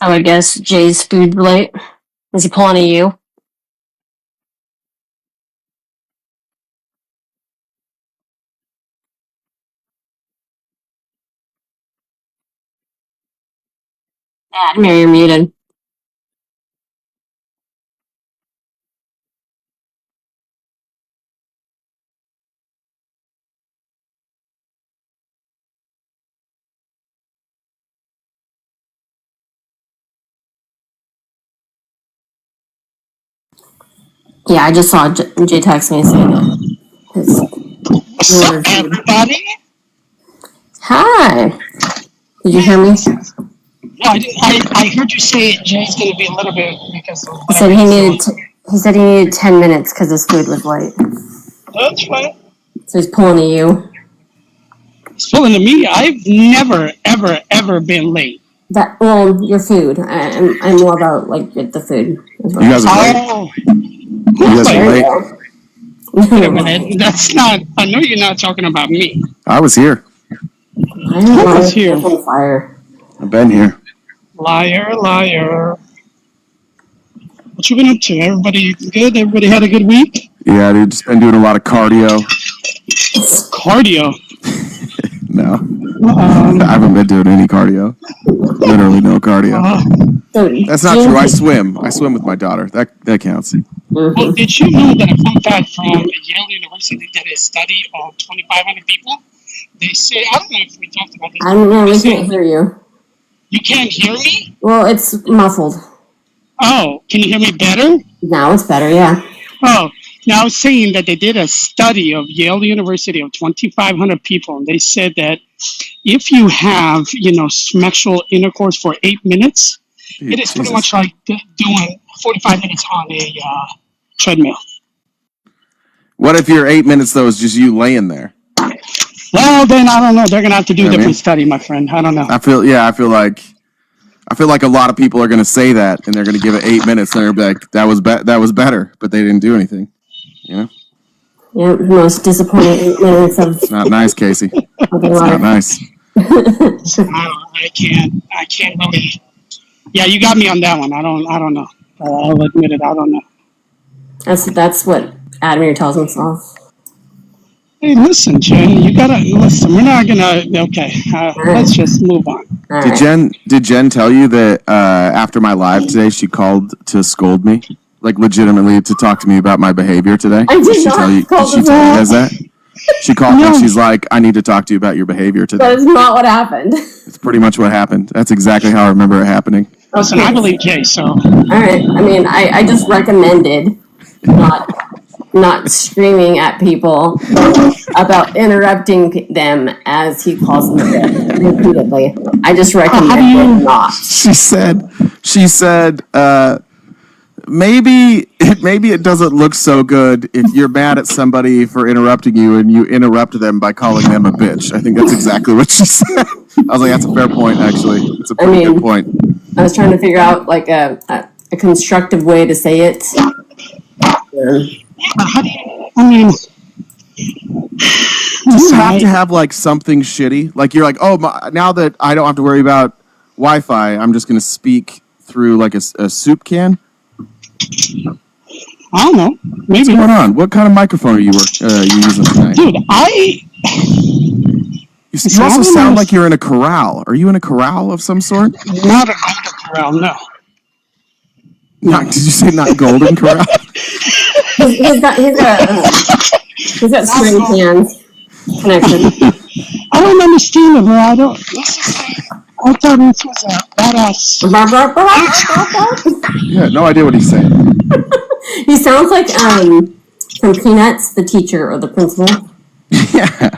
So I guess Jay's food late. Is he pulling a you? Abner, you're muted. Yeah, I just saw Jay text me saying that. What's up, everybody? Hi. Did you hear me? No, I heard you say Jay's going to be a little bit because of He said he needed 10 minutes because his food was late. That's right. So he's pulling a you. He's pulling to me. I've never, ever been late. Your food. I'm more about like the food. You guys are late. You guys are late. Wait a minute. That's not. I know you're not talking about me. I was here. I was here. On fire. I've been here. Liar, liar. What you been up to? Everybody good? Everybody had a good week? Yeah, dude. Just been doing a lot of cardio. Cardio? No. I haven't been doing any cardio. Literally no cardio. That's not true. I swim. I swim with my daughter. That counts. Well, did you know that a fun fact from Yale University did a study of 2,500 people? They say, I don't know if we talked about this. I don't know. We can't hear you. You can't hear me? Well, it's muffled. Oh, can you hear me better? Now it's better, yeah. Oh, now I was saying that they did a study of Yale University of 2,500 people, and they said that if you have, sexual intercourse for 8 minutes, it is pretty much like doing 45 minutes on a treadmill. What if your 8 minutes, though, is just you laying there? Well, then I don't know. They're gonna have to do a different study, my friend. I don't know. I feel like a lot of people are gonna say that, and they're gonna give it 8 minutes, and they're gonna be like, that was better, but they didn't do anything. Yeah, the most disappointing 8 minutes of. It's not nice, Casey. It's not nice. I can't really. Yeah, you got me on that one. I don't know. I'll admit it. I don't know. That's what Abner tells himself. Hey, listen, Jen. You gotta listen. We're not gonna. Okay, let's just move on. Did Jen tell you that after my live today, she called to scold me, like legitimately to talk to me about my behavior today? I did Did she not tell you guys that? She called me and she's like, I need to talk to you about your behavior today. That is not what happened. It's pretty much what happened. That's exactly how I remember it happening. Listen, I believe Jay, so. All right. I mean, I just recommended not screaming at people about interrupting them, as he calls them repeatedly. I just recommended not. She said, maybe it doesn't look so good if you're mad at somebody for interrupting you and you interrupt them by calling them a bitch. I think that's exactly what she said. I was like, that's a fair point, actually. It's a pretty good point. I was trying to figure out like a constructive way to say it. I mean, you have to have like something shitty. Like you're like, now that I don't have to worry about Wi-Fi, I'm just going to speak through like a soup can. I don't know. Maybe. What's going on? What kind of microphone are you using tonight? Dude, You also sound like you're in a corral. Are you in a corral of some sort? Not a golden corral, no. Did you say not golden corral? He's got string cans connection. I don't understand it, bro. I thought this was a badass. Yeah, no idea what he's saying. He sounds like from Peanuts, the teacher or the principal. Yeah.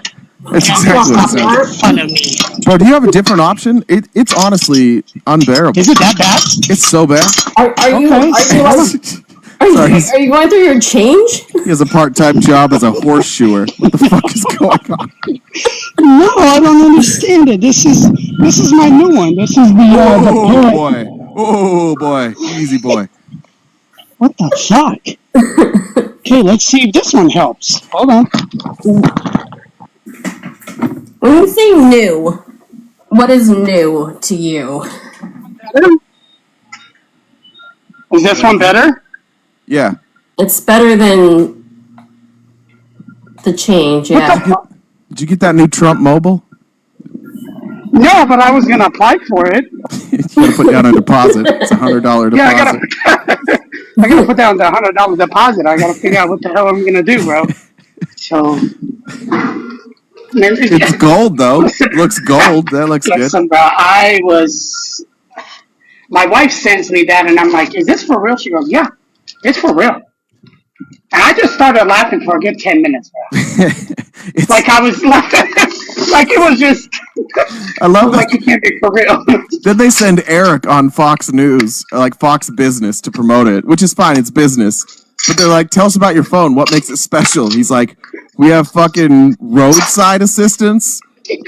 That's exactly what it sounds. Fun of me. Bro, do you have a different option? It's honestly unbearable. Is it that bad? It's so bad. Are you going through your change? He has a part-time job as a horseshoer. What the fuck is going on? No, I don't understand it. This is my new one. This is the boy. Oh boy. Easy boy. What the fuck? Okay, let's see if this one helps. Hold on. When you say new, what is new to you? Is this one better? Yeah. It's better than the change, yeah. Did you get that new Trump mobile? No, but I was gonna apply for it. You gotta put down a deposit. It's $100 deposit. Yeah, I gotta put down the $100 deposit. I gotta figure out what the hell I'm gonna do, bro. So It's gold though. It looks gold. That looks good. listen, bro. My wife sends me that, and I'm like, "Is this for real?" She goes, "Yeah, it's for real." And I just started laughing for a good 10 minutes, bro. It's Like I was laughing, like it was just. I love like that. you can't be for real. Then they send Eric on Fox News, like Fox Business, to promote it, which is fine. It's business. But they're like, tell us about your phone. What makes it special? He's like, we have fucking roadside assistance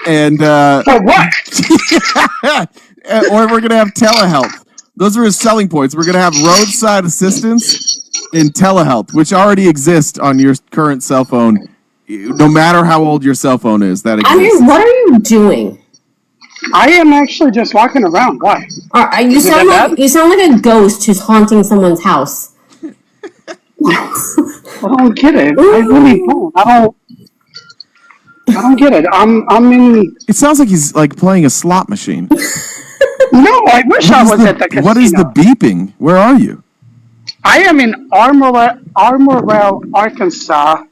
and For what? or we're gonna have telehealth. Those are his selling points. We're gonna have roadside assistance and telehealth, which already exist on your current cell phone, no matter how old your cell phone is. That I exists. mean, what are you doing? I am actually just walking around. Why? You Is it sound that like you sound like a ghost who's haunting someone's house. I don't get it. I really don't. I don't get it. I'm in. It sounds like he's like playing a slot machine. No, I wish I was at the casino. What is the beeping? Where are you? I am in Armorville, Arkansas,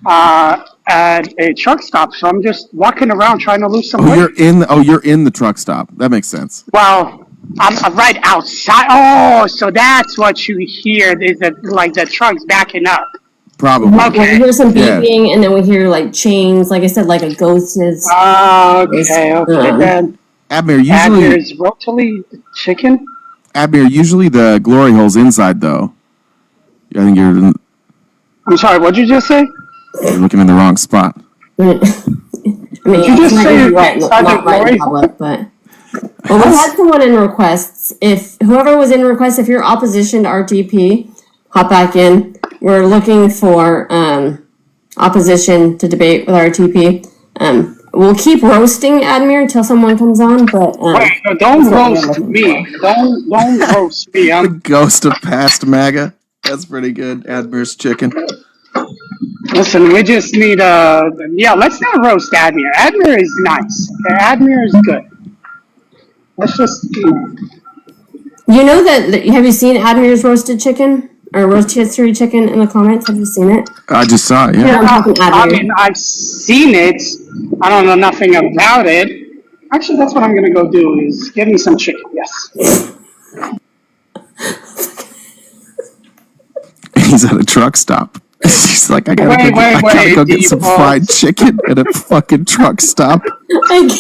at a truck stop. So I'm just walking around trying to lose some weight. You're in the truck stop. That makes sense. Well, I'm right outside. Oh, so that's what you hear. Is that like the trucks backing up? Probably. Okay. We hear some Yeah. beeping, and then we hear like chains. Like I said, like a ghost is. Okay. Then Abner, usually Abner's rotisserie chicken. usually the glory hole's inside though. I think I'm sorry. What'd you just say? you're looking in the wrong spot. I mean, you just it's not say gonna be right, inside the not right in glory? public, but. Well, we had someone in requests. If whoever was in requests, if you're opposition to RTP, hop back in. We're looking for opposition to debate with RTP. We'll keep roasting Admir until someone comes on, but Wait, no, don't roast me. Don't roast me. The ghost of past MAGA. That's pretty good. Admir's chicken. Listen, we just need let's not roast Admir. Admir is nice. Okay? Admir is good. Let's just you know that. Have you seen Admir's roasted chicken or rotisserie chicken in the comments? Have you seen it? I just saw it. Yeah. Yeah, I'm talking I Admir. mean, I've seen it. I don't know nothing about it. Actually, that's what I'm gonna go do is give me some chicken. Yes. He's at a truck stop. He's like, I gotta go get some people. fried chicken at a fucking truck stop. Like,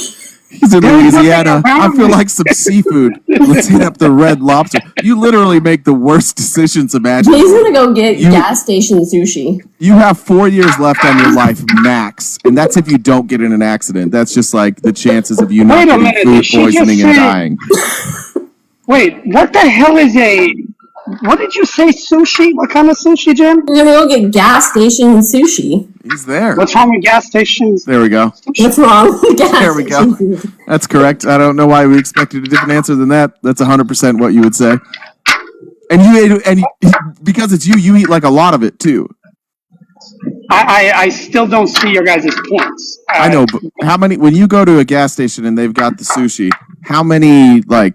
He's in There's Louisiana. nothing I around feel me. like some seafood. Let's hit up the Red Lobster. You literally make the worst decisions imaginable. he's gonna go get gas station sushi. You have 4 years left on your life, max. And that's if you don't get in an accident. That's just like the chances of you not Wait a getting minute, food did she just poisoning and say- dying. Wait, what the hell is what did you say, sushi? What kind of sushi, Jim? You're gonna go get gas station sushi. He's there. What's wrong with gas stations? There we go. What's wrong with gas There we go. station sushi? That's correct. I don't know why we expected a different answer than that. That's 100% what you would say. And because it's you eat like a lot of it too. I still don't see your guys' points. I know, but how many, when you go to a gas station and they've got the sushi, how many, they'll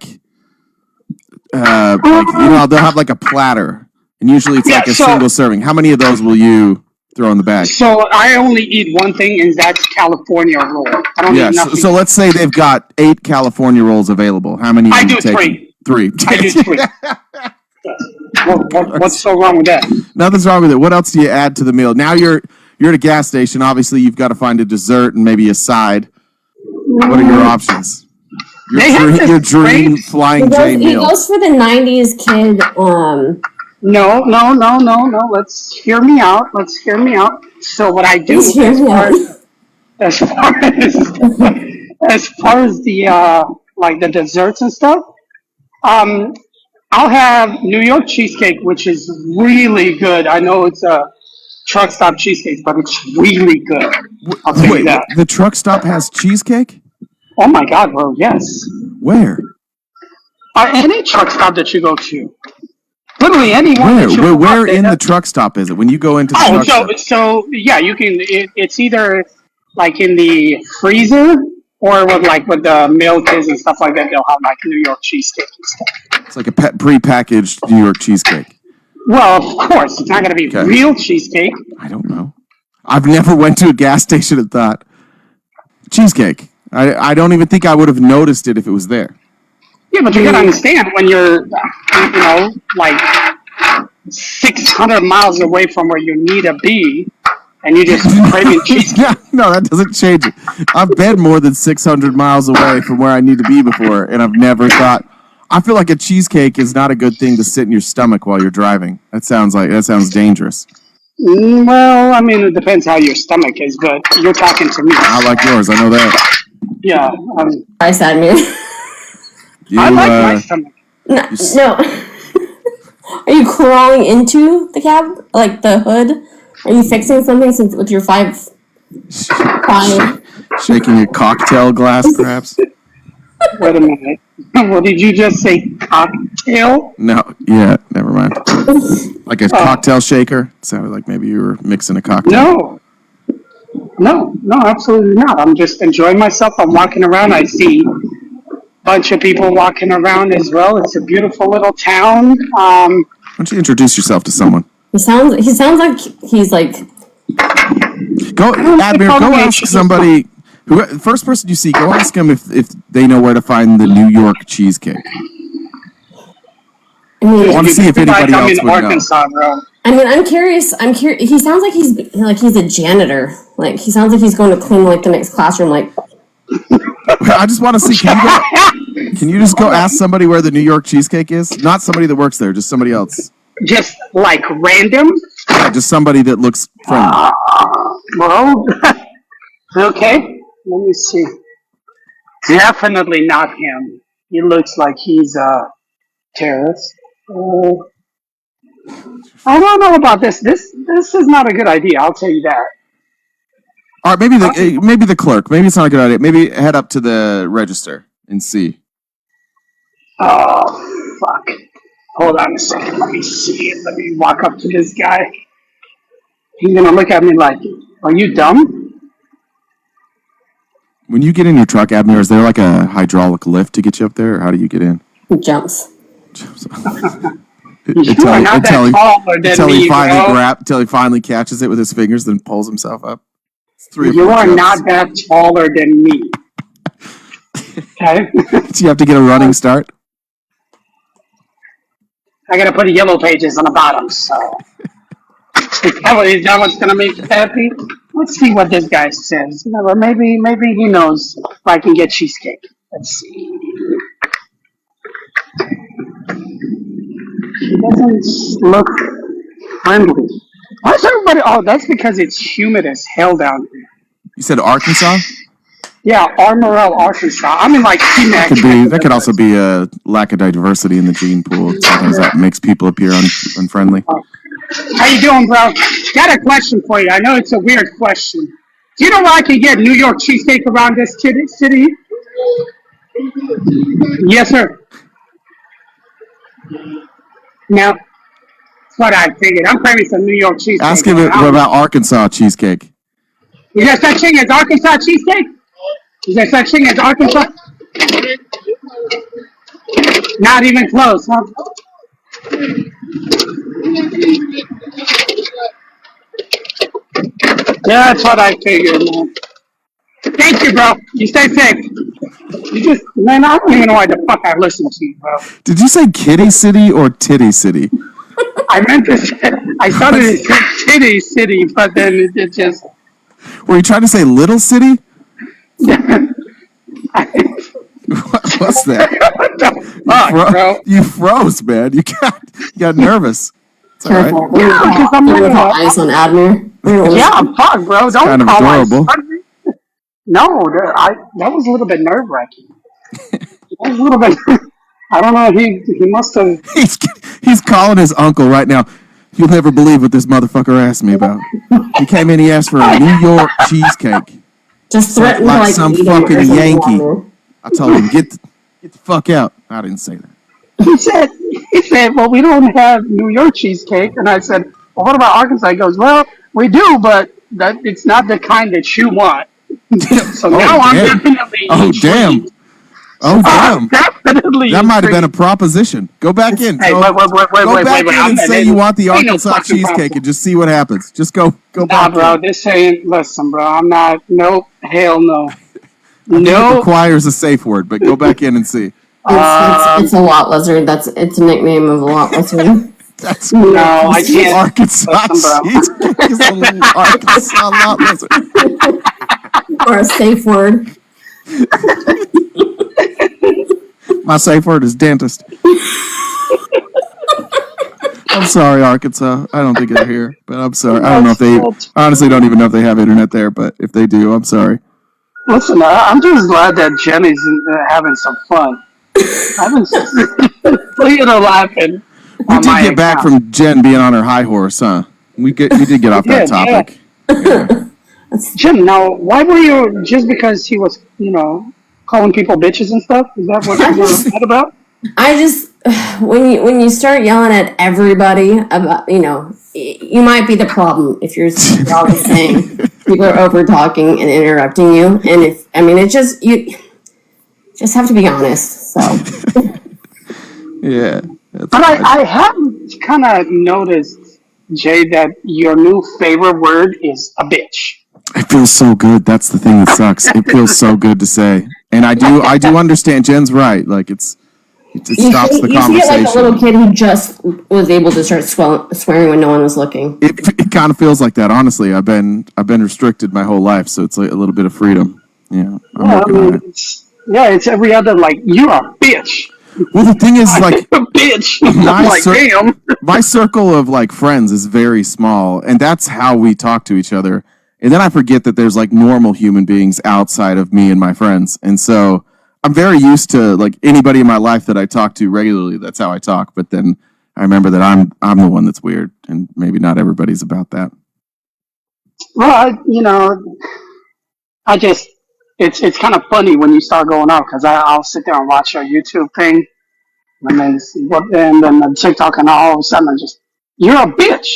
have like a platter, and usually it's like a single serving. How many of those will you throw in the bag? So I only eat one thing, and that's California roll. I don't eat nothing. So let's say they've got 8 California rolls available. How many? I are you do taking? 3. 3. I do 3. What's so wrong with that? Nothing's wrong with it. What else do you add to the meal? Now you're at a gas station. Obviously, you've got to find a dessert and maybe a side. What are your options? Your dream flying J He meal. goes for the '90s kid. No. Let's hear me out. So what I do Let's hear me out. as far as the like the desserts and stuff, I'll have New York cheesecake, which is really good. I know it's a truck stop cheesecake, but it's really good. I'll tell you that. The truck stop has cheesecake? Oh my God, bro! Yes. Where? Any truck stop that you go to, literally anyone. Where in the truck stop is it? When you go into the truck stop? So yeah, you can. It's either like in the freezer or with the milk is and stuff like that. They'll have like New York cheesecake and stuff. It's like a pre-packaged New York cheesecake. Well, of course, it's not going to be real cheesecake. I don't know. I've never went to a gas station and thought cheesecake. I don't even think I would have noticed it if it was there. Yeah, but you gotta understand when you're, like 600 miles away from where you need to be, and you just craving cheesecake. Yeah, no, that doesn't change it. I've been more than 600 miles away from where I need to be before, and I've never thought. I feel like a cheesecake is not a good thing to sit in your stomach while you're driving. That sounds dangerous. Well, I mean, it depends how your stomach is, but you're talking to me. I like yours. I know that. Yeah. I said me. I like my stomach. No. Are you crawling into the cab, like the hood? Are you fixing something with your five? Shaking a cocktail glass, perhaps? Wait a minute. What did you just say? Cocktail? No. Yeah. Never mind. Like a cocktail shaker. It sounded like maybe you were mixing a cocktail. No, absolutely not. I'm just enjoying myself. I'm walking around. I see a bunch of people walking around as well. It's a beautiful little town. Why don't you introduce yourself to someone? He sounds like he's like. Go, Abner. Go ask somebody. First person you see, go ask them if they know where to find the New York cheesecake. I want to see if anybody else would Arkansas, know. Bro. I mean, I'm curious. He sounds like he's a janitor. Like he sounds like he's going to clean like the next classroom. Like, I just want to see. Can you just go ask somebody where the New York cheesecake is? Not somebody that works there, just somebody else. Just like random. Yeah, just somebody that looks friendly. Well, okay. Let me see. Definitely not him. He looks like he's a terrorist. I don't know about this. This is not a good idea. I'll tell you that. All right, maybe the clerk. Maybe it's not a good idea. Maybe head up to the register and see. Oh fuck! Hold on a second. Let me see it. Let me walk up to this guy. He's gonna look at me like, "Are you dumb?" When you get in your truck, Abner, is there like a hydraulic lift to get you up there, or how do you get in? he jumps. Until he finally catches it with his fingers, then pulls himself up. You are not that taller than me. Okay? So you have to get a running start? I gotta put yellow pages on the bottom, so. Is that what's gonna make you happy? Let's see what this guy says. Maybe he knows if I can get cheesecake. Let's see. He doesn't look friendly. Why is everybody? Oh, that's because it's humid as hell down here. You said Arkansas? Yeah, Armorel, Arkansas. I mean, like that could also be a lack of diversity in the gene pool. Sometimes that makes people appear unfriendly. How you doing, bro? Got a question for you. I know it's a weird question. Do you know where I can get New York cheesecake around this city? Yes, sir. Now, that's what I figured. I'm craving some New York cheesecake. Ask him about Arkansas cheesecake. Is there such thing as Arkansas cheesecake? Is there such thing as Arkansas? Not even close, huh? Yeah, that's what I figured, man. Thank you, bro. You stay safe. Man, I don't even know why the fuck I listened to you, bro. Did you say Kitty City or Titty City? I meant to say, I started to say Titty City, but then it just... Were you trying to say Little City? What's that? What the fuck, bro? You froze, man. You got nervous. It's all right. Yeah, because I'm gonna call ice on Abner. Yeah, fuck, bro. Don't kind of call adorable. ice. No, that was a little bit nerve-wracking. That was a little bit... I don't know, he must have... He's calling his uncle right now. You'll never believe what this motherfucker asked me about. He came in, he asked for a New York cheesecake. Just threatened like some fucking Yankee. I told him, get the fuck out. I didn't say that. he said, well, we don't have New York cheesecake. And I said, well, what about Arkansas? He goes, well, we do, but it's not the kind that you want. So now I'm definitely intrigued. Oh, damn. Definitely. That might have been a proposition. Go back in. Hey, go back in and say you want the ain't no Arkansas fucking cheesecake problem. and just see what happens. Just go Nah, back bro, in. this ain't, listen, bro, I'm not, nope, hell no. It No. requires a safe word, but go back in and see. It's a lot lizard. It's a nickname of a lot lizard. That's No, I can't. Arkansas Listen, bro. cheesecake is a Arkansas lot lizard. Or a safe word. My safe word is dentist. I'm sorry, Arkansas. I don't think they're here, but I'm sorry. I don't know if they honestly don't even know if they have internet there, but if they do, I'm sorry. Listen, I'm just glad that Jenny's having some fun. I've been laughing. We did get back from Jen being on her high horse, huh? We did get off that topic. Yeah. Jen, now, why were you, just because he was, calling people bitches and stuff? Is that what you were mad about? I just, when you start yelling at everybody about, you might be the problem if you're always saying people are over talking and interrupting you. And you just have to be honest. So. Yeah. But I have kind of noticed, Jay, that your new favorite word is a bitch. It feels so good. That's the thing that sucks. It feels so good to say. And I do understand. Jen's right. Like it stops the conversation. You see it like a little kid who just was able to start swearing when no one was looking. It kind of feels like that. Honestly, I've been restricted my whole life, so it's like a little bit of freedom. Yeah, I'm working on it. It's every other, like, you're a bitch. Well, the thing is, like, a bitch. I'm like, damn. My circle of like friends is very small, and that's how we talk to each other. And then I forget that there's like normal human beings outside of me and my friends. And so I'm very used to like anybody in my life that I talk to regularly. That's how I talk. But then I remember that I'm the one that's weird, and maybe not everybody's about that. Well, it's kind of funny when you start going out, because I'll sit there and watch your YouTube thing, and then the TikTok, and all of a sudden you're a bitch.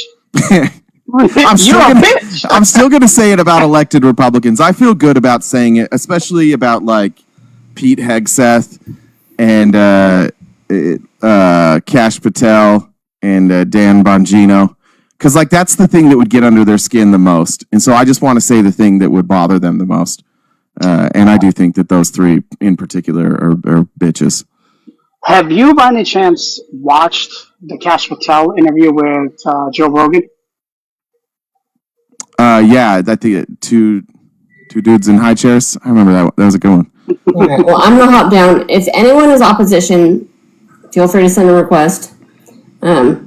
I'm still gonna say it about elected Republicans. I feel good about saying it, especially about like Pete Hegseth and Kash Patel and Dan Bongino, because like that's the thing that would get under their skin the most. And so I just want to say the thing that would bother them the most. And I do think that those three in particular are bitches. Have you, by any chance, watched the Kash Patel interview with Joe Rogan? Yeah, I think two dudes in high chairs. I remember that. That was a good one. Right, well, I'm gonna hop down. If anyone is opposition, feel free to send a request. Or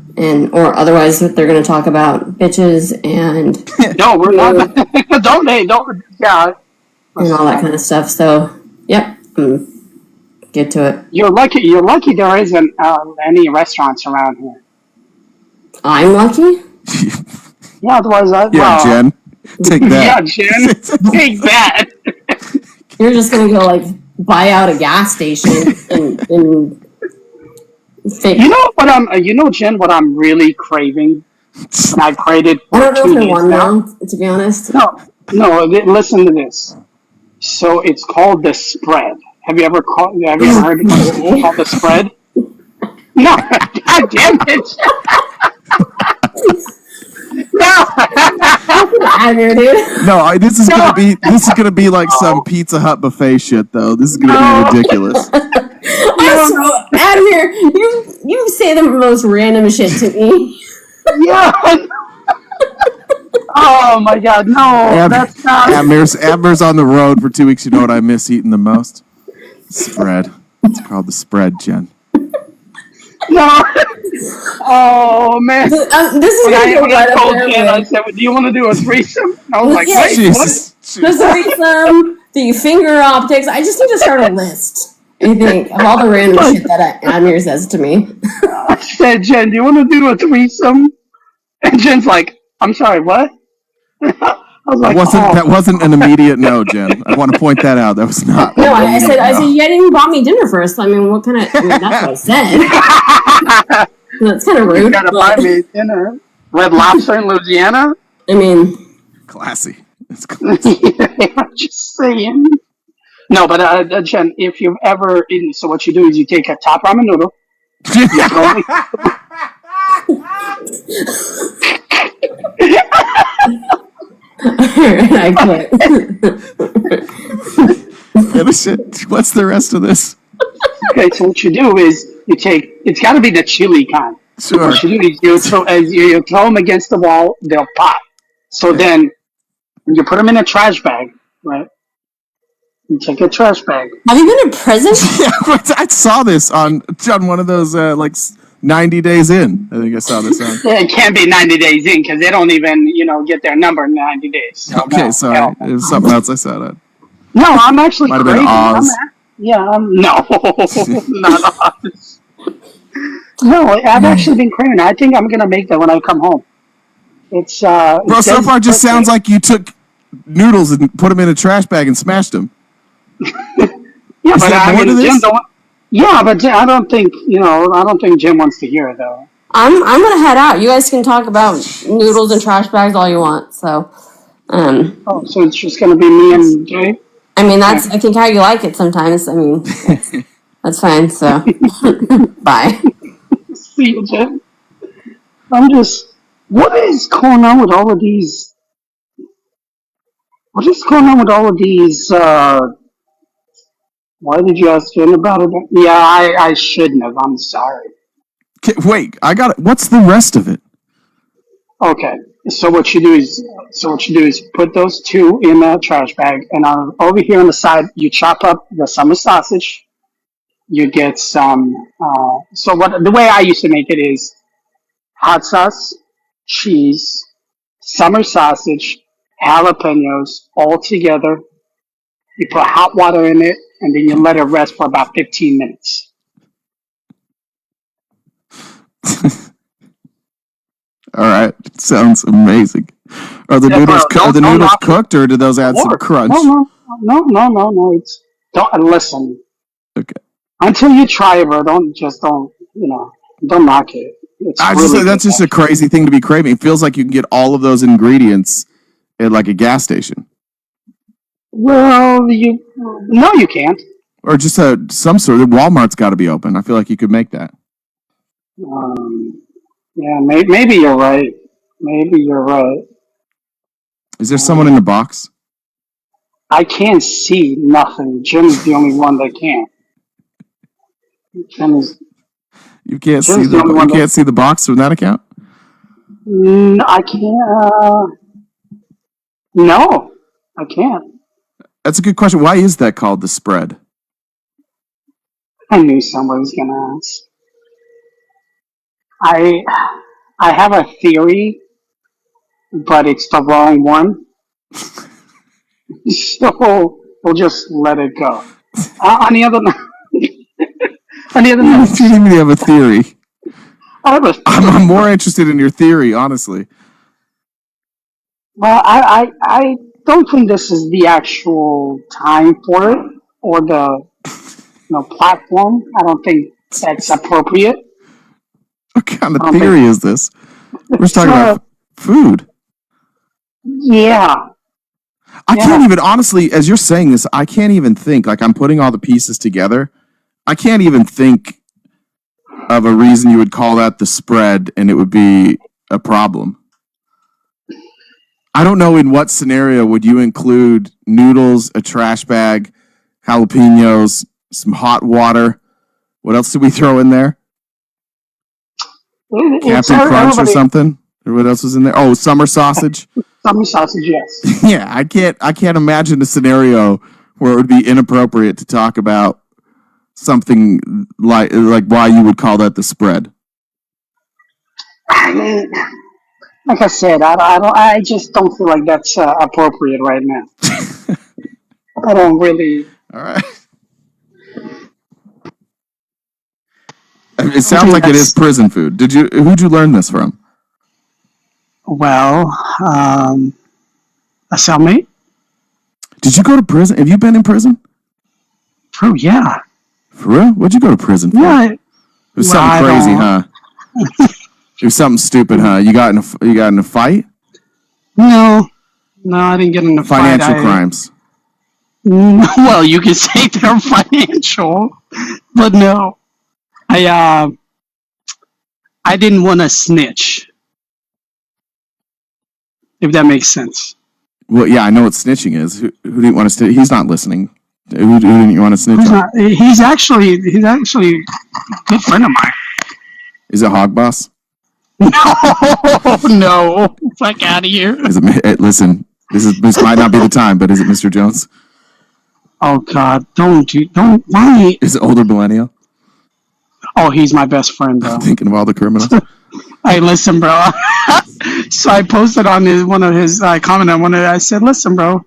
otherwise, they're gonna talk about bitches and no, we're not. don't. Yeah. And all that kind of stuff. So, yep, get to it. You're lucky there isn't any restaurants around here. I'm lucky? Yeah, otherwise Jen, take that. Yeah, Jen, take that. You're just going to go, like, buy out a gas station and fake. Jen, what I'm really craving, and I've craved for 2 years now. I don't know if I want now, to be honest. No, listen to this. So it's called the spread. Have you ever heard of it called the spread? No, God damn it! No, this is gonna be like some Pizza Hut buffet shit though. This is gonna be ridiculous. Abner, you say the most random shit to me. Yeah. Oh my God, no, that's not. Abner's on the road for 2 weeks. You know what I miss eating the most? Spread. It's called the spread, Jen. No. Oh man. This is when I told Jen, I said, "Do you want to do a threesome?" I was like, "Wait, Jesus. What?" The threesome, the finger optics. I just need to start a list. I think of all the random shit that Abner says to me. I said, "Jen, do you want to do a threesome?" And Jen's like, "I'm sorry, what?" I I was like, that wasn't an immediate no, Jen. I want to point that out. That was not. No, I said, you didn't even buy me dinner first. I mean, what kind of? I mean, that's what I said. That's kind of rude. You gotta buy me dinner. Red Lobster in Louisiana. I mean, classy. It's classy. I'm just saying. No, but Jen, if you've ever eaten, so what you do is you take a top ramen noodle. I quit. What's the rest of this? Okay, so what you do is you take. It's got to be the chili kind. Sure. What you do is you throw them against the wall. They'll pop. So then you put them in a trash bag, right? You take a trash bag. Have you been in prison? Yeah, I saw this on one of those 90 Days In. I think I saw this on. Yeah, it can't be 90 days in because they don't even get their number in 90 days. So Okay, no, sorry. It was something else I saw that. No, I'm actually Might have been Oz. No, not Oz. No, I've actually been craving. I think I'm gonna make that when I come home. It's bro. So far, it just sounds like you took noodles and put them in a trash bag and smashed them. Yeah, but I mean, Jim don't. Yeah, but I don't think I don't think Jim wants to hear it though. I'm gonna head out. You guys can talk about noodles and trash bags all you want. So, so it's just gonna be me and Jay. I mean, that's I think how you like it sometimes. I mean, that's fine. So, bye. See you, Jim. What is going on with all of these? What is going on with all of these? Why did you ask Jen about it? Yeah, I shouldn't have. I'm sorry. Wait, I got it. What's the rest of it? Okay, so what you do is put those two in a trash bag, and over here on the side, you chop up the summer sausage. You get some. The way I used to make it is hot sauce, cheese, summer sausage, jalapenos, all together. You put hot water in it, and then you let it rest for about 15 minutes. All right, sounds amazing. Are the noodles cooked, or do those add some crunch? No. Don't listen. Okay. Until you try it, bro. Don't knock it. That's just a crazy thing to be craving. It feels like you can get all of those ingredients at like a gas station. Well, you can't. Or just some sort of Walmart's got to be open. I feel like you could make that. Yeah, maybe you're right. Maybe you're right. Is there someone in the box? I can't see nothing. Jim's the only one that can. You can't see you can't see the box from that account? I can't. No, I can't. That's a good question. Why is that called the spread? I knew someone was gonna ask. I have a theory, but it's the wrong one. So we'll just let it go. On the other note, you didn't even have a theory. I'm more interested in your theory, honestly. Well, I don't think this is the actual time for it or the platform. I don't think that's appropriate. What kind of theory is this? We're just talking about food. Yeah. I can't even, honestly, as you're saying this, I can't even think, like I'm putting all the pieces together. I can't even think of a reason you would call that the spread and it would be a problem. I don't know in what scenario would you include noodles, a trash bag, jalapenos, some hot water. What else did we throw in there? Captain Crunch or something? Or what else was in there? Oh, summer sausage. Summer sausage, yes. Yeah, I can't imagine a scenario where it would be inappropriate to talk about something like why you would call that the spread. I mean, like I said, I just don't feel like that's appropriate right now. I don't really. All right. It sounds like it is prison food. Who'd you learn this from? Well, A cellmate? Did you go to prison? Have you been in prison? True, yeah. For real? What'd you go to prison for? Yeah. It was something crazy, huh? It was something stupid, huh? You got in a fight? No, I didn't get in a fight. Financial crimes. Well, you could say they're financial, but no. I didn't want to snitch. If that makes sense. Well, yeah, I know what snitching is. Who didn't want to snitch? He's not listening. Who didn't you want to snitch on? He's actually a good friend of mine. Is it Hog Boss? No. Fuck out of here. Listen, this might not be the time, but is it Mr. Jones? Oh God, why? Is it older millennial? Oh, he's my best friend, bro. I'm thinking of all the criminals. Hey, listen, bro. So I posted on one of his comment on one of it. I said, listen, bro,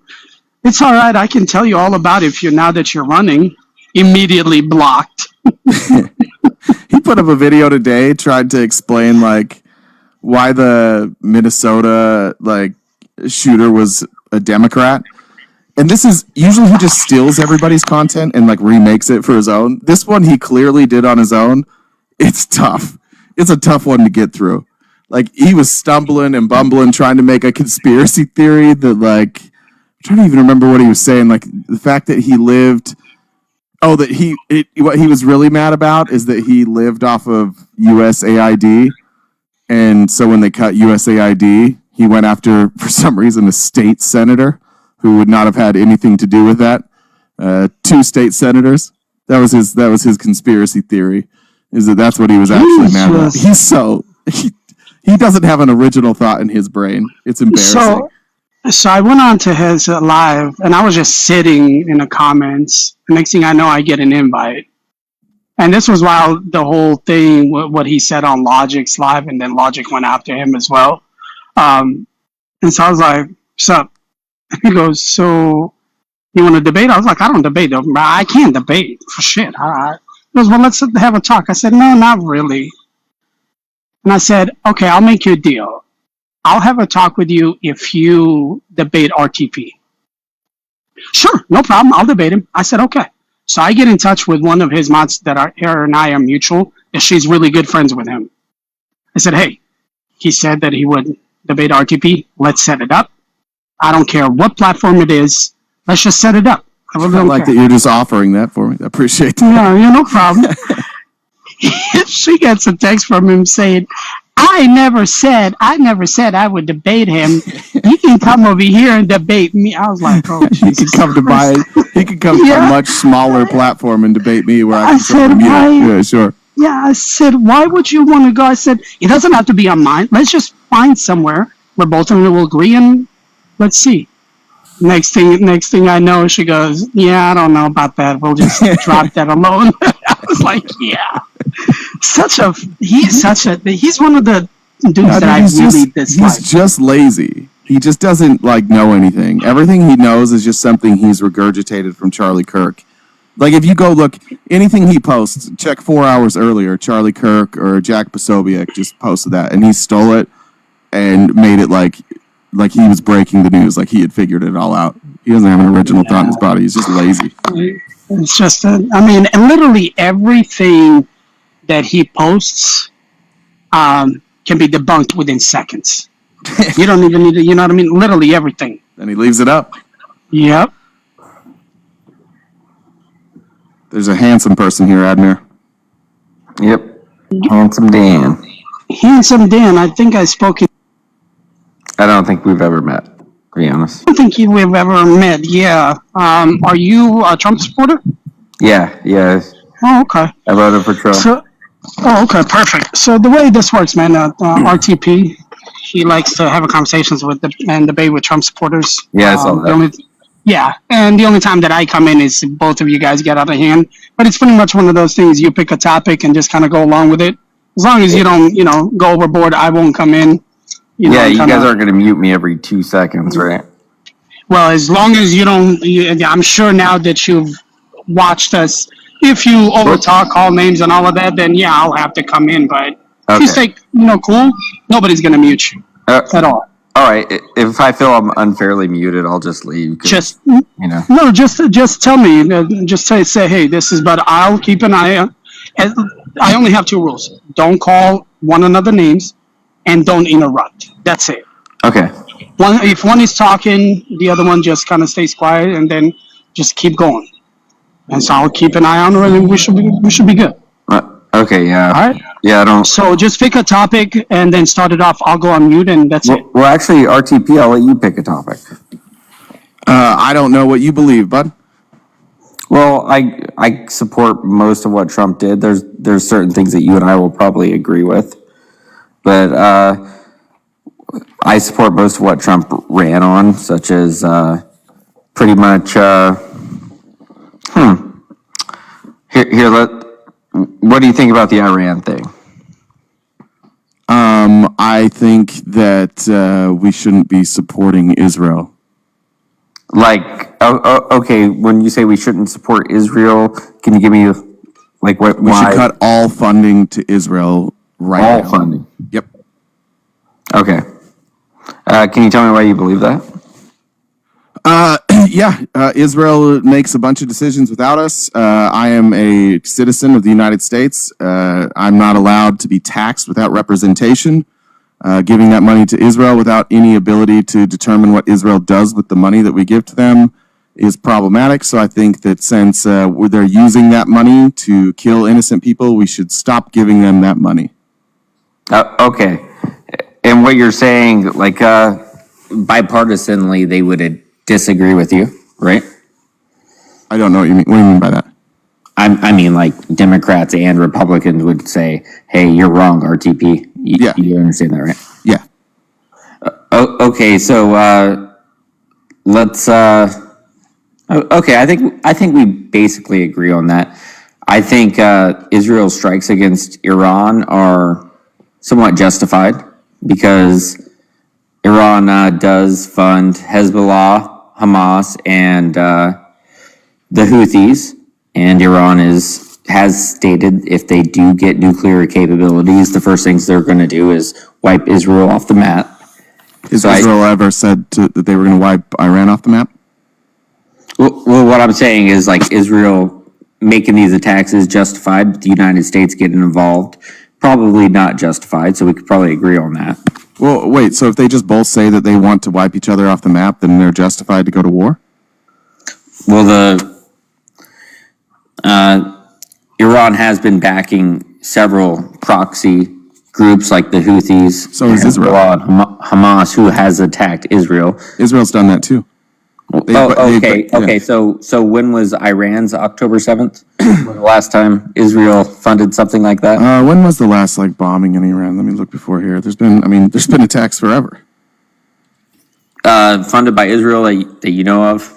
it's all right. I can tell you all about it now that you're running. Immediately blocked. He put up a video today, tried to explain like why the Minnesota shooter was a Democrat. And this is usually he just steals everybody's content and remakes it for his own. This one he clearly did on his own. It's tough. It's a tough one to get through. He was stumbling and bumbling, trying to make a conspiracy theory that I'm trying to even remember what he was saying. The fact that he lived. Oh, that what he was really mad about is that he lived off of USAID, and so when they cut USAID, he went after, for some reason, a state senator who would not have had anything to do with that. 2 state senators. That was his conspiracy theory. Is that's what he was actually mad about? He doesn't have an original thought in his brain. It's embarrassing. So I went on to his live, and I was just sitting in the comments. The next thing I know, I get an invite. And this was while the whole thing, what he said on Logic's live, and then Logic went after him as well. And so I was like, what's up? And he goes, so you want to debate? I was like, I don't debate. I can't debate for shit. He goes, well, let's have a talk. I said, no, not really. And I said, okay, I'll make you a deal. I'll have a talk with you if you debate RTP. Sure, no problem. I'll debate him. I said, okay. So I get in touch with one of his mods that her and I are mutual, and she's really good friends with him. I said, hey, he said that he would debate RTP. Let's set it up. I don't care what platform it is. Let's just set it up. I like that you're just offering that for me. I appreciate that. Yeah, no problem. She gets a text from him saying, I never said I would debate him. He can come over here and debate me. I was like, oh, Jesus. He can come to a much smaller platform and debate me where I can yeah, sure. Yeah, I said, why would you want to go? I said, it doesn't have to be on mine. Let's just find somewhere where both of them will agree and let's see. Next thing I know, she goes, yeah, I don't know about that. We'll just drop that alone. I was like, yeah. He's one of the dudes that I really dislike. He's just lazy. He just doesn't know anything. Everything he knows is just something he's regurgitated from Charlie Kirk. If you go look, anything he posts, check 4 hours earlier, Charlie Kirk or Jack Posobiec just posted that, and he stole it and made it like he was breaking the news, like he had figured it all out. He doesn't have an original thought in his body. He's just lazy. It's just, literally everything that he posts can be debunked within seconds. You don't even need to, you know what I mean? Literally everything. And he leaves it up. Yep. There's a handsome person here, Abner. Yep. Handsome Dan. Handsome Dan. I think I spoke. I don't think we've ever met, to be honest. I don't think we've ever met, yeah. Are you a Trump supporter? Yeah. Oh, okay. I voted for Trump. Okay, perfect. So the way this works, man, RTP, he likes to have conversations with and debate with Trump supporters. Yeah, I saw that. And the only time that I come in is both of you guys get out of hand. But it's pretty much one of those things. You pick a topic and just kind of go along with it. As long as you don't, go overboard, I won't come in. You guys aren't going to mute me every 2 seconds, right? Well, as long as you don't, I'm sure now that you've watched us, if you overtalk, call names and all of that, then yeah, I'll have to come in. But if you stay, cool, nobody's going to mute you at all. All right. If I feel I'm unfairly muted, I'll just leave. Just you know. no, just tell me. Just say, hey, this is. But I'll keep an eye on. And I only have two rules: don't call one another names, and don't interrupt. That's it. Okay. If one is talking, the other one just kind of stays quiet, and then just keep going. And so I'll keep an eye on her, and we should be good. Okay. Yeah. All right. Yeah. I don't. So just pick a topic and then start it off. I'll go on mute, and that's it. Well, actually, RTP, I'll let you pick a topic. I don't know what you believe, bud. Well, I support most of what Trump did. There's certain things that you and I will probably agree with, but I support most of what Trump ran on, such as pretty much. What do you think about the Iran thing? I think that we shouldn't be supporting Israel. Like, okay, when you say we shouldn't support Israel, can you give me like what? We should cut all funding to Israel right now. All funding. Yep. Okay. Can you tell me why you believe that? Israel makes a bunch of decisions without us. I am a citizen of the United States. I'm not allowed to be taxed without representation. Giving that money to Israel without any ability to determine what Israel does with the money that we give to them is problematic. So I think that since they're using that money to kill innocent people, we should stop giving them that money. Okay. And what you're saying, like, bipartisanly, they would disagree with you, right? I don't know what you mean. What do you mean by that? I mean, like, Democrats and Republicans would say, hey, you're wrong, RTP. Yeah. You understand that, right? Yeah. Okay, so let's. Okay, I think we basically agree on that. I think Israel's strikes against Iran are somewhat justified because Iran does fund Hezbollah, Hamas, and the Houthis, and Iran has stated if they do get nuclear capabilities, the first things they're going to do is wipe Israel off the map. Has Israel ever said that they were going to wipe Iran off the map? Well, what I'm saying is, like, Israel making these attacks is justified, but the United States getting involved, probably not justified, so we could probably agree on that. Well, wait, so if they just both say that they want to wipe each other off the map, then they're justified to go to war? Well, Iran has been backing several proxy groups like the Houthis. So is Israel. And Hamas, who has attacked Israel. Israel's done that too. Okay. So when was Iran's October 7th? When the last time Israel funded something like that? When was the last bombing in Iran? Let me look before here. There's been attacks forever. Funded by Israel that you know of?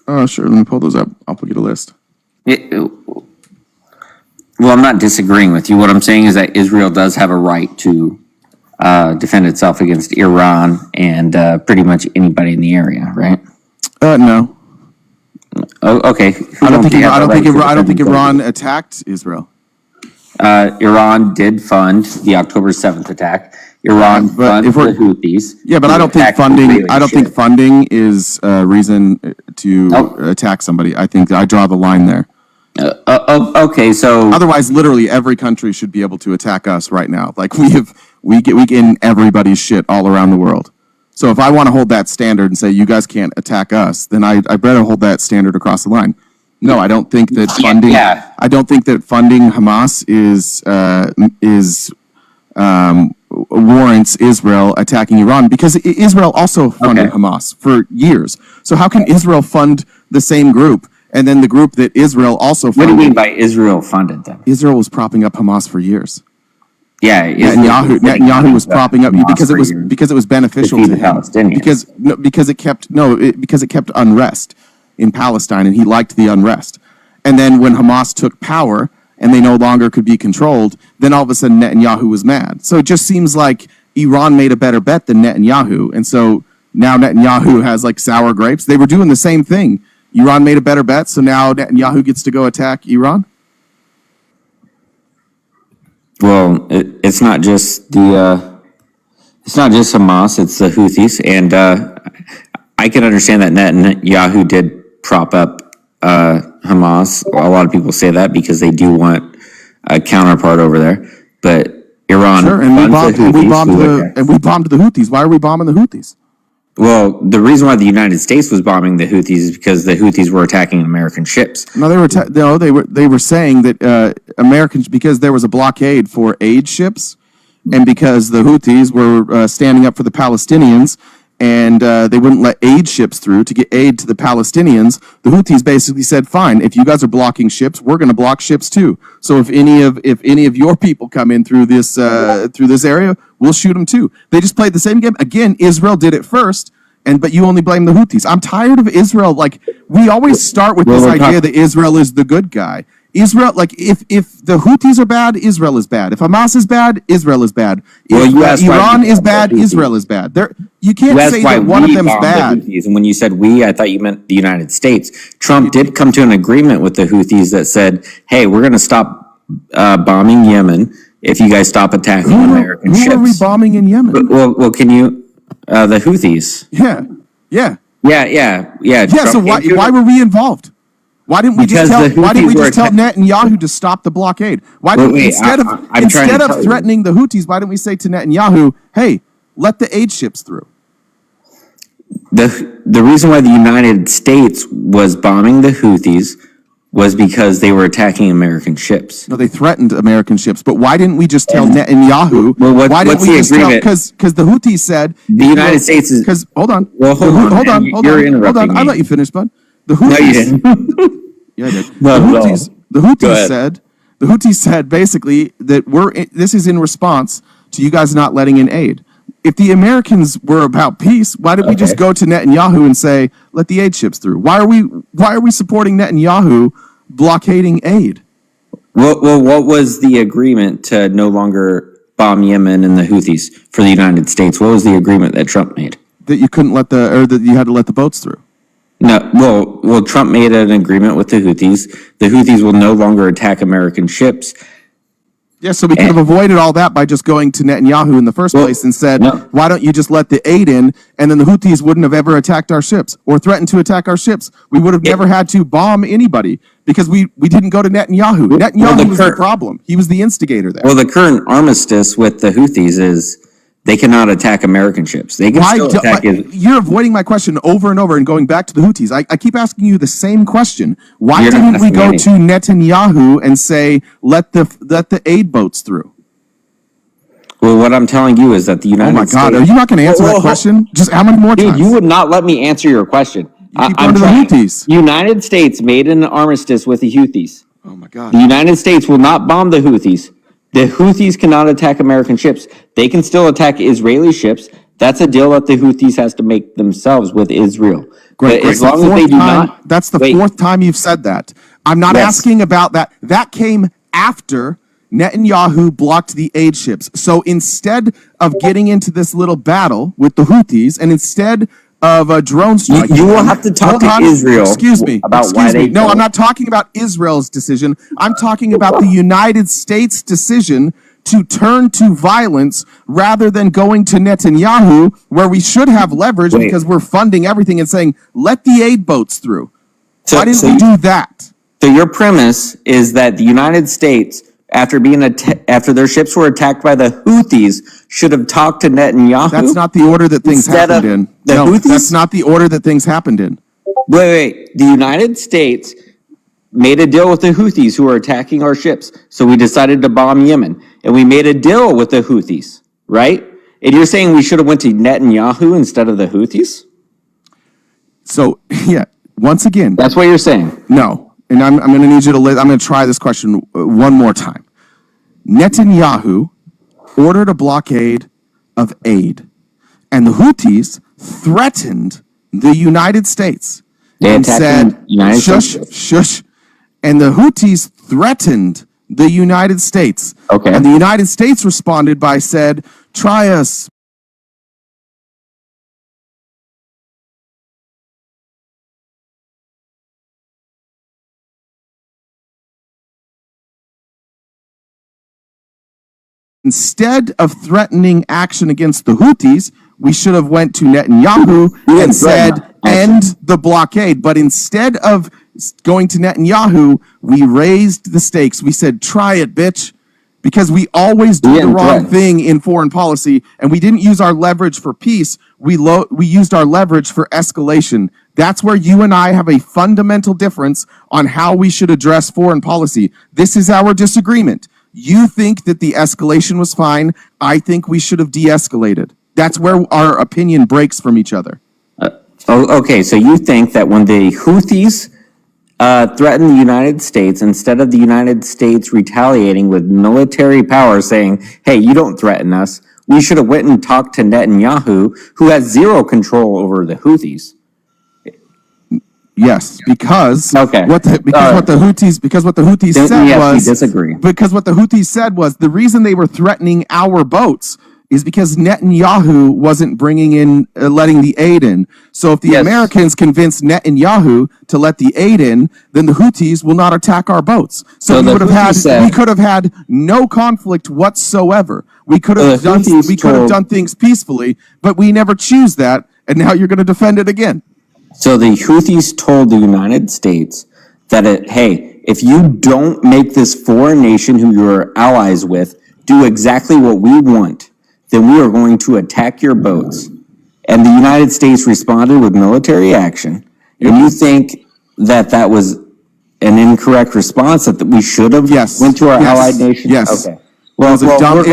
Oh, sure. Let me pull those up. I'll get a list. Well, I'm not disagreeing with you. What I'm saying is that Israel does have a right to defend itself against Iran and pretty much anybody in the area, right? No. Oh, okay. I don't think Iran attacked Israel. Iran did fund the October 7th attack. Iran funded the Houthis. Yeah, but I don't think funding. I don't think funding is a reason to attack somebody. I think I draw the line there. Okay, so otherwise, literally every country should be able to attack us right now. Like we get in everybody's shit all around the world. So if I want to hold that standard and say you guys can't attack us, then I better hold that standard across the line. No, I don't think that funding. Yeah. I don't think that funding Hamas warrants Israel attacking Iran because Israel also funded Hamas for years. So how can Israel fund the same group and then the group that Israel also funded? What do you mean by Israel funded them? Israel was propping up Hamas for years. Yeah, Netanyahu was propping up because it was beneficial to him because it kept unrest in Palestine and he liked the unrest. And then when Hamas took power and they no longer could be controlled, then all of a sudden Netanyahu was mad. So it just seems like Iran made a better bet than Netanyahu, and so now Netanyahu has sour grapes. They were doing the same thing. Iran made a better bet, so now Netanyahu gets to go attack Iran. Well, it's not just the It's not just Hamas, it's the Houthis. And I can understand that Netanyahu did prop up Hamas. A lot of people say that because they do want a counterpart over there. But Iran, sure, and we bombed the Houthis. Why are we bombing the Houthis? Well, the reason why the United States was bombing the Houthis is because the Houthis were attacking American ships. No, they were saying that Americans, because there was a blockade for aid ships, and because the Houthis were standing up for the Palestinians, and they wouldn't let aid ships through to get aid to the Palestinians, the Houthis basically said, "Fine, if you guys are blocking ships, we're going to block ships too. So if any of your people come in through this area, we'll shoot them too." They just played the same game again. Israel did it first, but you only blame the Houthis. I'm tired of Israel. Like, we always start with this idea that Israel is the good guy. Israel, like, if the Houthis are bad, Israel is bad. If Hamas is bad, Israel is bad. If Iran is bad, Israel is bad. You can't say that one of them's bad. And when you said we, I thought you meant the United States. Trump did come to an agreement with the Houthis that said, "Hey, we're going to stop bombing Yemen if you guys stop attacking American ships." Who are we bombing in Yemen? Well, can you? The Houthis. Yeah. So why were we involved? Why didn't we just tell Netanyahu to stop the blockade? Why didn't instead of threatening the Houthis, why didn't we say to Netanyahu, "Hey, let the aid ships through"? The reason why the United States was bombing the Houthis was because they were attacking American ships. No, they threatened American ships. But why didn't we just tell Netanyahu? Well, what's the agreement? Because the Houthis said the United States is. Because hold on. Well, hold on. You're interrupting me. I'll let you finish, bud. The Houthis. No, you didn't. Yeah, I did. No, the Houthis said basically that this is in response to you guys not letting in aid. If the Americans were about peace, why did we just go to Netanyahu and say, "Let the aid ships through"? Why are we supporting Netanyahu blockading aid? Well, what was the agreement to no longer bomb Yemen and the Houthis for the United States? What was the agreement that Trump made? That you couldn't that you had to let the boats through. No, well, Trump made an agreement with the Houthis. The Houthis will no longer attack American ships. Yeah, so we could have avoided all that by just going to Netanyahu in the first place and said, "Why don't you just let the aid in?" And then the Houthis wouldn't have ever attacked our ships or threatened to attack our ships. We would have never had to bomb anybody because we didn't go to Netanyahu. Netanyahu was the problem. He was the instigator there. Well, the current armistice with the Houthis is they cannot attack American ships. They can still attack. You're avoiding my question over and over and going back to the Houthis. I keep asking you the same question. Why didn't we go to Netanyahu and say, let the aid boats through? Well, what I'm telling you is that the United States... Oh my God, are you not going to answer that question? Just how many more times? Dude, you would not let me answer your question. You keep going to the Houthis. United States made an armistice with the Houthis. Oh my God. The United States will not bomb the Houthis. The Houthis cannot attack American ships. They can still attack Israeli ships. That's a deal that the Houthis has to make themselves with Israel. Great. As long as they do not... That's the fourth time you've said that. I'm not asking about that. That came after Netanyahu blocked the aid ships. So instead of getting into this little battle with the Houthis, and instead of a drone strike, you will have to talk to Israel. Excuse me. No, I'm not talking about Israel's decision. I'm talking about the United States' decision to turn to violence rather than going to Netanyahu, where we should have leverage because we're funding everything and saying, "Let the aid boats through." Why didn't we do that? So your premise is that the United States, after their ships were attacked by the Houthis, should have talked to Netanyahu? That's not the order that things happened in. Houthis? That's not the order that things happened in. Wait. The United States made a deal with the Houthis who were attacking our ships. So we decided to bomb Yemen. And we made a deal with the Houthis, right? And you're saying we should have went to Netanyahu instead of the Houthis? So, yeah, once again. That's what you're saying. No. And I'm going to need you to I'm going to try this question one more time. Netanyahu ordered a blockade of aid, and the Houthis threatened the United States and said, shush. And the Houthis threatened the United States. Okay. And the United States responded by said, "Try us." instead of threatening action against the Houthis, we should have went to Netanyahu and said, end the blockade. But instead of going to Netanyahu, we raised the stakes. We said, try it, bitch. Because we always do the wrong thing in foreign policy, and we didn't use our leverage for peace. We used our leverage for escalation. That's where you and I have a fundamental difference on how we should address foreign policy. This is our disagreement. You think that the escalation was fine. I think we should have de-escalated. That's where our opinion breaks from each other. Okay, so you think that when the Houthis threatened the United States, instead of the United States retaliating with military power saying, hey, you don't threaten us, we should have went and talked to Netanyahu, who has zero control over the Houthis. Yes, because what the Houthis said was the reason they were threatening our boats is because Netanyahu wasn't bringing in, letting the aid in. So if the Americans convince Netanyahu to let the aid in, then the Houthis will not attack our boats. So we could have had no conflict whatsoever. We could have done things peacefully, but we never choose that. And now you're going to defend it again. So the Houthis told the United States that, hey, if you don't make this foreign nation who you're allies with do exactly what we want, then we are going to attack your boats. And the United States responded with military action. And you think that that was an incorrect response, that we should have went to our allied nation? Yes. Okay. Well, it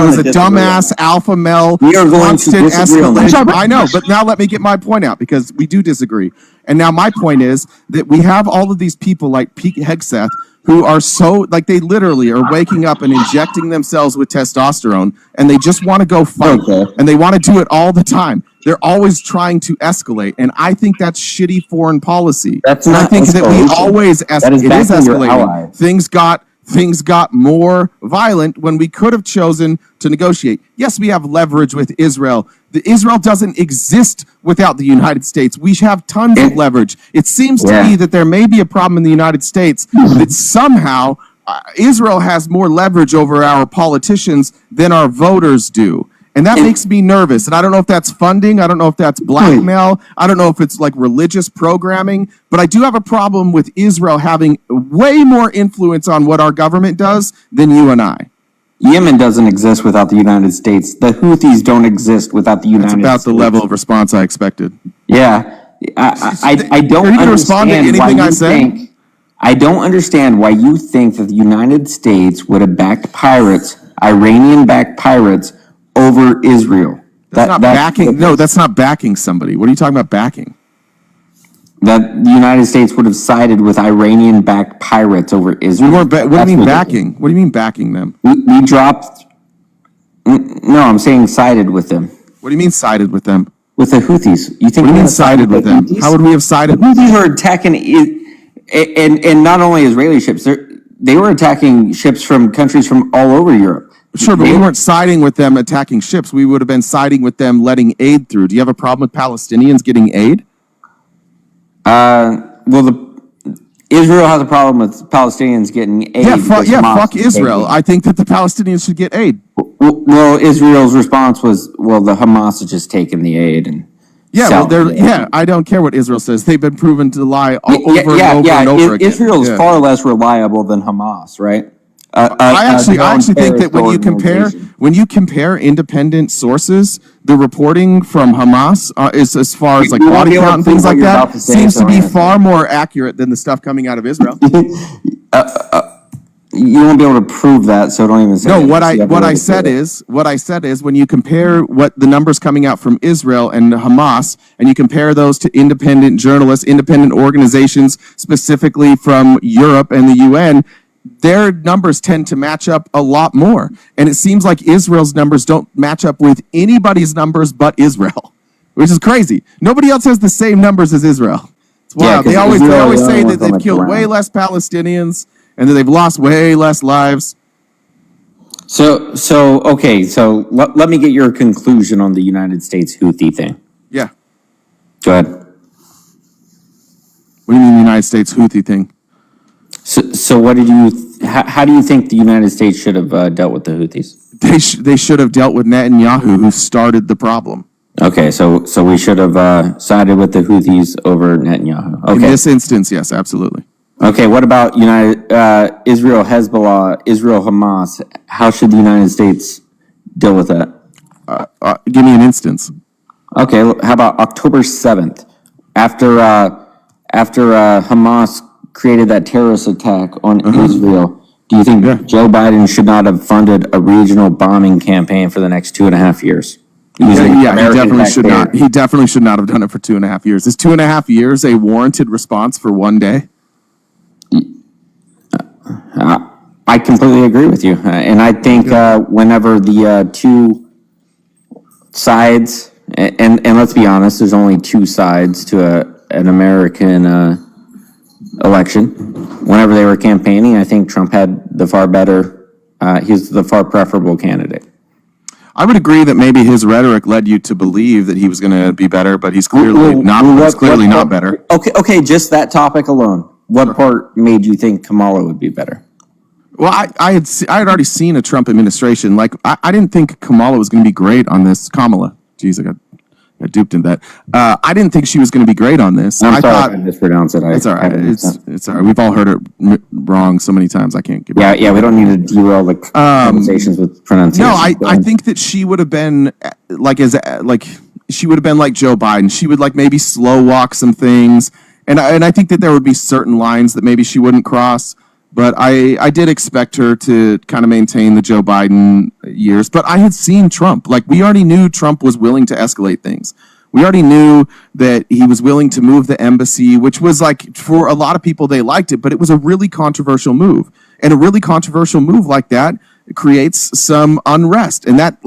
was a dumbass alpha male. We are going to disagree on that. I know, but now let me get my point out because we do disagree. And now my point is that we have all of these people like Pete Hegseth who are so, like, they literally are waking up and injecting themselves with testosterone, and they just want to go fight, and they want to do it all the time. They're always trying to escalate, and I think that's shitty foreign policy. That's not. I think that we always escalate. It is escalating. Things got more violent when we could have chosen to negotiate. Yes, we have leverage with Israel. Israel doesn't exist without the United States. We have tons of leverage. It seems to me that there may be a problem in the United States that somehow Israel has more leverage over our politicians than our voters do. And that makes me nervous. And I don't know if that's funding. I don't know if that's blackmail. I don't know if it's like religious programming. But I do have a problem with Israel having way more influence on what our government does than you and I. Yemen doesn't exist without the United States. The Houthis don't exist without the United States. That's about the level of response I expected. Yeah. I don't understand why you think... I don't understand why you think that the United States would have backed pirates, Iranian-backed pirates, over Israel. That's not backing somebody. What are you talking about backing? That the United States would have sided with Iranian-backed pirates over Israel. What do you mean backing? What do you mean backing them? We dropped... No, I'm saying sided with them. What do you mean sided with them? With the Houthis. You think? What do you mean sided with them? How would we have sided? Houthis were attacking... And not only Israeli ships, they were attacking ships from countries from all over Europe. Sure, but we weren't siding with them attacking ships. We would have been siding with them letting aid through. Do you have a problem with Palestinians getting aid? Israel has a problem with Palestinians getting aid. Fuck Israel. I think that the Palestinians should get aid. Well, Israel's response was, the Hamas has just taken the aid and... I don't care what Israel says. They've been proven to lie over and over again. Israel is far less reliable than Hamas, right? I actually think that when you compare independent sources, the reporting from Hamas is, as far as like body count and things like that, seems to be far more accurate than the stuff coming out of Israel. You won't be able to prove that, so don't even say. No, what I said is when you compare what the numbers coming out from Israel and Hamas, and you compare those to independent journalists, independent organizations, specifically from Europe and the UN, their numbers tend to match up a lot more. And it seems like Israel's numbers don't match up with anybody's numbers but Israel, which is crazy. Nobody else has the same numbers as Israel. It's wild. They always say that they've killed way less Palestinians and that they've lost way less lives. So let me get your conclusion on the United States Houthi thing. Yeah. Go ahead. What do you mean the United States Houthi thing? So how do you think the United States should have dealt with the Houthis? they should have dealt with Netanyahu, who started the problem. Okay, so we should have sided with the Houthis over Netanyahu. Okay. In this instance, yes, absolutely. Okay, what about Israel, Hezbollah, Israel, Hamas? How should the United States deal with that? Give me an instance. Okay, how about October 7th? After Hamas created that terrorist attack on Israel, do you think Joe Biden should not have funded a regional bombing campaign for the next 2.5 years? He definitely should not. He definitely should not have done it for 2.5 years. Is 2.5 years a warranted response for one day? I completely agree with you, and I think whenever the two sides, and let's be honest, there's only two sides to an American election. Whenever they were campaigning, I think Trump had the far better. He's the far preferable candidate. I would agree that maybe his rhetoric led you to believe that he was going to be better, but he's clearly not. He's clearly not better. Okay, just that topic alone. What part made you think Kamala would be better? Well, I had already seen a Trump administration. Like I didn't think Kamala was going to be great on this. Kamala, jeez, I got duped in that. I didn't think she was going to be great on this. I thought I mispronounced it. It's all right. It's all right. We've all heard it wrong so many times. I can't give. Yeah. We don't need to derail the conversations with pronunciation. No, I think that she would have been she would have been like Joe Biden. She would like maybe slow walk some things, and I think that there would be certain lines that maybe she wouldn't cross. But I did expect her to kind of maintain the Joe Biden years. But I had seen Trump. Like, we already knew Trump was willing to escalate things. We already knew that he was willing to move the embassy, which was like, for a lot of people, they liked it. But it was a really controversial move. And a really controversial move like that creates some unrest. And that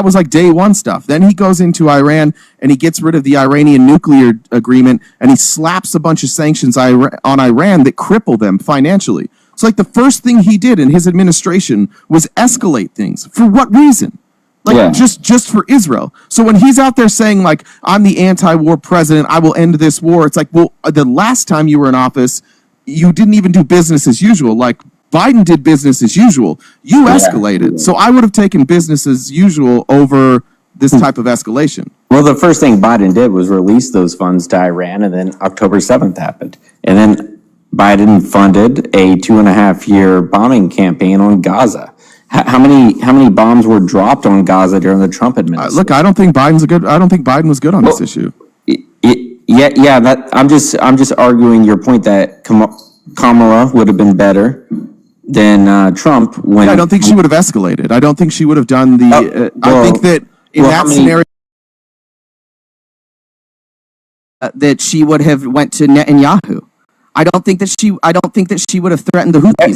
was like day one stuff. Then he goes into Iran and he gets rid of the Iranian nuclear agreement. And he slaps a bunch of sanctions on Iran that cripple them financially. So like the first thing he did in his administration was escalate things. For what reason? Just for Israel. So when he's out there saying like, I'm the anti-war president, I will end this war. It's like, well, the last time you were in office, you didn't even do business as usual. Like Biden did business as usual. You escalated. So I would have taken business as usual over this type of escalation. Well, the first thing Biden did was release those funds to Iran, and then October 7th happened. And then Biden funded a 2.5-year bombing campaign on Gaza. How many bombs were dropped on Gaza during the Trump administration? Look, I don't think Biden was good on this issue. I'm just arguing your point that Kamala would have been better than Trump. I don't think she would have escalated. I don't think she would have done the. I think that in that scenario, that she would have went to Netanyahu. I don't think that she would have threatened the Houthis.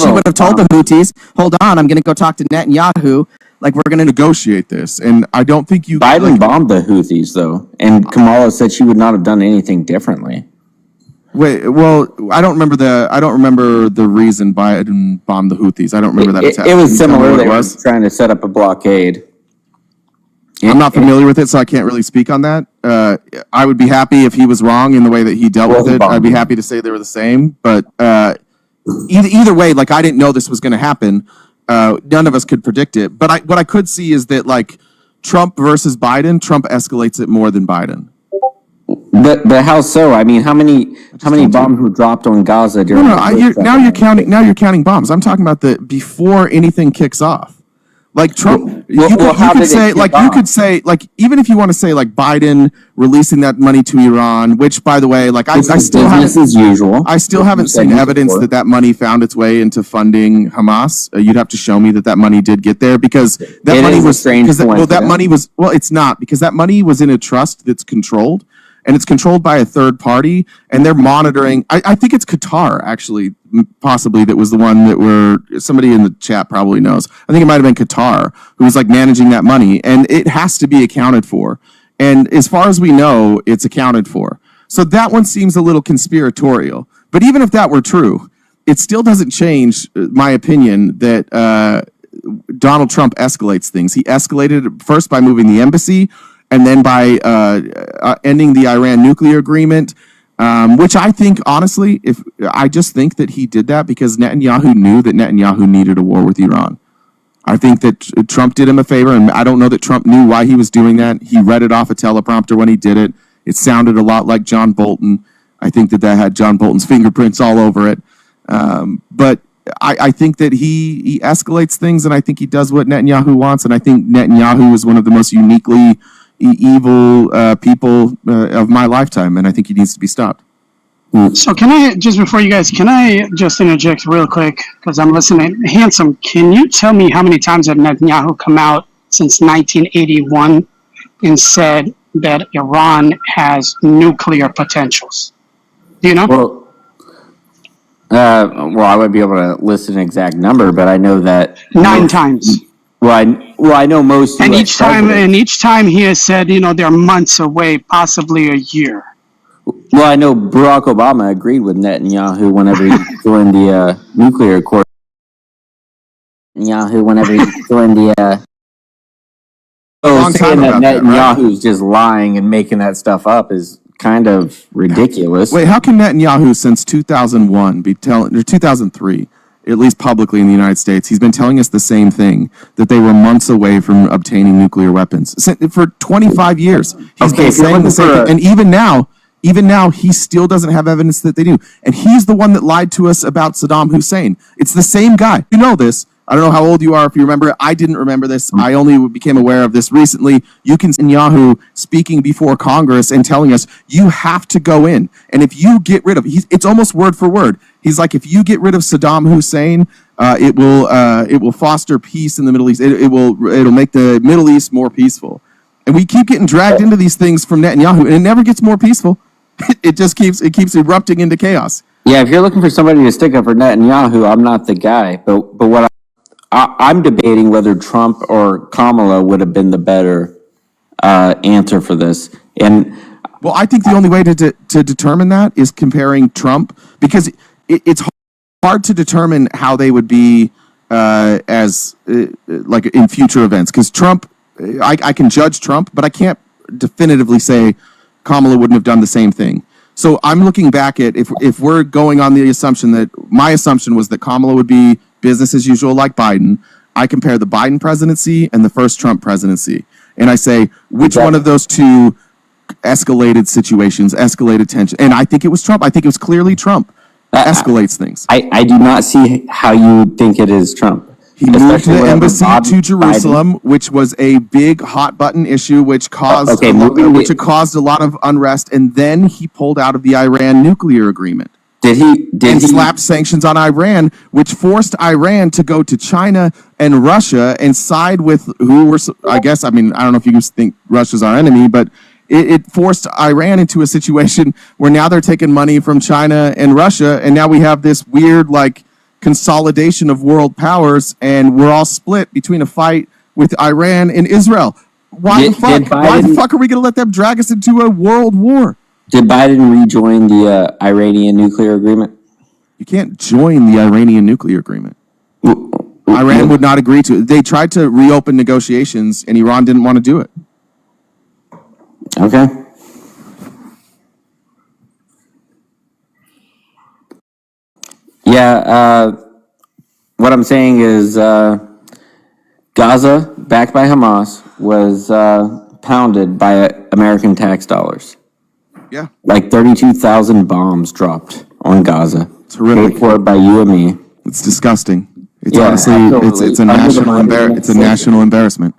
She would have told the Houthis, "Hold on, I'm going to go talk to Netanyahu. Like we're going to negotiate this." And I don't think you. Biden bombed the Houthis though, and Kamala said she would not have done anything differently. Wait, well, I don't remember the reason Biden bombed the Houthis. I don't remember that attack. It was similar. They were trying to set up a blockade. I'm not familiar with it, so I can't really speak on that. I would be happy if he was wrong in the way that he dealt with it. I'd be happy to say they were the same. But either way, like I didn't know this was going to happen. None of us could predict it. But what I could see is that like Trump versus Biden, Trump escalates it more than Biden. But how so? I mean, how many bombs were dropped on Gaza during? Now you're counting bombs. I'm talking about the before anything kicks off. Like Trump, you could say, even if you want to say like Biden releasing that money to Iran, which by the way, like I still haven't seen evidence that money found its way into funding Hamas. You'd have to show me that money did get there because that money was strange. It's not because that money was in a trust that's controlled. And it's controlled by a third party, and they're monitoring. I think it's Qatar, actually, possibly, that was the one that somebody in the chat probably knows. I think it might have been Qatar who was like managing that money, and it has to be accounted for. And as far as we know, it's accounted for. So that one seems a little conspiratorial. But even if that were true, it still doesn't change my opinion that Donald Trump escalates things. He escalated it first by moving the embassy, and then by ending the Iran nuclear agreement, which I think, honestly, I just think that he did that because Netanyahu knew that Netanyahu needed a war with Iran. I think that Trump did him a favor, and I don't know that Trump knew why he was doing that. He read it off a teleprompter when he did it. It sounded a lot like John Bolton. I think that had John Bolton's fingerprints all over it. But I think that he escalates things, and I think he does what Netanyahu wants. And I think Netanyahu is one of the most uniquely evil people of my lifetime, and I think he needs to be stopped. So can I, just before you guys, can I just interject real quick, because I'm listening? Handsome, can you tell me how many times have Netanyahu come out since 1981 and said that Iran has nuclear potentials? Do you know? Well, I wouldn't be able to list an exact number, but I know that 9 times. I know most. And US each time he has said, they're months away, possibly a year. Well, I know Barack Obama agreed with Netanyahu whenever he joined the nuclear accord. Long saying time that about that, right? Netanyahu's just lying and making that stuff up is kind of ridiculous. Wait, how can Netanyahu since 2001 be telling, or 2003, at least publicly in the United States, he's been telling us the same thing, that they were months away from obtaining nuclear weapons for 25 years. He's been saying the same thing, and even now, he still doesn't have evidence that they do. And he's the one that lied to us about Saddam Hussein. It's the same guy. You know this. I don't know how old you are if you remember it. I didn't remember this. I only became aware of this recently. You can see Netanyahu speaking before Congress and telling us, you have to go in. And if you get rid of, it's almost word for word. He's like, if you get rid of Saddam Hussein, it will foster peace in the Middle East. It'll make the Middle East more peaceful. And we keep getting dragged into these things from Netanyahu, and it never gets more peaceful. It just keeps erupting into chaos. Yeah, if you're looking for somebody to stick up for Netanyahu, I'm not the guy. But what I'm debating whether Trump or Kamala would have been the better answer for this. And well, I think the only way to determine that is comparing Trump, because it's hard to determine how they would be as like in future events. Because Trump, I can judge Trump, but I can't definitively say Kamala wouldn't have done the same thing. So I'm looking back at if we're going on the assumption that my assumption was that Kamala would be business as usual like Biden. I compare the Biden presidency and the first Trump presidency. And I say, which one of those two escalated situations, escalated tension? And I think it was Trump. I think it was clearly Trump escalates things. I do not see how you think it is Trump. He moved the embassy to Jerusalem, which was a big hot button issue, which caused caused a lot of unrest. And then he pulled out of the Iran nuclear agreement. Did he slapped sanctions on Iran, which forced Iran to go to China and Russia and side with who were, I guess, I don't know if you think Russia's our enemy, but it forced Iran into a situation where now they're taking money from China and Russia, and now we have this weird, consolidation of world powers, and we're all split between a fight with Iran and Israel. Why the fuck are we going to let them drag us into a world war? Did Biden rejoin the Iranian nuclear agreement? You can't join the Iranian nuclear agreement. Iran would not agree to it. They tried to reopen negotiations, and Iran didn't want to do it. Okay. Yeah, what I'm saying is Gaza, backed by Hamas, was pounded by American tax dollars. Yeah. 32,000 bombs dropped on Gaza. It's horrific. Paid for by you and me. It's disgusting. It's honestly, it's a national embarrassment,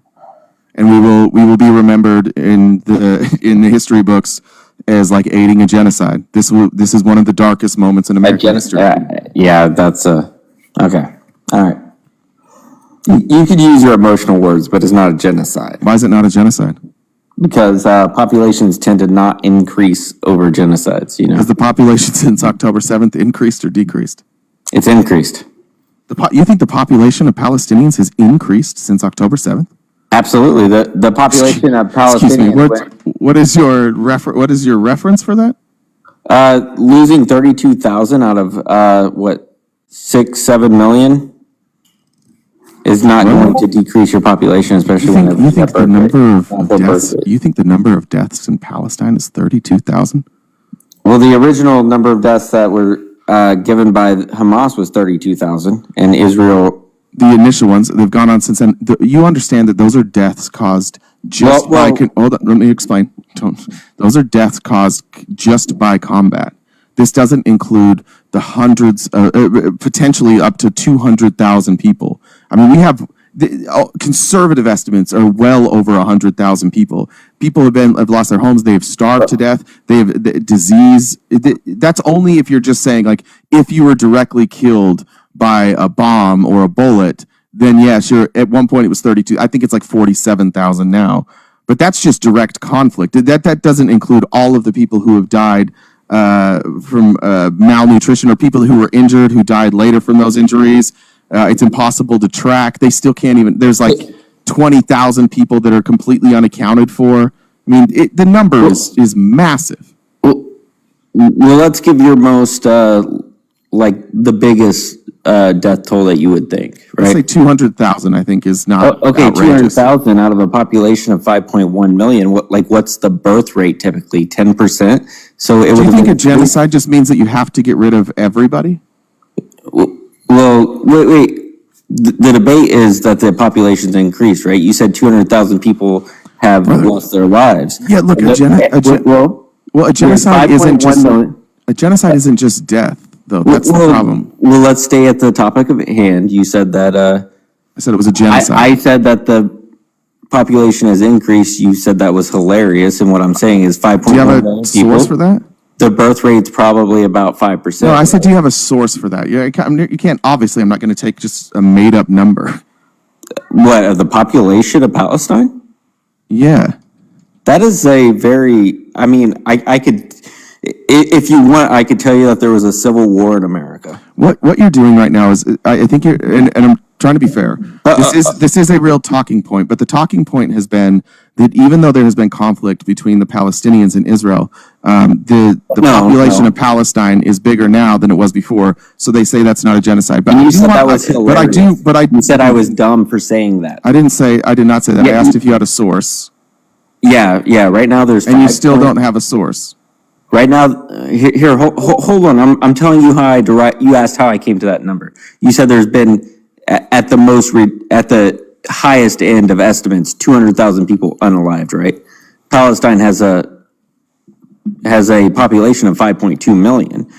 and we will be remembered in the history books as aiding a genocide. This is one of the darkest moments in American history. Yeah, that's okay. All right. You could use your emotional words, but it's not a genocide. Why is it not a genocide? Because populations tend to not increase over genocides, Has the population since October 7th increased or decreased? It's increased. You think the population of Palestinians has increased since October 7th? Absolutely. The population of Palestinians... Excuse me, what is your reference for that? Losing 32,000 out of 6-7 million is not going to decrease your population, especially you think the number of deaths in Palestine is 32,000? Well, the original number of deaths that were given by Hamas was 32,000, and Israel The initial ones, they've gone on since then. You understand that those are deaths caused just by... Hold on, let me explain. Those are deaths caused just by combat. This doesn't include the hundreds, potentially up to 200,000 people. I mean, we have... conservative estimates are well over 100,000 people. People have lost their homes. They have starved to death. They have disease. That's only if you're just saying, like, if you were directly killed by a bomb or a bullet, then yeah, sure. At one point it was 32. I think it's like 47,000 now. But that's just direct conflict. That doesn't include all of the people who have died from malnutrition, or people who were injured who died later from those injuries. It's impossible to track. They still can't even. There's like 20,000 people that are completely unaccounted for. I mean, the number is massive. Well, let's give your most like the biggest death toll that you would think, right? Let's say 200,000. I think is not okay. 200,000 out of a population of 5.1 million. What's the birth rate typically? 10%. So it. Do you think a genocide just means that you have to get rid of everybody? Well, wait. The debate is that the population's increased, right? You said 200,000 people have lost their lives. Yeah, look, a genocide isn't just death, though. That's the problem. Well, let's stay at the topic of hand. You said that. I said it was a genocide. I said that the population has increased. You said that was hilarious, and what I'm saying is 5.1 million people. Do you have a source for that? The birth rate's probably about 5%. No, I said, do you have a source for that? Yeah, you can't. Obviously, I'm not going to take just a made-up number. What, of the population of Palestine? Yeah. That is a very. I mean, I could, if you want, I could tell you that there was a civil war in America. What you're doing right now is, I think you're, and I'm trying to be fair. This is a real talking point, but the talking point has been that even though there has been conflict between the Palestinians and Israel, the population of Palestine is bigger now than it was before. So they say that's not a genocide. But you said that was hilarious. You said I was dumb for saying that. I did not say that. Yeah, I asked if you had a source. Yeah. Right now there's. And you still don't have a source. Right now, here, hold on. I'm telling you how you asked how I came to that number. You said there's been at the highest end of estimates, 200,000 people unalived, right? Palestine has a population of 5.2 million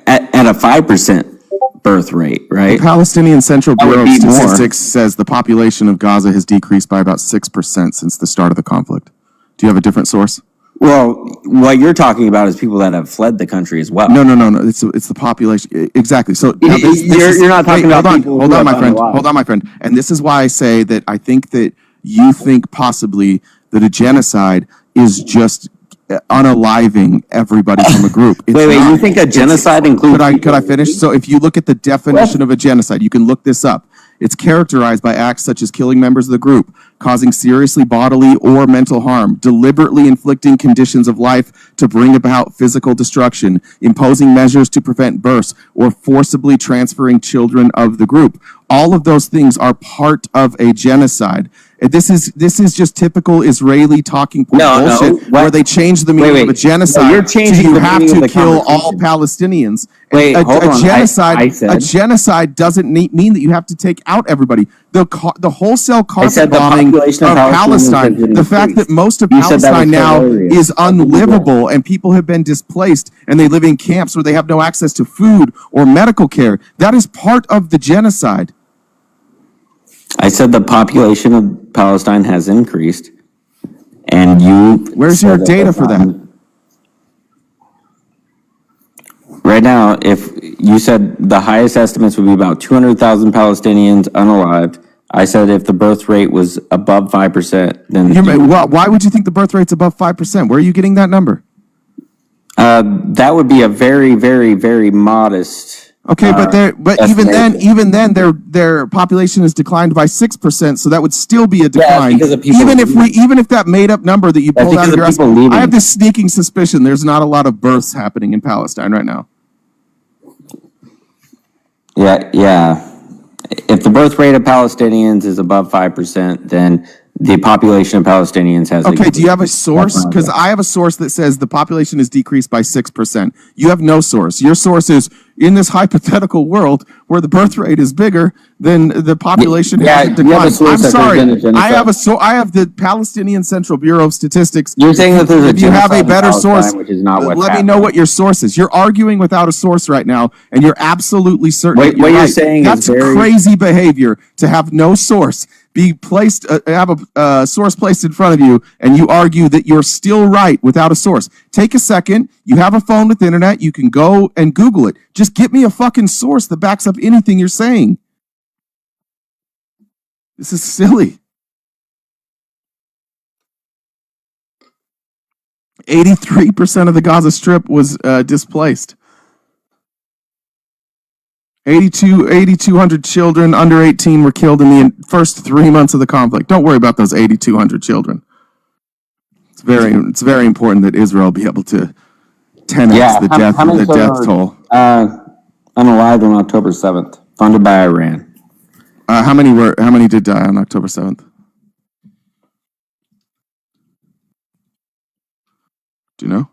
at a 5% birth rate, right? The Palestinian Central Bureau of Statistics says the population of Gaza has decreased by about 6% since the start of the conflict. Do you have a different source? Well, what you're talking about is people that have fled the country as well. No. It's the population. Exactly. So now you're not talking about people. Hold on, my friend. Hold on, my friend. And this is why I say that I think that you think possibly that a genocide is just unaliving everybody from a group. Wait. You think a genocide includes? Could I finish? So if you look at the definition of a genocide, you can look this up. It's characterized by acts such as killing members of the group, causing seriously bodily or mental harm, deliberately inflicting conditions of life to bring about physical destruction, imposing measures to prevent births, or forcibly transferring children of the group. All of those things are part of a genocide. This is just typical Israeli talking point bullshit, where they change the meaning of a genocide. You're changing you the have meaning to of the kill all Palestinians. A genocide doesn't mean that you have to take out everybody. The wholesale carpet bombing of Palestine, the fact that most of Palestine now is unlivable and people have been displaced and they live in camps where they have no access to food or medical care, that is part of the genocide. I said the population of Palestine has increased, and you. Where's your data for that? Right now, if you said the highest estimates would be about 200,000 Palestinians unalived, I said if the birth rate was above 5%, then. Why would you think the birth rate's above 5%? Where are you getting that number? That would be a very, very, very modest. Okay, but even then, their population has declined by 6%, so that would still be a decline. Yeah, because of people even if that made up number that you pulled out of your ass, I have this sneaking suspicion there's not a lot of births happening in Palestine right now. Yeah. If the birth rate of Palestinians is above 5%, then the population of Palestinians has. Okay, do you have a source? Because I have a source that says the population is decreased by 6%. You have no source. Your source is in this hypothetical world where the birth rate is bigger than the population hasn't declined. I'm sorry. I have the Palestinian Central Bureau of Statistics. You're saying that there's if you have a better source, which is not what's let me know what your source is. You're arguing without a source right now, and you're absolutely certain. What you're saying that's is very crazy behavior to have no source. Be placed, have a source placed in front of you, and you argue that you're still right without a source. Take a second. You have a phone with the internet. You can go and Google it. Just get me a fucking source that backs up anything you're saying. This is silly. 83% of the Gaza Strip was displaced. 8,200 children under 18 were killed in the first 3 months of the conflict. Don't worry about those 8,200 children. It's very important that Israel be able to 10x the death toll. Unalived on October 7th, funded by Iran. How many did die on October 7th? Do you know?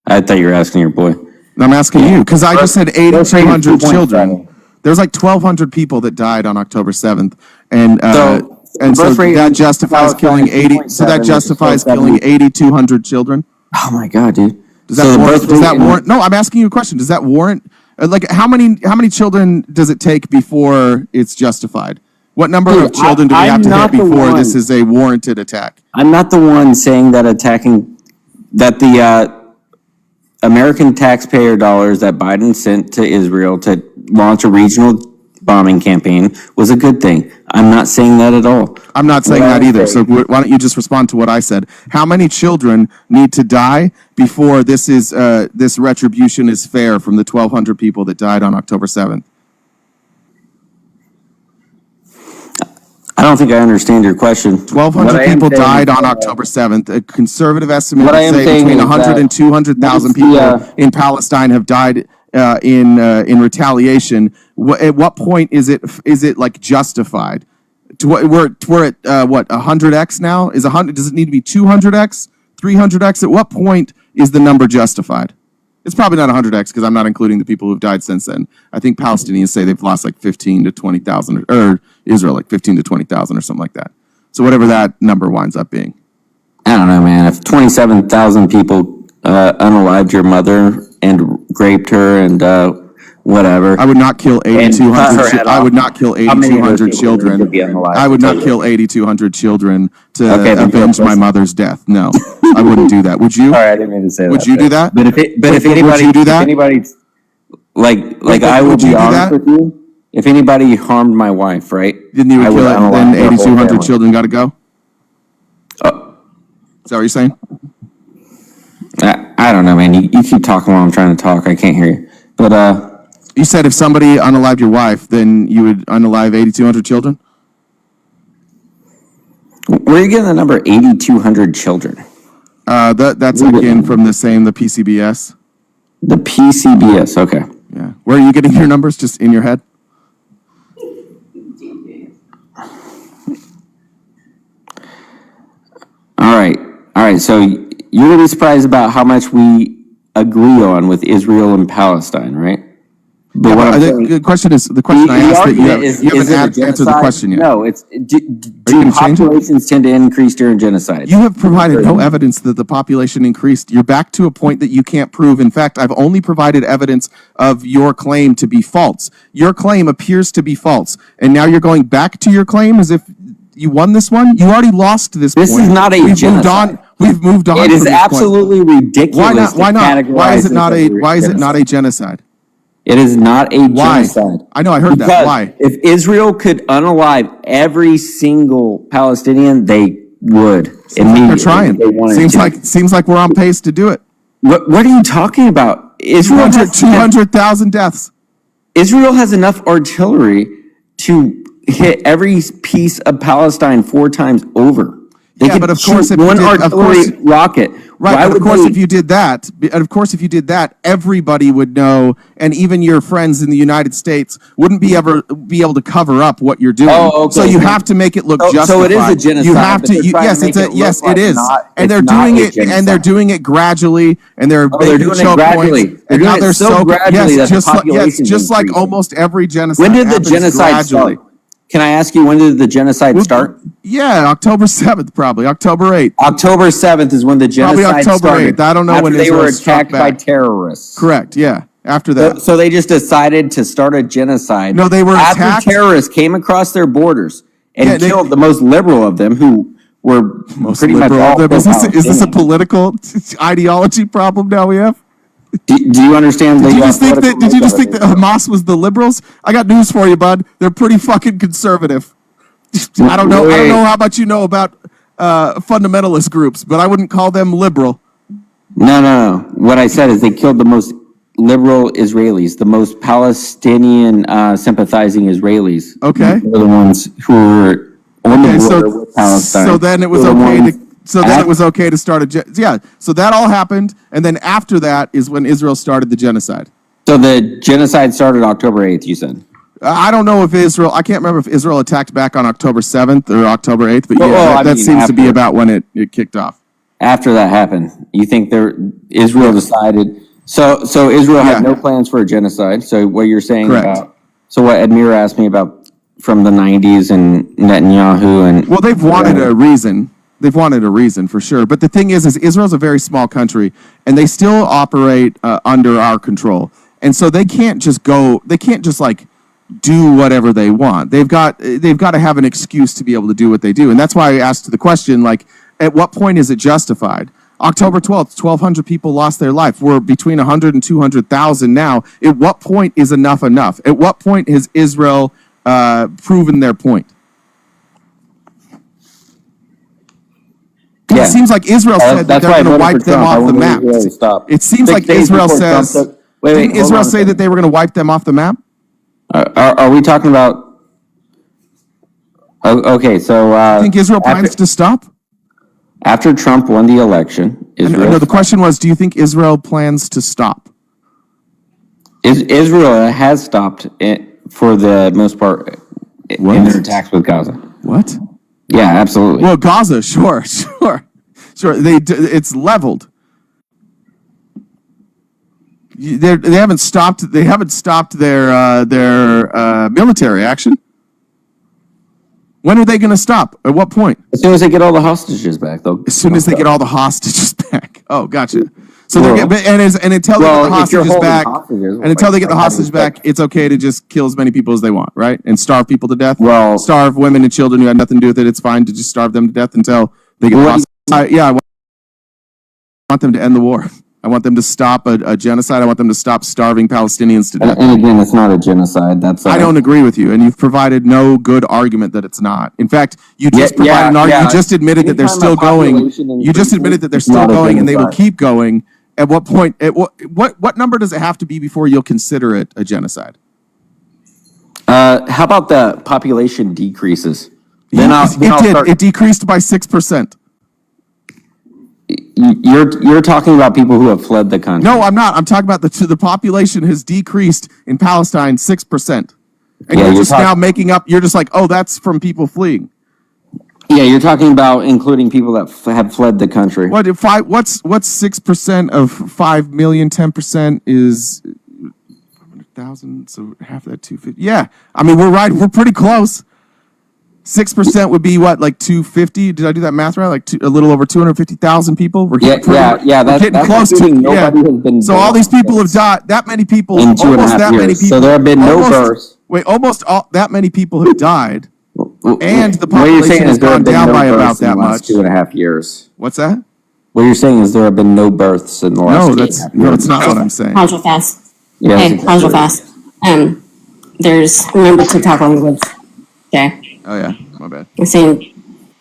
I thought you were asking your boy. I'm asking you because I just said 8,200 children. There's like 1,200 people that died on October 7th, and so that justifies killing 80. So that justifies killing 8,200 children. Oh my god, dude! Does that warrant? No, I'm asking you a question. Does that warrant? Like how many children does it take before it's justified? What number of children do we have to hit before this is a warranted attack? I'm not the one saying that the American taxpayer dollars that Biden sent to Israel to launch a regional bombing campaign was a good thing. I'm not saying that at all. I'm not saying that either. So why don't you just respond to what I said? How many children need to die before this retribution is fair from the 1,200 people that died on October 7th? I don't think I understand your question. 1,200 people died on October 7th. A conservative estimate would say between 100 and 200,000 people in Palestine have died in retaliation. At what point is it like justified? We're at what 100x now? Does it need to be 200x, 300x? At what point is the number justified? It's probably not 100x because I'm not including the people who've died since then. I think Palestinians say they've lost like 15 to 20,000, or Israel like 15 to 20,000 or something like that. So whatever that number winds up being. I don't know, man. If 27,000 people unalived your mother and raped her and whatever, I would not kill 8,200. I would not kill 8,200 children. I would not kill 8,200 children to avenge my mother's death. No, I wouldn't do that. Would you? Sorry, I didn't mean to say that. Would you do that? But if anybody, would you do that? If anybody, like I would be honest with you. If anybody harmed my wife, right? Then you would kill it. Then 8,200 children got to go. Is that what you're saying? I don't know, man. You keep talking while I'm trying to talk. I can't hear you. But you said if somebody unalived your wife, then you would unalive 8,200 children? Where are you getting the number 8,200 children? That's again from the PCBS. The PCBS, okay. Yeah. Where are you getting your numbers? Just in your head? All right. So you're going to be surprised about how much we agree on with Israel and Palestine, right? But what the question I asked that you haven't answered the question yet. No, it's do populations tend to increase during genocide? You have provided no evidence that the population increased. You're back to a point that you can't prove. In fact, I've only provided evidence of your claim to be false. Your claim appears to be false, and now you're going back to your claim as if you won this one. You already lost this point. This is not a genocide. We've moved on. It is absolutely ridiculous. Why not? Why is it not a genocide? It is not a genocide. Why? I know, I heard that. Why? If Israel could unalive every single Palestinian, they would. They're trying. Seems like we're on pace to do it. What are you talking about? 200,000 deaths. Israel has enough artillery to hit every piece of Palestine 4 times over. They Yeah, could but of course, shoot if you one did- of artillery course- rocket. Right, Why but of would course, they- if you did that, everybody would know, and even your friends in the United States wouldn't be able to cover up what you're doing. Oh, okay. So you have to make it look So justified. it is a genocide, You have but to. they're trying to Yes, make it's a. it look Yes, like it is, not- and they're it's not doing a it, and they're genocide. doing it gradually, and they're they're making doing it choke gradually. points. They're And now doing it they're so gradually that the just like, yes, population's just like increasing. almost every genocide. When did the happens genocide gradually. start? Can I ask you, when did the genocide start? Yeah, October 7th, probably October 8th. October 7th is when the Probably genocide October started. 8th. I don't know after when they were Israel struck attacked by back. terrorists. Correct. Yeah. After that. So they just decided to start a genocide. No, they were after attacked. terrorists came across their borders and Yeah, killed the most liberal of them, who were Most pretty much liberal all of them. Is this a Palestinians. political ideology problem now we have? Do you understand? Did you just think that Hamas was the liberals? I got news for you, bud. They're pretty fucking conservative. I don't know how much you know about fundamentalist groups, but I wouldn't call them liberal. No. What I said is they killed the most liberal Israelis, the most Palestinian sympathizing Israelis. Okay. They're the ones who were on the border with Palestine. So then it was They're the okay ones- to. So then it was okay to start So that all happened, and then after that is when Israel started the genocide. So the genocide started October 8th, you said? I don't know if Israel. I can't remember if Israel attacked back on October 7th or October 8th, but that seems to be about when it kicked off. After that happened, you think Israel decided? So Israel had no plans for a genocide. So what you're saying Correct. about? So what Abner asked me about from the 90s and Netanyahu and Well, they've wanted a reason. They've wanted a reason for sure. But the thing is Israel's a very small country, and they still operate under our control, and so they can't just like do whatever they want. They've got to have an excuse to be able to do what they do, and that's why I asked the question, like, at what point is it justified? October 12th, 1,200 people lost their life. We're between 100 and 200,000 now. At what point is enough enough? At what point has Israel proven their point? Yeah. It seems like Israel said that that's they're why I going to voted wipe for them Trump. I off the wanted map. Israel to stop. It seems 6 like days Israel before Trump says. took- Wait, Didn't hold Israel on a say second. that they were going to wipe them off the map? Are we talking about? Okay, so I think Israel plans to stop. after Trump won the election, Israel. No, the question was, do you think Israel plans to stop? Israel has stopped it for the most part in their attacks with Gaza. What? Yeah, absolutely. Well, Gaza, sure. It's leveled. They haven't stopped. They haven't stopped their military action. When are they going to stop? At what point? As soon as they get all the hostages back, though. As soon as they get all the hostages back. Oh, gotcha. So Well, they're getting, and until they get the if you're hostages holding back, hostages, and until they get the like, hostages back, it's okay to just kill as many people as they want, right? And starve people to death. Well- starve women and children who had nothing to do with it. It's fine to just starve them to death until they get the What- hostages. I want them to end the war. I want them to stop a genocide. I want them to stop starving Palestinians to death. And again, it's not a genocide. That's I don't agree with you, and you've provided no good argument that it's not. In fact, you just provided an argument. You just admitted that they're Anytime still a going. population You just admitted that they're still not a going, and they will genocide. keep going. At what point? At what number does it have to be before you'll consider it a genocide? How about the population decreases? Then I'll It start. did. It decreased by 6%. You're talking about people who have fled the country. No, I'm not. I'm talking about the population has decreased in Palestine 6%, and Yeah, you're you're just now making up. You're just like, oh, that's from people fleeing. Yeah, you're talking about including people that have fled the country. What if what's 6% of 5 million? 10% is 100,000. So half of that 250. Yeah, I mean we're right. We're pretty close. 6% would be what, like 250? Did I do that math right? Like a little over 250,000 people. We're Yeah. we're That's getting close to. assuming Yeah. nobody has been So all born these people have died. That many people. in 2.5 almost that many years. people. So there have been no births. Wait, almost all that many people have died. And the What you're population saying has is there have gone been down no by about births in that the last much. 2.5 years. What's that? What you're saying is there have been no births in the last. No, that's 2.5 years. that's not what I'm saying. Pause real fast. Yeah, Hey, that's pause real exactly fast. There's, remember TikTok language. Okay. Oh yeah, my bad. I'm saying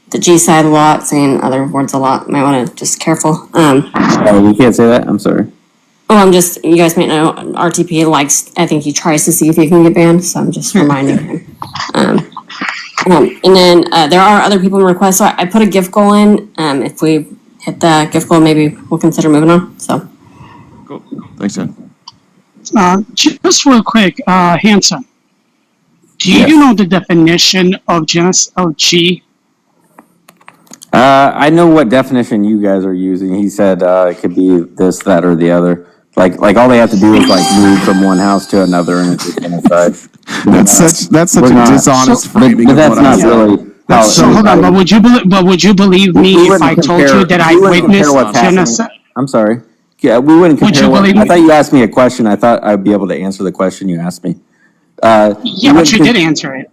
the G side a lot, saying other words a lot. Might want to just careful. Oh, you can't say that? I'm sorry. You guys might know RTP likes, I think he tries to see if he can get banned, so I'm just reminding him. And then there are other people in request, so I put a gift goal in. If we hit the gift goal, maybe we'll consider moving on. So, Cool. Thanks, Jen. Just real quick, Hanson, do Yes. you know the definition of genocide? Of G? I know what definition you guys are using. He said it could be this, that, or the other. Like all they have to do is like move from one house to another, and it's a genocide. That's such a dishonest framing But of that's what I not said. really. how So hold on, but would you believe me we if wouldn't I told compare- you that I we wouldn't compare witnessed what's happening. genocide? I'm sorry. Yeah, we wouldn't Would compare. you believe I me? thought you asked me a question. I thought I'd be able to answer the question you asked me. Yeah, but you did answer it.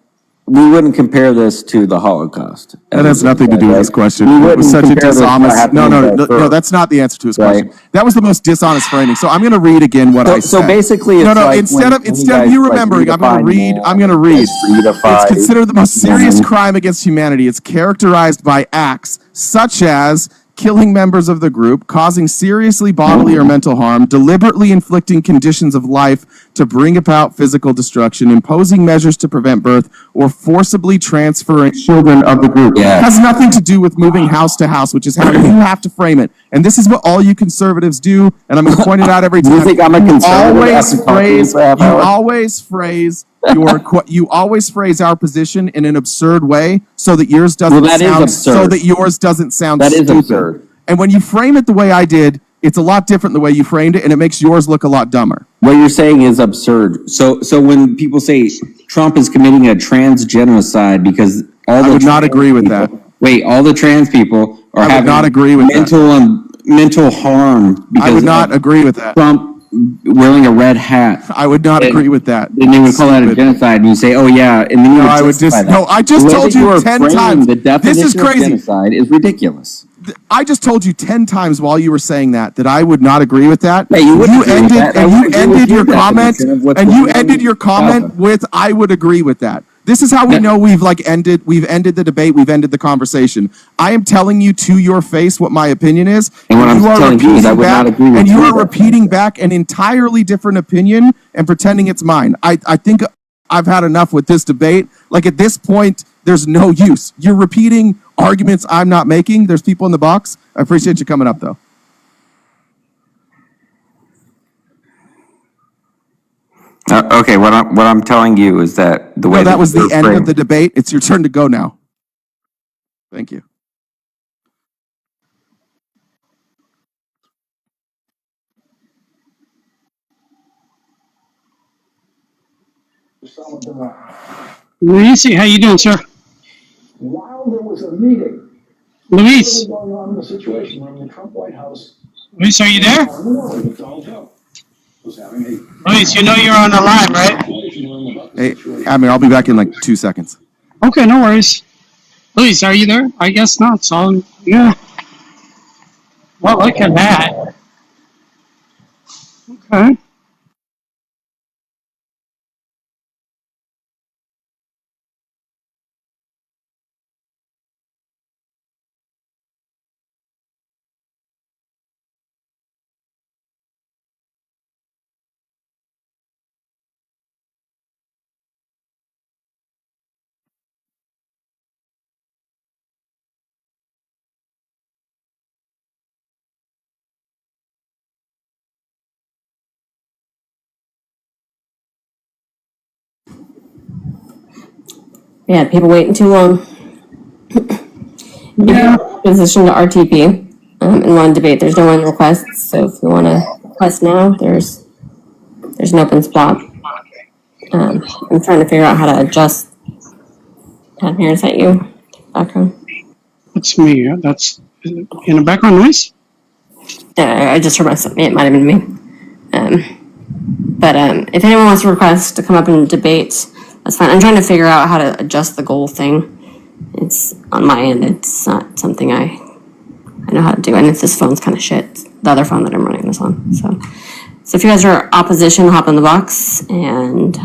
We wouldn't compare this to the Holocaust. That has nothing to do with his question. We It wouldn't was such a compare this to what dishonest. happened No, in no, no, Darfur. no. That's not the answer to his Right. question. That was the most dishonest framing. So I'm going to read again what I said. So basically, no, it's no. like Instead of you remembering, I'm going to read. I'm going to read. It's considered the most serious crime against humanity. It's characterized by acts such as killing members of the group, causing seriously bodily or mental harm, deliberately inflicting conditions of life to bring about physical destruction, imposing measures to prevent birth, or forcibly transferring children of the group. Yeah. It has nothing to do with moving house to house, which is how you have to frame it. And this is what all you conservatives do, and I'm going to point it out every time. You think I'm a conservative after talking to you for half hour? You always phrase our position in an absurd way so that yours doesn't Well, that is sound absurd. so that yours doesn't sound That is stupid. absurd. And when you frame it the way I did, it's a lot different the way you framed it, and it makes yours look a lot dumber. What you're saying is absurd. So when people say Trump is committing a trans genocide because all the I would not trans agree with people- that. Wait, all the trans people are I would having not agree with mental harm because I would not of agree with that. Trump wearing a red hat. I would not agree with that. Then they would call that a Stupid. genocide, and you say, "Oh yeah," and then you No, would I would justify just that. no. I just The way told that you are 10 framing times. The This definition is of crazy. genocide is ridiculous. I just told you 10 times while you were saying that I would not agree with that. Yeah, you wouldn't agree with ended that. I and would you agree ended with your your comment definition of what's and you going on ended your comment Gaza. with I would agree with that. This is how we know we've ended the debate, we've ended the conversation. I am telling you to your face what my opinion is, And what I'm telling you is I would not agree with and you you. are repeating back an entirely different opinion and pretending it's mine. I think I've had enough with this debate. Like at this point, there's no use. You're repeating arguments I'm not making. There's people in the box. I appreciate you coming up though. Okay, what I'm telling you is that the way No, that was the you're end of framed- the debate. It's your turn to go now. Thank you. Luis, how you doing, sir? While there was a meeting Luis, going on in the situation room in the Trump White House, Luis, are you there? with Donald Trump was having a Luis, you know you're on the line, right? situation room about the Hey, situation. Abner, I'll be back in like 2 seconds. Okay, no worries. Luis, are you there? I guess not. So yeah. Well, look at that. Okay. yeah, people waiting too long. Yeah. Position to RTP and want to debate. There's no one requests, so if you want to request now, there's an open spot. I'm trying to figure out how to adjust. Abner, is that you? Background. That's me. That's in the background noise. I just heard myself. It might have been me. But if anyone wants to request to come up and debate, that's fine. I'm trying to figure out how to adjust the goal thing. It's on my end. It's not something I know how to do. And if this phone's kind of shit, the other phone that I'm running this on. So if you guys are opposition, hop in the box and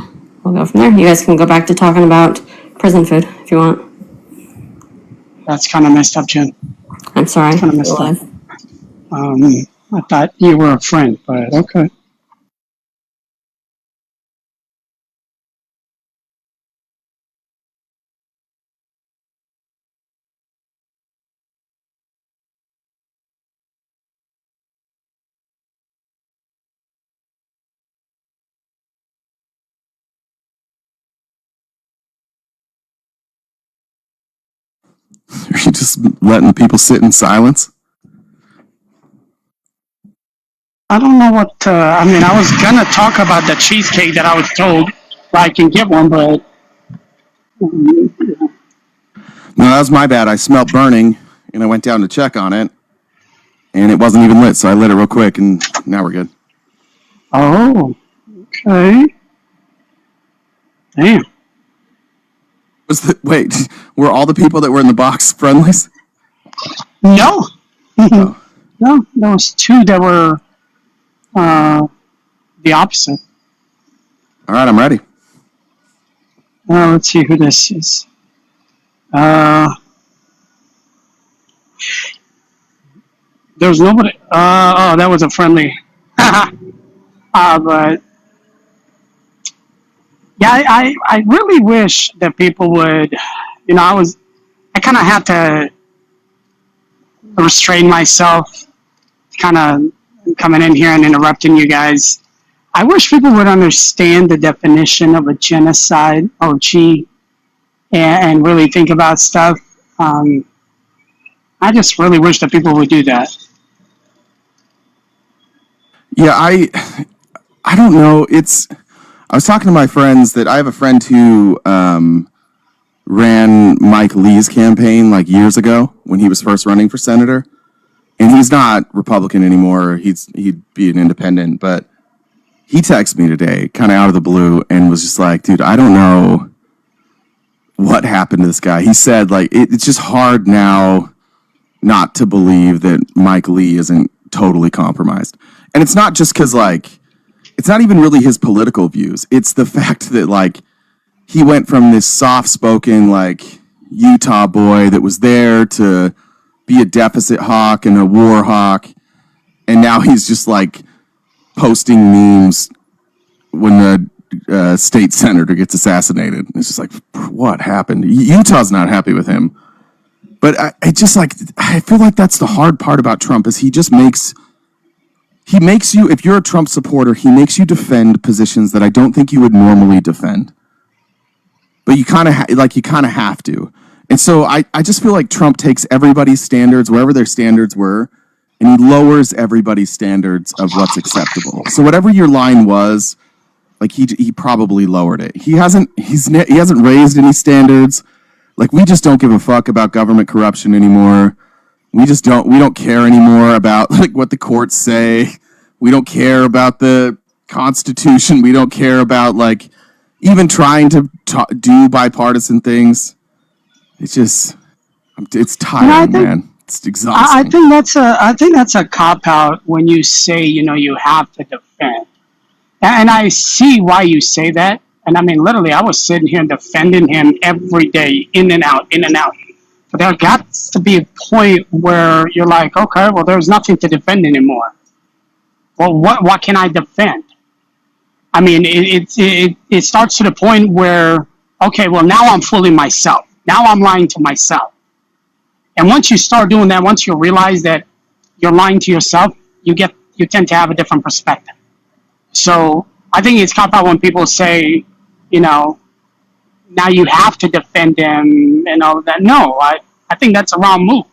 we'll go from there. You guys can go back to talking about prison food if you want. That's kind of messed up, Jen. I'm sorry. Kinda messed up. I thought you were a friend, but okay. just letting the people sit in silence? I don't know what. I mean, I was gonna talk about the cheesecake that I was told I can get one, but No, that was my bad. I smelled burning, and I went down to check on it, and it wasn't even lit, so I lit it real quick, and now we're good. oh, okay, damn. Wait, were all the people that were in the box friendlies? No, Oh. no, there was two that were the opposite. All right, I'm ready. Let's see who this is. There's nobody. Oh, that was a friendly. But yeah, I really wish that people would. You know, I kind of had to restrain myself, kind of coming in here and interrupting you guys. I wish people would understand the definition of a genocide, OG, and really think about stuff. I just really wish that people would do that. Yeah, I don't know. I was talking to my friends that I have a friend who ran Mike Lee's campaign like years ago when he was first running for senator, and he's not Republican anymore. He'd be an independent, but he texted me today, kind of out of the blue, and was just like, "Dude, I don't know what happened to this guy." He said, like, it's just hard now not to believe that Mike Lee isn't totally compromised. And it's not just because, like, it's not even really his political views. It's the fact that, like, he went from this soft-spoken, like, Utah boy that was there to be a deficit hawk and a war hawk, and now he's just, like, posting memes when the state senator gets assassinated. It's just like, what happened? Utah's not happy with him. But I just, like, I feel like that's the hard part about Trump is he makes you, if you're a Trump supporter, he makes you defend positions that I don't think you would normally defend. But you kind of have to. And so I just feel like Trump takes everybody's standards, wherever their standards were, and he lowers everybody's standards of what's acceptable. So whatever your line was, like he probably lowered it. He hasn't raised any standards. Like, we just don't give a fuck about government corruption anymore. We don't care anymore about, like, what the courts say. We don't care about the Constitution. We don't care about, like, even trying to do bipartisan things. It's tiring, man. It's exhausting. I think that's a cop out when you say, you have to defend. And I see why you say that. And I mean, literally, I was sitting here defending him every day, in and out, in and out. But there got to be a point where you're like, okay, well, there's nothing to defend anymore. Well, what can I defend? I mean, it starts to the point where, okay, well, now I'm fooling myself. Now I'm lying to myself. And once you start doing that, once you realize that you're lying to yourself, you tend to have a different perspective. So I think it's cop out when people say, now you have to defend him and all of that. No, I think that's a wrong move.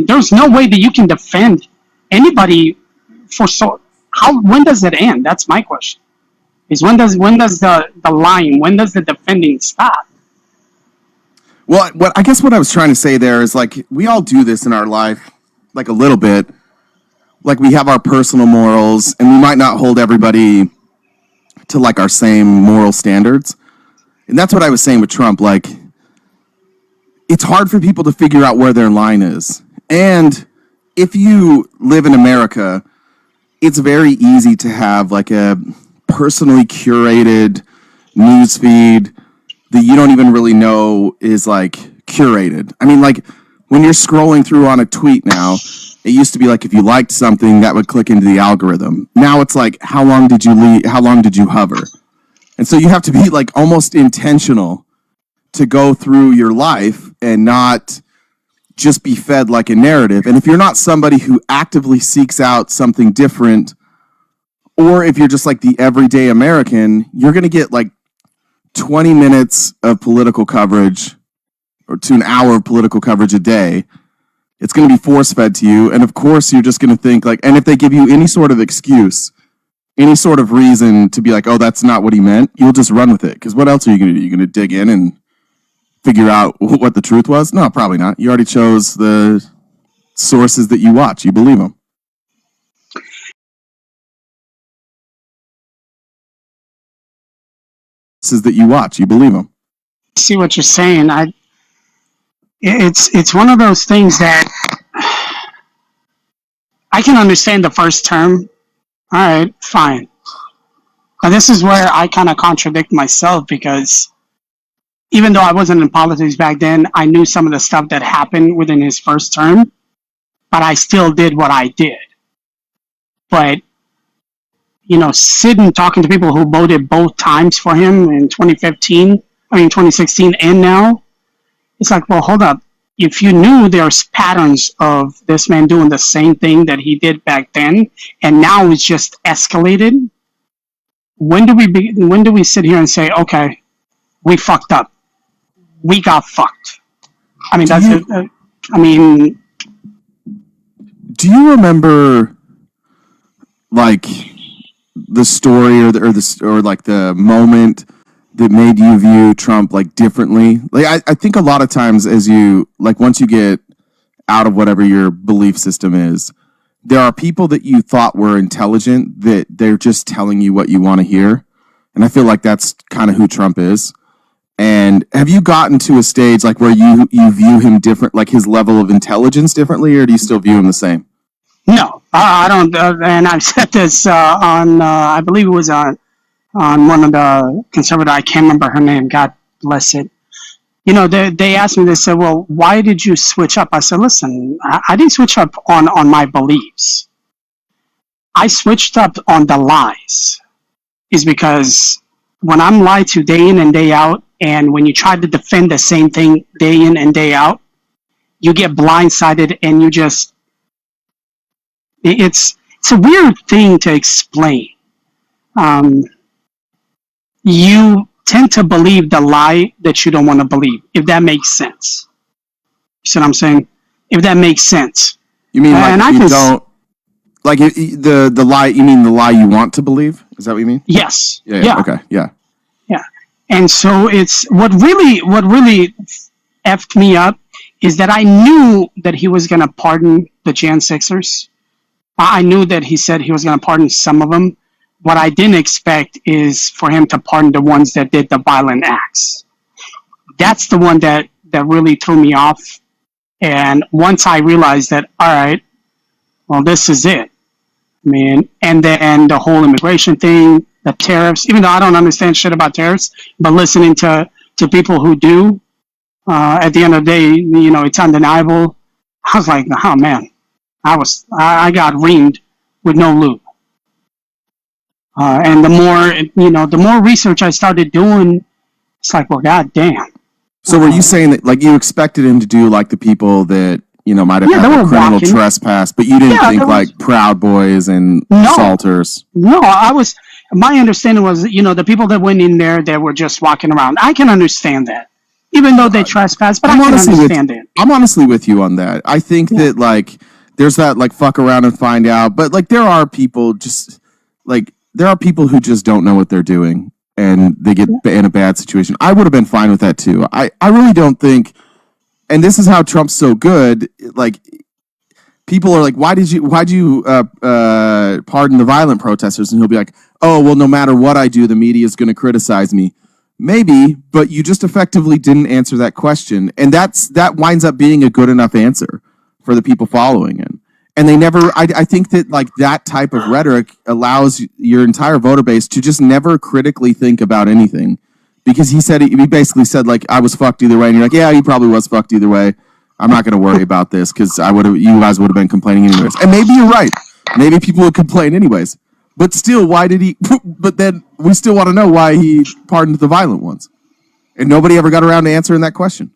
There's no way that you can defend anybody when does it end? That's my question. Is when does the lying, when does the defending stop? Well, I guess what I was trying to say there is, like, we all do this in our life, like, a little bit. Like, we have our personal morals, and we might not hold everybody to, like, our same moral standards. And that's what I was saying with Trump. Like, it's hard for people to figure out where their line is. And if you live in America, it's very easy to have, like, a personally curated news feed that you don't even really know is, like, curated. I mean, like, when you're scrolling through on a tweet now, it used to be like if you liked something, that would click into the algorithm. Now it's like, how long did you hover? And so you have to be, like, almost intentional to go through your life and not just be fed like a narrative. And if you're not somebody who actively seeks out something different, or if you're just like the everyday American, you're going to get like 20 minutes of political coverage or to an hour of political coverage a day. It's going to be force fed to you. And of course, you're just going to think like, and if they give you any sort of excuse, any sort of reason to be like, oh, that's not what he meant, you'll just run with it. Because what else are you going to do? You're going to dig in and figure out what the truth was? No, probably not. You already chose the sources that you watch. You believe them. That you watch, you believe them. See what you're saying. It's one of those things that I can understand the first term. All right, fine. But this is where I kind of contradict myself, because even though I wasn't in politics back then, I knew some of the stuff that happened within his first term, but I still did what I did. But sitting talking to people who voted both times for him in 2016 and now, it's like, well, hold up. If you knew there's patterns of this man doing the same thing that he did back then, and now it's just escalated, when do we sit here and say, okay, we fucked up, we got fucked? I mean, that's it. Do you remember, like, the story or like the moment that made you view Trump like differently? Like I think a lot of times, as you like, once you get out of whatever your belief system is, there are people that you thought were intelligent that they're just telling you what you want to hear. And I feel like that's kind of who Trump is. And have you gotten to a stage like where you view him different, like his level of intelligence differently, or do you still view him the same? No, I don't. And I've said this on, I believe it was on one of the conservative, I can't remember her name, God bless it. They asked me, they said, well, why did you switch up? I said, listen, I didn't switch up on my beliefs. I switched up on the lies. Is because when I'm lied to day in and day out, and when you try to defend the same thing day in and day out, you get blindsided and you just, it's a weird thing to explain. You tend to believe the lie that you don't want to believe, if that makes sense. You see what I'm saying? If that makes sense. You mean like the lie? You mean the lie you want to believe? Is that what you mean? Yes. Yeah. Okay. Yeah. Yeah. And so it's what really effed me up is that I knew that he was going to pardon the Jan 6ers. I knew that he said he was going to pardon some of them. What I didn't expect is for him to pardon the ones that did the violent acts. That's the one that really threw me off. And once I realized that, all right, well, this is it. I mean, and then the whole immigration thing, the tariffs, even though I don't understand shit about tariffs, but listening to people who do, at the end of the day, it's undeniable. I was like, oh man, I got reamed with no lube. And the more research I started doing, it's like, well, god damn. So were you saying that like you expected him to do like the people that might have had a criminal trespass, but you didn't think like Proud Boys and assaulters? No, my understanding was, the people that went in there, they were just walking around. I can understand that, even though they trespassed, but I can understand it. I'm honestly with you on that. I think that like there's that like fuck around and find out, but like there are people who just don't know what they're doing and they get in a bad situation. I would have been fine with that too. I really don't think, and this is how Trump's so good, like people are like, why'd you pardon the violent protesters? And he'll be like, oh, well, no matter what I do, the media is going to criticize me. Maybe, but you just effectively didn't answer that question. And that winds up being a good enough answer for the people following him. And they never, I think that like that type of rhetoric allows your entire voter base to just never critically think about anything. Because he basically said like, I was fucked either way. And you're like, yeah, he probably was fucked either way. I'm not going to worry about this because you guys would have been complaining anyways. And maybe you're right. Maybe people would complain anyways. But still, but then we still want to know why he pardoned the violent ones. And nobody ever got around to answering that question.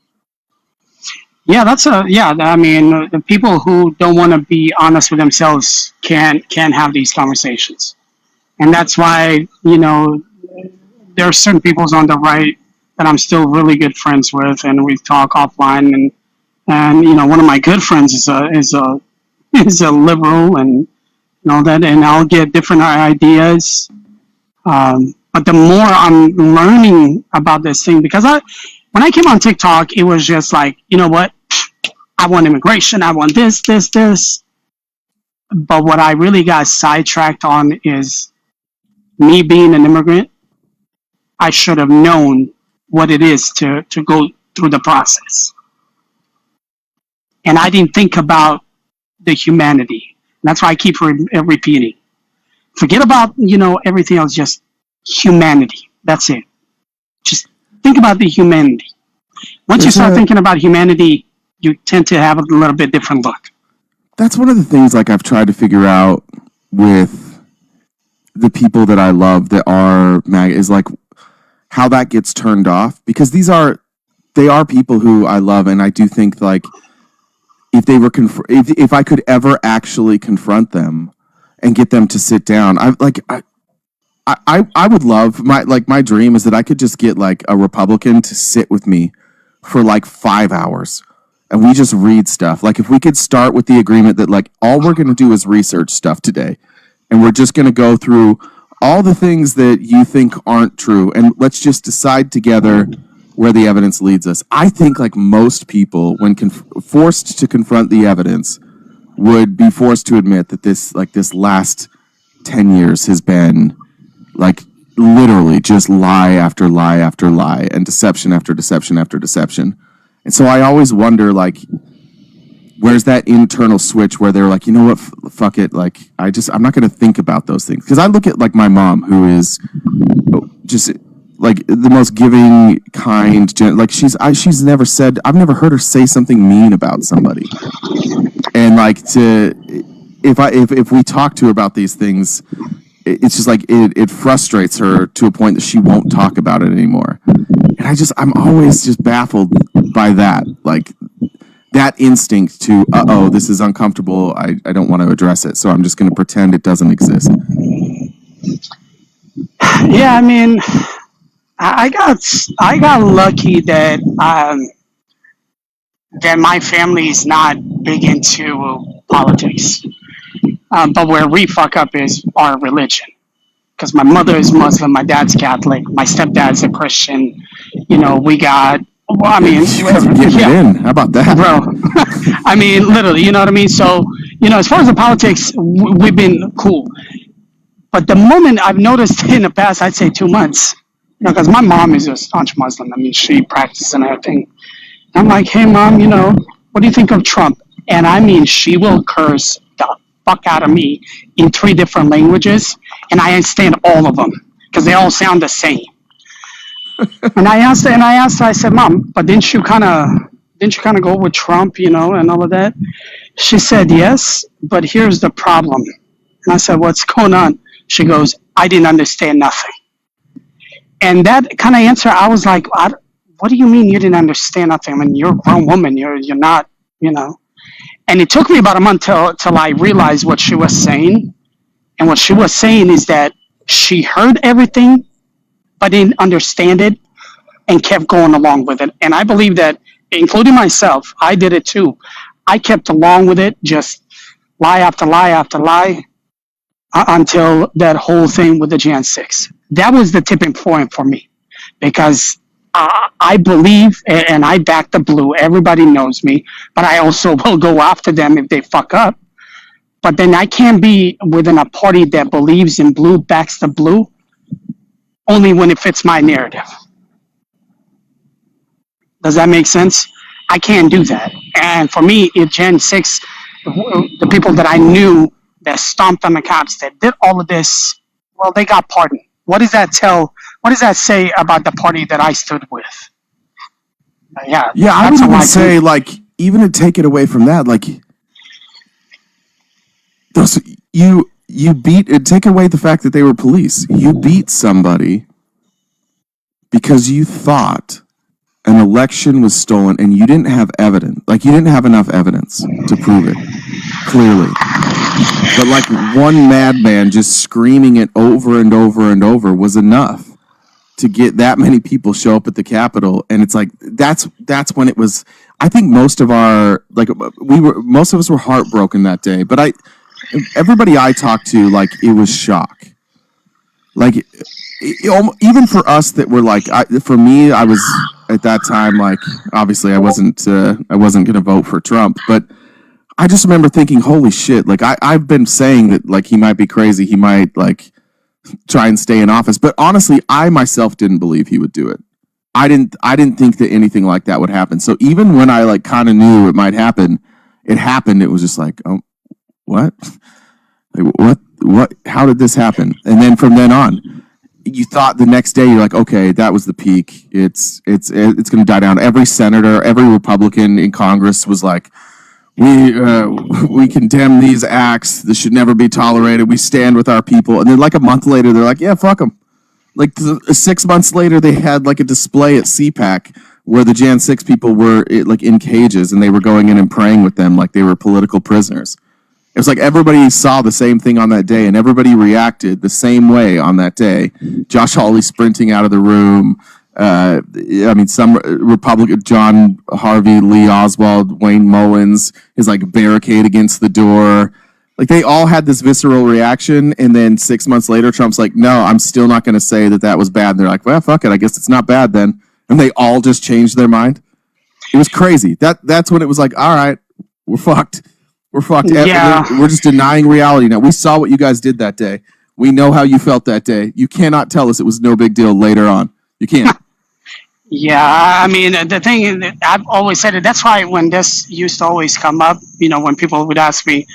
Yeah, I mean, the people who don't want to be honest with themselves can't have these conversations. And that's why, there are certain peoples on the right that I'm still really good friends with, and we talk offline. And you know, one of my good friends is a liberal, and you know that, and I'll get different ideas. But the more I'm learning about this thing, because when I came on TikTok, it was just like, you know what, I want immigration, I want this. But what I really got sidetracked on is me being an immigrant. I should have known what it is to go through the process. And I didn't think about the humanity. That's why I keep repeating. Forget about, you know, everything else, just humanity. That's it. Just think about the humanity. Once you start thinking about humanity, you tend to have a little bit different look. That's one of the things like I've tried to figure out with the people that I love that are MAGA is like how that gets turned off, because they are people who I love, and I do think like if they were if I could ever actually confront them and get them to sit down, I would love my dream is that I could just get like a Republican to sit with me for like 5 hours and we just read stuff. Like if we could start with the agreement that like all we're going to do is research stuff today, and we're just going to go through all the things that you think aren't true, and let's just decide together where the evidence leads us. I think like most people, when forced to confront the evidence, would be forced to admit that this last 10 years has been like literally just lie after lie after lie and deception after deception after deception. And so I always wonder, like, where's that internal switch where they're like, you know what, fuck it, like I'm not going to think about those things. Because I look at like my mom, who is just like the most giving, kind, like she's never said, I've never heard her say something mean about somebody. And like if we talk to her about these things, it's just like it frustrates her to a point that she won't talk about it anymore. And I'm always just baffled by that, like that instinct to, this is uncomfortable, I don't want to address it, so I'm just going to pretend it doesn't exist. Yeah, I mean, I got lucky that my family is not big into politics. But where we fuck up is our religion. Because my mother is Muslim, my dad's Catholic, my stepdad's a Christian. You know, we got, well, I mean, you guys are getting it in. How about that, bro? I mean, literally, you know what I mean? So, you know, as far as the politics, we've been cool. But the moment I've noticed in the past, I'd say 2 months, you know, because my mom is a staunch Muslim. I mean, she practices and everything. I'm like, hey, Mom, you know, what do you think of Trump? And I mean, she will curse the fuck out of me in 3 different languages, and I understand all of them because they all sound the same. And I asked her, I said, Mom, but didn't you kind of go with Trump, you know, and all of that? She said, yes, but here's the problem. And I said, what's going on? She goes, I didn't understand nothing. And that kind of answer, I was like, what do you mean you didn't understand nothing? I mean, you're a grown woman. You're not, you know. And it took me about a month till I realized what she was saying. And what she was saying is that she heard everything, but didn't understand it and kept going along with it. And I believe that, including myself, I did it too. I kept along with it, just lie after lie after lie, until that whole thing with the Jan 6. That was the tipping point for me, because I believe, and I back the blue. Everybody knows me, but I also will go after them if they fuck up. But then I can't be within a party that believes in blue, backs the blue, only when it fits my narrative. Does that make sense? I can't do that. And for me, if Gen 6, the people that I knew that stomped on the cops, that did all of this, well, they got pardoned. What does that say about the party that I stood with? Yeah, I would even say, like, even to take it away from that, like, those you beat, take away the fact that they were police. You beat somebody because you thought an election was stolen and you didn't have evidence. Like, you didn't have enough evidence to prove it clearly. But like one madman just screaming it over and over and over was enough to get that many people show up at the Capitol, and it's like that's when it was. I think most of us were heartbroken that day, but everybody I talked to, like, it was shock. Like, even for us that were like, for me, I was at that time, like, obviously I wasn't going to vote for Trump, but I just remember thinking, holy shit, like I've been saying that, like, he might be crazy, he might, like, try and stay in office, but honestly, I myself didn't believe he would do it. I didn't think that anything like that would happen. So even when I, like, kind of knew it might happen, it happened. It was just like, oh, what? Like, what? How did this happen? And then from then on, you thought the next day, you're like, okay, that was the peak. It's going to die down. Every senator, every Republican in Congress was like, we condemn these acts. This should never be tolerated. We stand with our people. And then, like, a month later, they're like, yeah, fuck them. Like 6 months later, they had, like, a display at CPAC where the Jan 6 people were, like, in cages, and they were going in and praying with them like they were political prisoners. It was like everybody saw the same thing on that day, and everybody reacted the same way on that day. Josh Hawley sprinting out of the room. Some Republican, John Harvey, Lee Oswald, Wayne Mullins, is like barricade against the door. Like, they all had this visceral reaction, and then 6 months later, Trump's like, no, I'm still not going to say that was bad. And they're like, well, fuck it, I guess it's not bad then. And they all just changed their mind. It was crazy. That's when it was like, all right, we're fucked. We're fucked. Yeah. We're just denying reality now. We saw what you guys did that day. We know how you felt that day. You cannot tell us it was no big deal later on. You can't. Yeah, I mean, the thing is that I've always said it. That's why when this used to always come up, when people would ask me,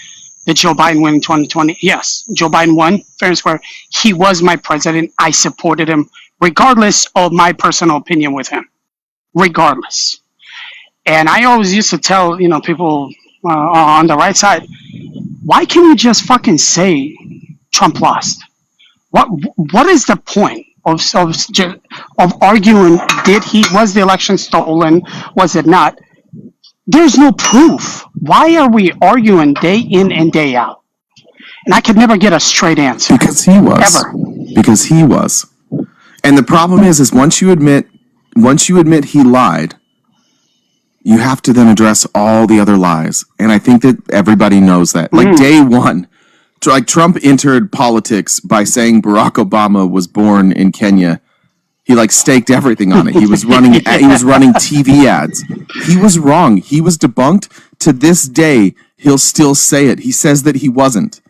did Joe Biden win in 2020? Yes, Joe Biden won, fair and square. He was my president. I supported him, regardless of my personal opinion with him, regardless. And I always used to tell, people on the right side, why can't you just fucking say Trump lost? What is the point of arguing? Was the election stolen? Was it not? There's no proof. Why are we arguing day in and day out? And I could never get a straight answer. Because he was. Ever. Because he was. And the problem is once you admit he lied, you have to then address all the other lies. And I think that everybody knows that. Like, day one, like, Trump entered politics by saying Barack Obama was born in Kenya. He, like, staked everything on it. He was running TV ads. He was wrong. He was debunked. To this day, he'll still say it. He says that he wasn't.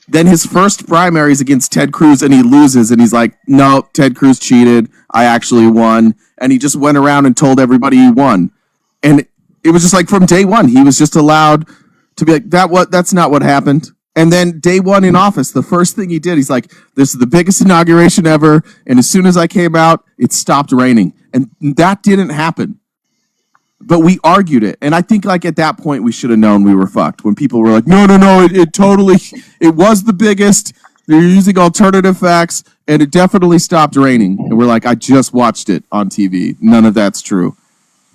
Then his first primary is against Ted Cruz, and he loses, and he's like, no, Ted Cruz cheated. I actually won. And he just went around and told everybody he won. And it was just like, from day one, he was just allowed to be like, that's not what happened. And then day one in office, the first thing he did, he's like, this is the biggest inauguration ever. And as soon as I came out, it stopped raining. And that didn't happen. But we argued it. And I think, like, at that point, we should have known we were fucked. When people were like, no, it was the biggest. They're using alternative facts. And it definitely stopped raining. And we're like, I just watched it on TV. None of that's true.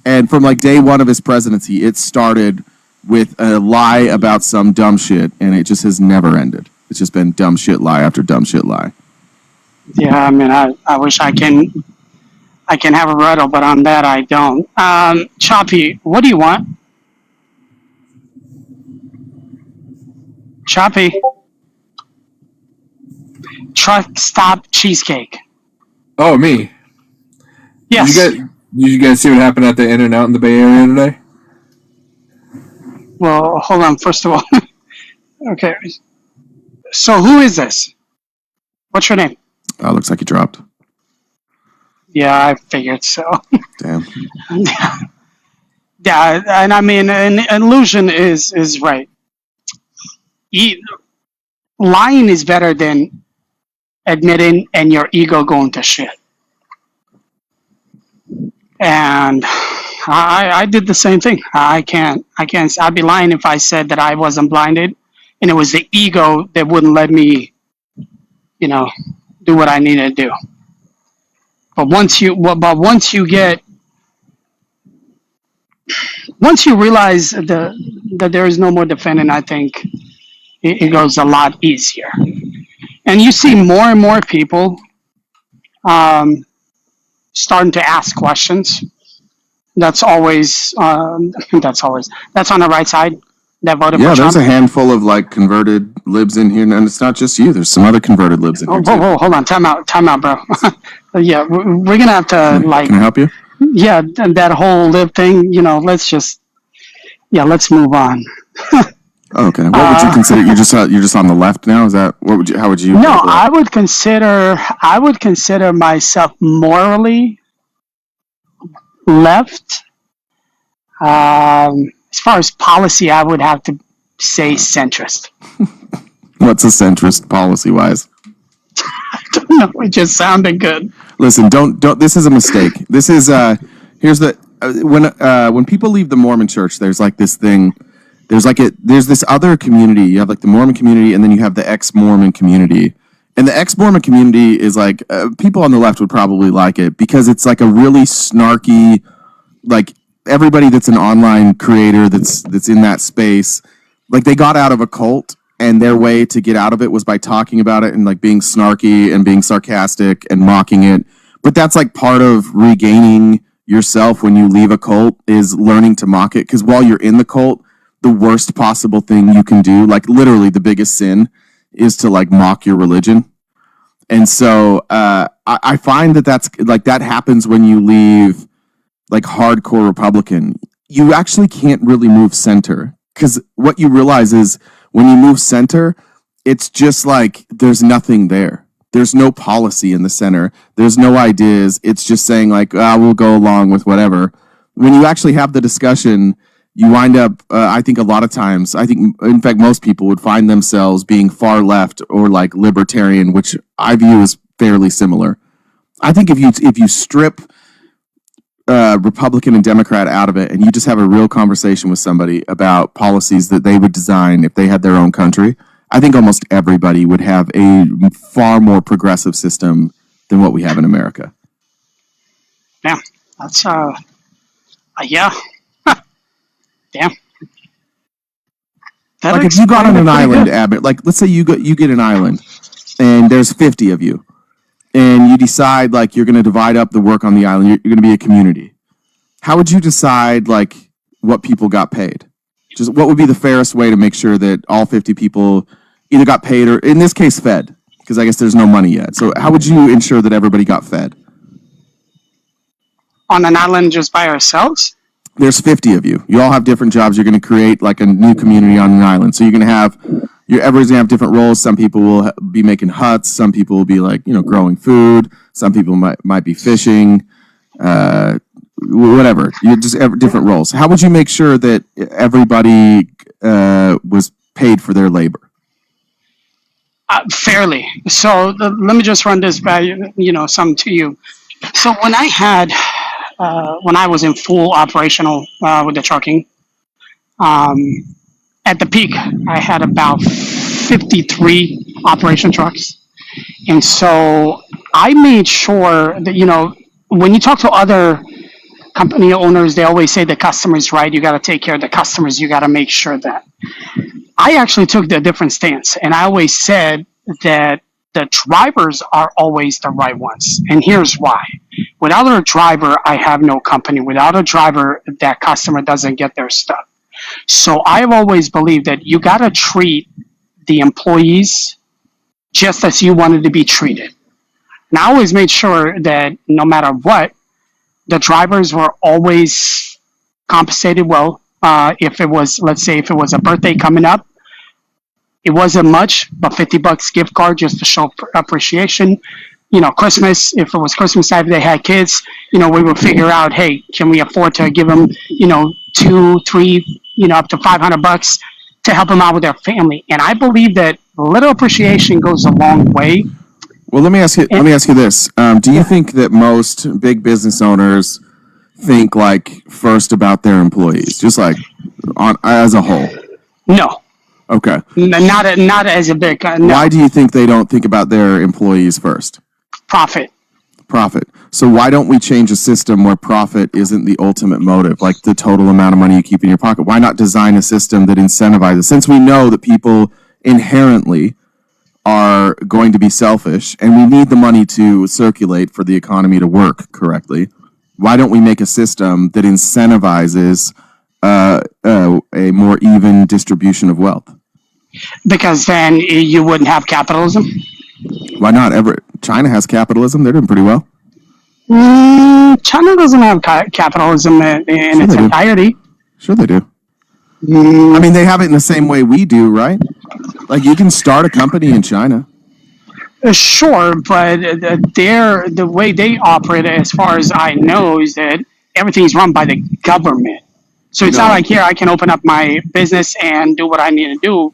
And from, like, day one of his presidency, it started with a lie about some dumb shit, and it just has never ended. It's just been dumb shit lie after dumb shit lie. Yeah, I mean, I wish I can have a rebuttal, but on that I don't. Choppy, what do you want? Choppy. Truck stop cheesecake. Oh, me. Yes. Did you guys see what happened at the In-N-Out in the Bay Area today? Well, hold on. First of all, okay. So who is this? What's your name? Oh, looks like he dropped. Yeah, I figured so. Damn. Yeah, and I mean, an illusion is right. Lying is better than admitting and your ego going to shit. And I did the same thing. I'd be lying if I said that I wasn't blinded, and it was the ego that wouldn't let me, do what I needed to do. But once you realize that there is no more defending, I think it goes a lot easier. And you see more and more people starting to ask questions. That's always that's on the right side that voted Yeah, for Trump. there's a handful of like converted libs in here, and it's not just you. There's some other converted libs in here too. Whoa, hold on, time out, bro. Yeah, we're gonna have to like. Can I help you? Yeah, that whole lib thing. Let's move on. Okay. What would you consider? You're just on the left now. Is that what would you? How would you? No, I would consider myself morally left. As far as policy, I would have to say centrist. What's a centrist policy-wise? I don't know. It just sounded good. Listen, don't. This is a mistake. This is here's the when people leave the Mormon Church, there's like this thing. There's this other community. You have like the Mormon community, and then you have the ex-Mormon community. And the ex-Mormon community is like people on the left would probably like it because it's like a really snarky, like everybody that's an online creator that's in that space, like they got out of a cult, and their way to get out of it was by talking about it and like being snarky and being sarcastic and mocking it. But that's like part of regaining yourself when you leave a cult is learning to mock it. Because while you're in the cult, the worst possible thing you can do, like literally the biggest sin, is to like mock your religion. And so I find that's like that happens when you leave like hardcore Republican. You actually can't really move center, because what you realize is when you move center, it's just like there's nothing there. There's no policy in the center. There's no ideas. It's just saying like, we'll go along with whatever. When you actually have the discussion, you wind up, I think a lot of times, in fact, most people would find themselves being far left or like libertarian, which I view as fairly similar. I think if you strip Republican and Democrat out of it, and you just have a real conversation with somebody about policies that they would design if they had their own country, I think almost everybody would have a far more progressive system than what we have in America. Yeah, that's yeah. Damn. Like if you got on an island, Abner, like let's say you get an island, and there's 50 of you, and you decide like you're going to divide up the work on the island. You're going to be a community. How would you decide like what people got paid? Just what would be the fairest way to make sure that all 50 people either got paid or, in this case, fed? Because I guess there's no money yet. So how would you ensure that everybody got fed? On an island just by ourselves? There's 50 of you. You all have different jobs. You're going to create like a new community on an island. So you're going to have, everybody's going to have different roles. Some people will be making huts. Some people will be like, growing food. Some people might be fishing, whatever. You just have different roles. How would you make sure that everybody was paid for their labor? Fairly. So let me just run this by, some to you. So when I was in full operational with the trucking, at the peak, I had about 53 operation trucks. And so I made sure that, when you talk to other company owners, they always say the customer's right. You got to take care of the customers. You got to make sure that. I actually took the different stance, and I always said that the drivers are always the right ones. And here's why. Without a driver, I have no company. Without a driver, that customer doesn't get their stuff. So I've always believed that you got to treat the employees just as you wanted to be treated. And I always made sure that no matter what, the drivers were always compensated well. If it was, let's say, if it was a birthday coming up, it wasn't much, but $50 gift card just to show appreciation. Christmas, if it was Christmas time, they had kids, we would figure out, hey, can we afford to give them, 2, 3, up to $500 to help them out with their family. And I believe that little appreciation goes a long way. Well, let me ask you this. Do you think that most big business owners think like first about their employees, just like as a whole? No. Okay. Not as a big. No. Why do you think they don't think about their employees first? Profit. So why don't we change a system where profit isn't the ultimate motive, like the total amount of money you keep in your pocket? Why not design a system that incentivizes? Since we know that people inherently are going to be selfish, and we need the money to circulate for the economy to work correctly. Why don't we make a system that incentivizes a more even distribution of wealth? Because then you wouldn't have capitalism. Why not? China has capitalism. They're doing pretty well. China doesn't have capitalism in Sure its they do. entirety. Sure they do. I mean, they have it in the same way we do, right? Like, you can start a company in China. Sure, but the way they operate, as far as I know, is that everything's run by the government. So it's not like here I can open up my business and do what I need to do.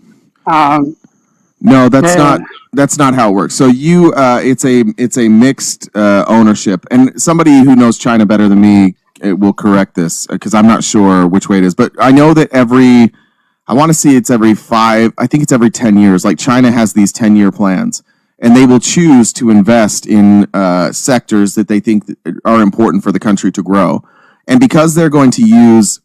No, that's not how it works. So it's a mixed ownership, and somebody who knows China better than me will correct this because I'm not sure which way it is. But I know that I want to see it's every 5. I think it's every 10 years. Like, China has these 10-year plans, and they will choose to invest in sectors that they think are important for the country to grow. And because they're going to use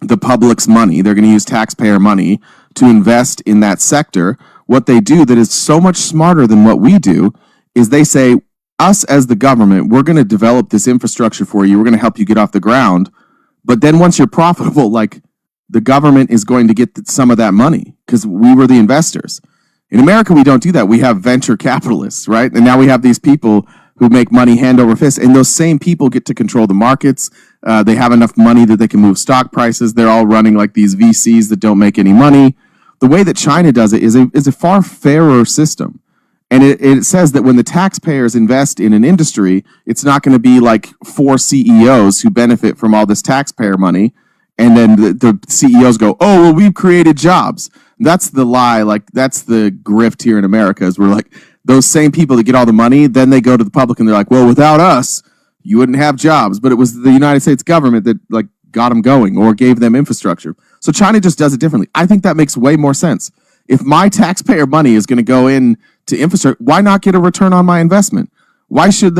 the public's money, they're going to use taxpayer money to invest in that sector. What they do that is so much smarter than what we do is they say, us as the government, we're going to develop this infrastructure for you. We're going to help you get off the ground. But then once you're profitable, like, the government is going to get some of that money because we were the investors. In America, we don't do that. We have venture capitalists, right? And now we have these people who make money hand over fist, and those same people get to control the markets. They have enough money that they can move stock prices. They're all running like these VCs that don't make any money. The way that China does it is a far fairer system. And it says that when the taxpayers invest in an industry, it's not going to be like 4 CEOs who benefit from all this taxpayer money. And then the CEOs go, oh, well, we've created jobs. That's the lie. Like, that's the grift here in America, is we're like, those same people that get all the money, then they go to the public and they're like, well, without us, you wouldn't have jobs. But it was the United States government that, like, got them going or gave them infrastructure. So China just does it differently. I think that makes way more sense. If my taxpayer money is going to go in to infrastructure, why not get a return on my investment? Why should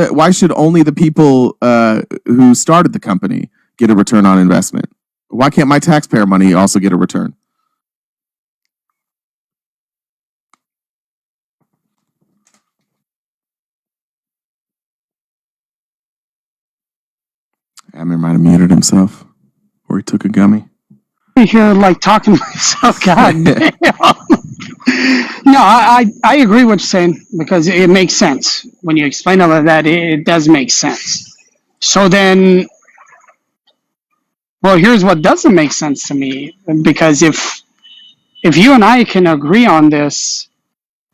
only the people who started the company get a return on investment? Why can't my taxpayer money also get a return? Abner might have muted himself, or he took a gummy. Here, like, talking to myself. God damn. No, I agree with what you're saying because it makes sense. When you explain all of that, it does make sense. So then, well, here's what doesn't make sense to me. Because if you and I can agree on this,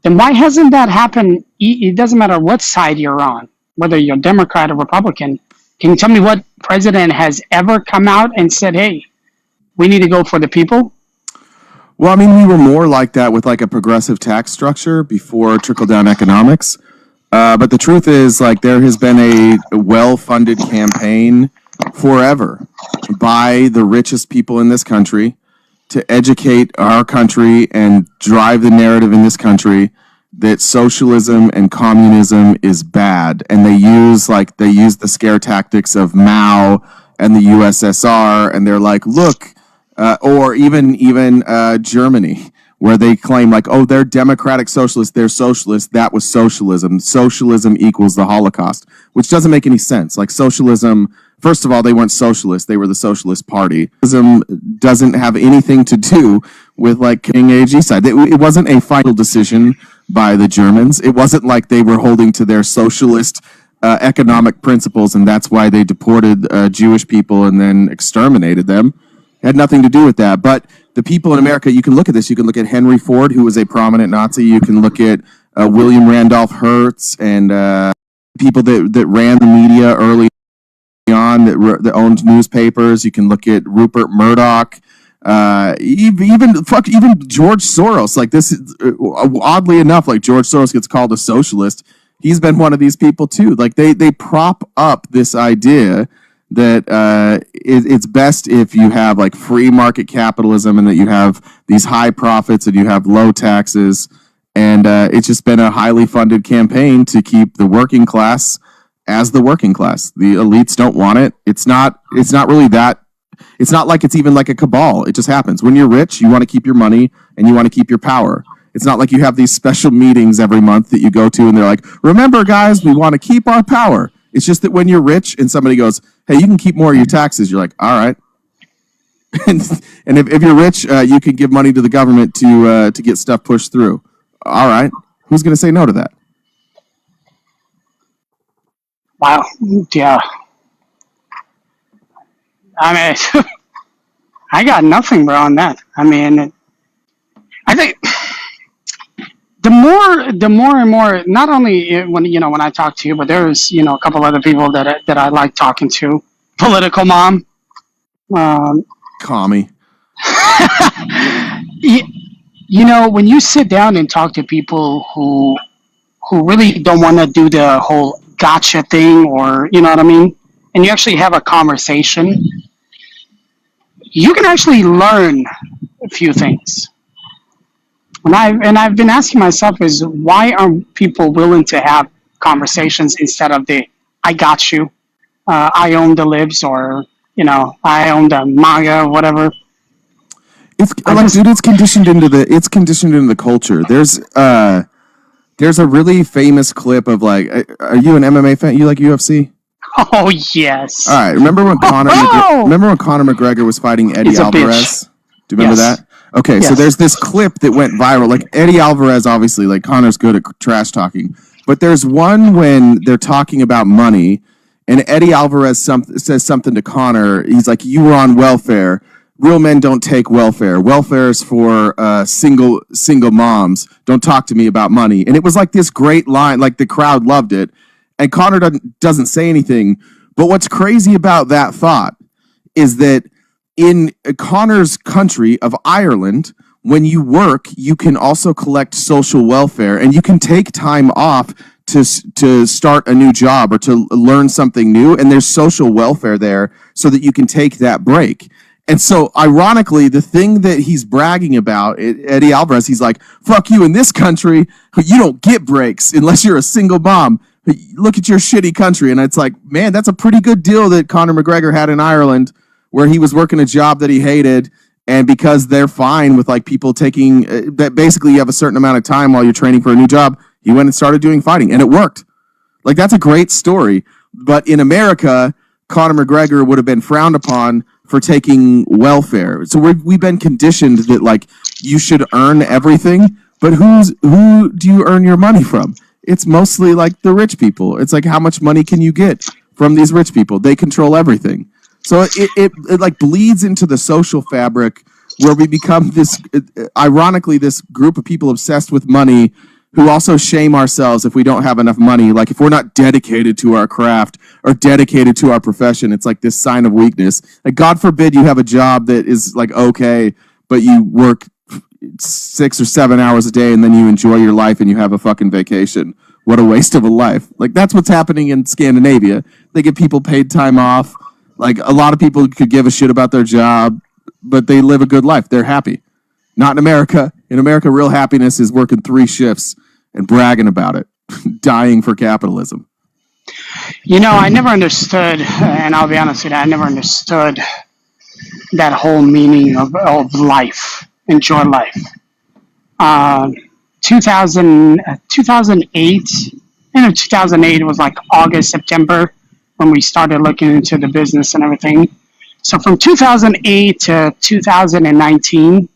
then why hasn't that happened? It doesn't matter what side you're on, whether you're Democrat or Republican. Can you tell me what president has ever come out and said, hey, we need to go for the people? Well, I mean, we were more like that with like a progressive tax structure before trickle-down economics. But the truth is, like, there has been a well-funded campaign forever by the richest people in this country to educate our country and drive the narrative in this country that socialism and communism is bad. And they use the scare tactics of Mao and the USSR, and they're like, look, or even Germany, where they claim like, oh, they're democratic socialists, they're socialists, that was socialism. Socialism equals the Holocaust, which doesn't make any sense. Like, socialism, first of all, they weren't socialists, they were the Socialist Party. Socialism doesn't have anything to do with like killing a genocide. It wasn't a final decision by the Germans. It wasn't like they were holding to their socialist economic principles, and that's why they deported Jewish people and then exterminated them. It had nothing to do with that. But the people in America, you can look at this. You can look at Henry Ford, who was a prominent Nazi. You can look at William Randolph Hearst and people that ran the media early on, that owned newspapers. You can look at Rupert Murdoch, even George Soros. Like, this is, oddly enough, like, George Soros gets called a socialist. He's been one of these people too. Like, they prop up this idea that it's best if you have like free market capitalism and that you have these high profits and you have low taxes. And it's just been a highly funded campaign to keep the working class as the working class. The elites don't want it. It's not really that. It's not like it's even like a cabal. It just happens. When you're rich, you want to keep your money and you want to keep your power. It's not like you have these special meetings every month that you go to and they're like, remember guys, we want to keep our power. It's just that when you're rich and somebody goes, hey, you can keep more of your taxes, you're like, all right. and if you're rich, you can give money to the government to get stuff pushed through. All right. Who's going to say no to that? Wow. Yeah. I mean, I got nothing, bro, on that. I mean, I think the more and more, not only when I talk to you, but there's a couple other people that I like talking to. Political mom. Commie. When you sit down and talk to people who really don't want to do the whole gotcha thing, or you know what I mean, and you actually have a conversation, you can actually learn a few things. And I've been asking myself is why aren't people willing to have conversations instead of the I got you, I own the libs, or I own the MAGA or whatever. It's conditioned into the culture. There's a really famous clip of like, are you an MMA fan? You like UFC? Oh yes. All right. Remember when Conor McGregor was fighting Eddie Alvarez? Do you remember that? Okay, so there's this clip that went viral. Like Eddie Alvarez, obviously, like Conor's good at trash talking, but there's one when they're talking about money, and Eddie Alvarez says something to Conor. He's like, "You were on welfare. Real men don't take welfare. Welfare is for single moms. Don't talk to me about money." And it was like this great line. Like the crowd loved it, and Conor doesn't say anything. But what's crazy about that thought is that in Conor's country of Ireland, when you work, you can also collect social welfare, and you can take time off to start a new job or to learn something new. And there's social welfare there so that you can take that break. And so, ironically, the thing that he's bragging about, Eddie Alvarez, he's like, fuck you, in this country, you don't get breaks unless you're a single mom. Look at your shitty country. And it's like, man, that's a pretty good deal that Conor McGregor had in Ireland, where he was working a job that he hated. And because they're fine with like people taking that, basically you have a certain amount of time while you're training for a new job, he went and started doing fighting, and it worked. Like, that's a great story. But in America, Conor McGregor would have been frowned upon for taking welfare. So we've been conditioned that like you should earn everything, but who do you earn your money from? It's mostly like the rich people. It's like, how much money can you get from these rich people? They control everything. So it like bleeds into the social fabric where we become this, ironically, this group of people obsessed with money who also shame ourselves if we don't have enough money. Like if we're not dedicated to our craft or dedicated to our profession, it's like this sign of weakness. Like, God forbid you have a job that is like okay, but you work 6 or 7 hours a day and then you enjoy your life and you have a fucking vacation. What a waste of a life. Like, that's what's happening in Scandinavia. They get people paid time off. Like, a lot of people could give a shit about their job, but they live a good life. They're happy. Not in America. In America, real happiness is working 3 shifts and bragging about it, dying for capitalism. I never understood, and I'll be honest with you, I never understood that whole meaning of life. Enjoy life. 2008, 2008 was like August, September, when we started looking into the business and everything. So from 2008 to 2019,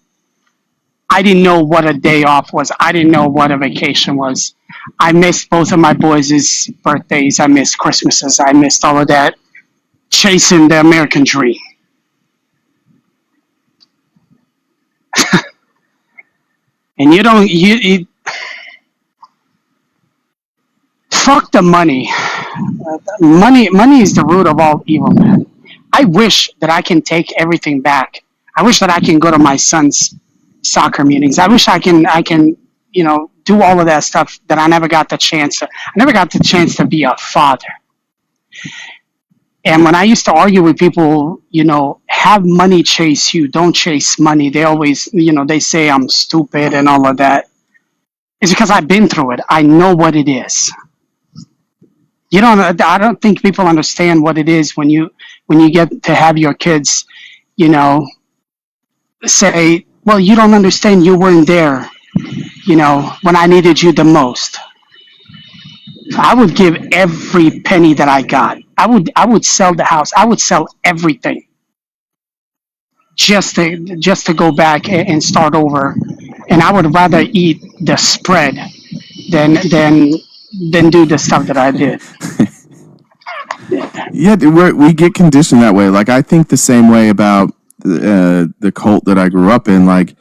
I didn't know what a day off was. I didn't know what a vacation was. I missed both of my boys' birthdays. I missed Christmases. I missed all of that, chasing the American dream. And fuck the money. Money is the root of all evil, man. I wish that I can take everything back. I wish that I can go to my son's soccer meetings. I wish I can do all of that stuff that I never got the chance to. I never got the chance to be a father. And when I used to argue with people, have money chase you, don't chase money. They always, they say I'm stupid and all of that. It's because I've been through it. I know what it is. I don't think people understand what it is when you get to have your kids, say, well, you don't understand, you weren't there. when I needed you the most. I would give every penny that I got. I would sell the house. I would sell everything just to go back and start over. And I would rather eat the spread than do the stuff that I did. Yeah, dude, we get conditioned that way. Like, I think the same way about the cult that I grew up in. Like,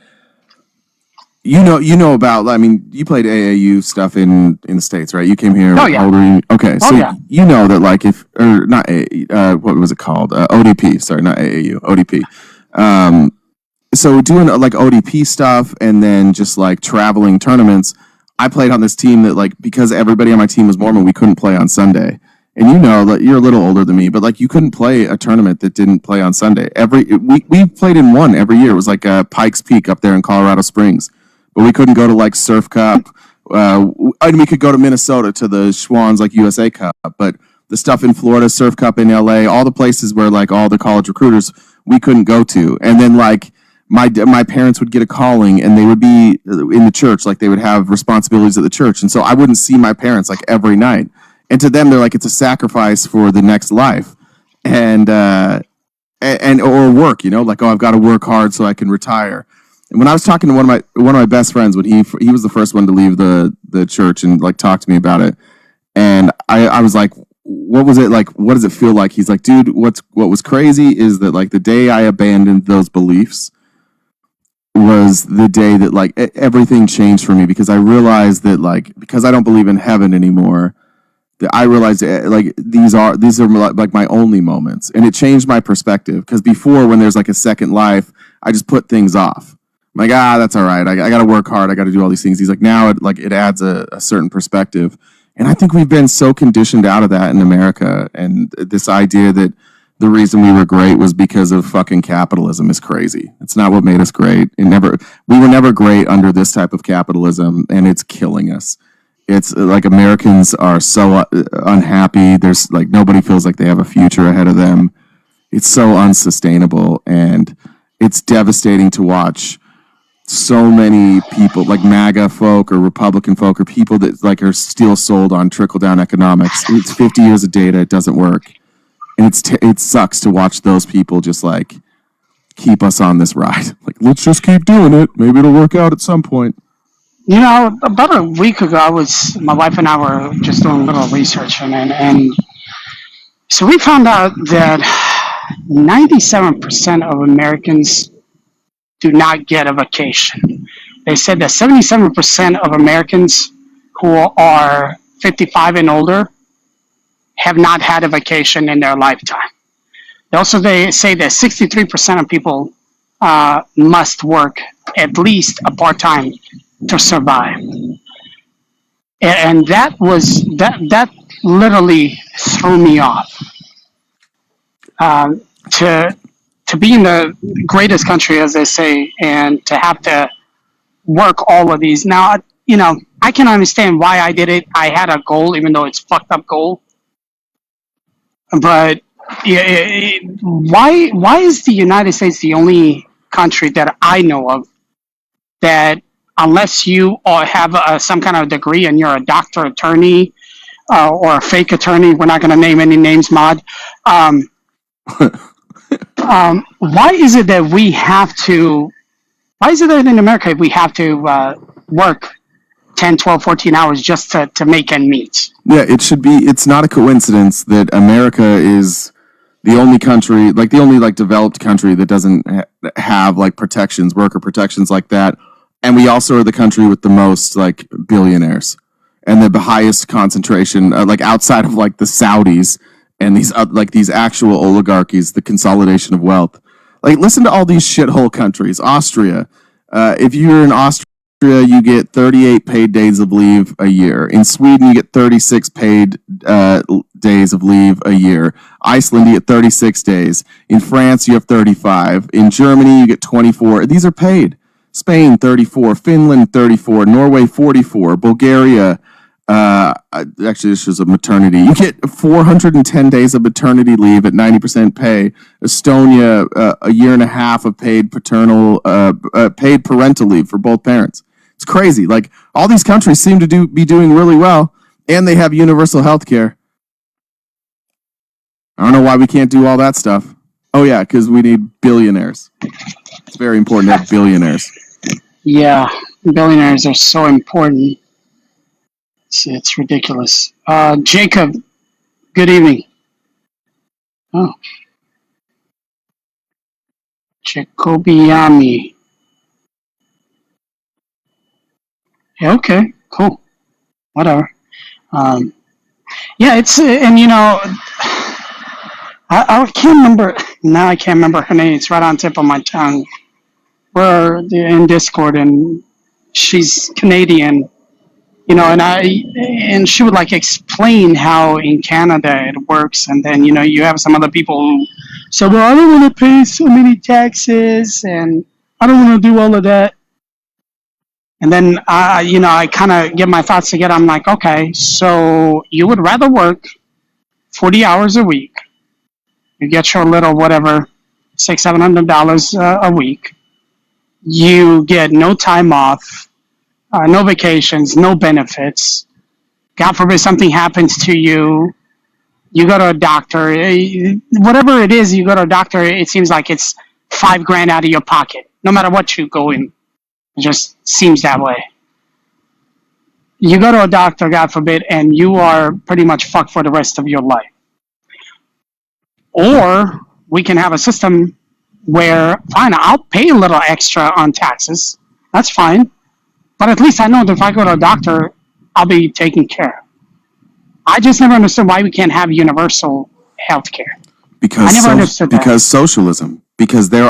you know about. I mean, you played AAU stuff in the States, right? You came here. Oh, yeah. Older. Okay, so yeah. you know that, like, if or not what was it called? ODP. Sorry, not AAU. ODP. So doing like ODP stuff and then just like traveling tournaments. I played on this team that, like, because everybody on my team was Mormon, we couldn't play on Sunday. And you know that you're a little older than me, but like you couldn't play a tournament that didn't play on Sunday. We played in one every year. It was like Pikes Peak up there in Colorado Springs, but we couldn't go to like Surf Cup. And we could go to Minnesota to the Schwann's like USA Cup, but the stuff in Florida, Surf Cup in LA, all the places where like all the college recruiters, we couldn't go to. And then like my parents would get a calling and they would be in the church, like they would have responsibilities at the church, and so I wouldn't see my parents like every night. And to them, they're like, it's a sacrifice for the next life, and or work, like, oh, I've got to work hard so I can retire. And when I was talking to one of my best friends, when he was the first one to leave the church and like talk to me about it, and I was like, what was it like? What does it feel like? He's like, dude, what was crazy is that like the day I abandoned those beliefs was the day that like everything changed for me, because I realized that like, because I don't believe in heaven anymore, that I realized like these are like my only moments, and it changed my perspective. Because before, when there's like a second life, I just put things off. I'm like, that's all right. I got to work hard. I got to do all these things. He's like, now it adds a certain perspective, and I think we've been so conditioned out of that in America, and this idea that the reason we were great was because of fucking capitalism is crazy. It's not what made us great. We were never great under this type of capitalism, and it's killing us. It's like Americans are so unhappy. There's like nobody feels like they have a future ahead of them. It's so unsustainable, and it's devastating to watch so many people like MAGA folk or Republican folk or people that like are still sold on trickle down economics. It's 50 years of data. It doesn't work. And it sucks to watch those people just like keep us on this ride. Like, let's just keep doing it. Maybe it'll work out at some point. About a week ago, my wife and I were just doing a little research, and so we found out that 97% of Americans do not get a vacation. They said that 77% of Americans who are 55 and older have not had a vacation in their lifetime. They say that 63% of people must work at least a part-time to survive. And that literally threw me off. To be in the greatest country, as they say, and to have to work all of these. Now, I can understand why I did it. I had a goal, even though it's a fucked up goal. But why is the United States the only country that I know of that, unless you have some kind of degree and you're a doctor, attorney, or a fake attorney, we're not going to name any names, Mod. Why is it that we have to? Why is it that in America we have to work 10, 12, 14 hours just to make ends meet? Yeah, it should be. It's not a coincidence that America is the only country, like the only like developed country that doesn't have like protections, worker protections like that. And we also are the country with the most like billionaires and the highest concentration, like outside of like the Saudis and these actual oligarchies, the consolidation of wealth. Like, listen to all these shithole countries. Austria. If you're in Austria, you get 38 paid days of leave a year. In Sweden, you get 36 paid days of leave a year. Iceland, you get 36 days. In France, you have 35. In Germany, you get 24. These are paid. Spain, 34. Finland, 34. Norway, 44. Bulgaria, actually, this is a maternity. You get 410 days of maternity leave at 90% pay. Estonia, a year and a half of paid parental leave for both parents. It's crazy. Like all these countries seem to be doing really well, and they have universal health care. I don't know why we can't do all that stuff. Oh yeah, because we need billionaires. It's very important to have billionaires. Yeah, billionaires are so important. It's ridiculous. Jacob, good evening. Oh, Jacobiami. Yeah, okay, cool. Whatever. Yeah, it's and I can't remember now. I can't remember her name. It's right on tip of my tongue. We're in Discord, and she's Canadian. And she would like explain how in Canada it works, and then you have some other people who say, "Well, I don't want to pay so many taxes, and I don't want to do all of that." And then I kind of get my thoughts together. I'm like, okay, so you would rather work 40 hours a week, you get your little whatever, $600-700 a week, you get no time off, no vacations, no benefits. God forbid something happens to you, you go to a doctor, whatever it is, you go to a doctor, it seems like it's $5,000 out of your pocket, no matter what you go in. It just seems that way. You go to a doctor, God forbid, and you are pretty much fucked for the rest of your life. Or we can have a system where, fine, I'll pay a little extra on taxes. That's fine. But at least I know that if I go to a doctor, I'll be taken care of. I just never understood why we can't have universal health care. I never understood that. Because socialism. Because there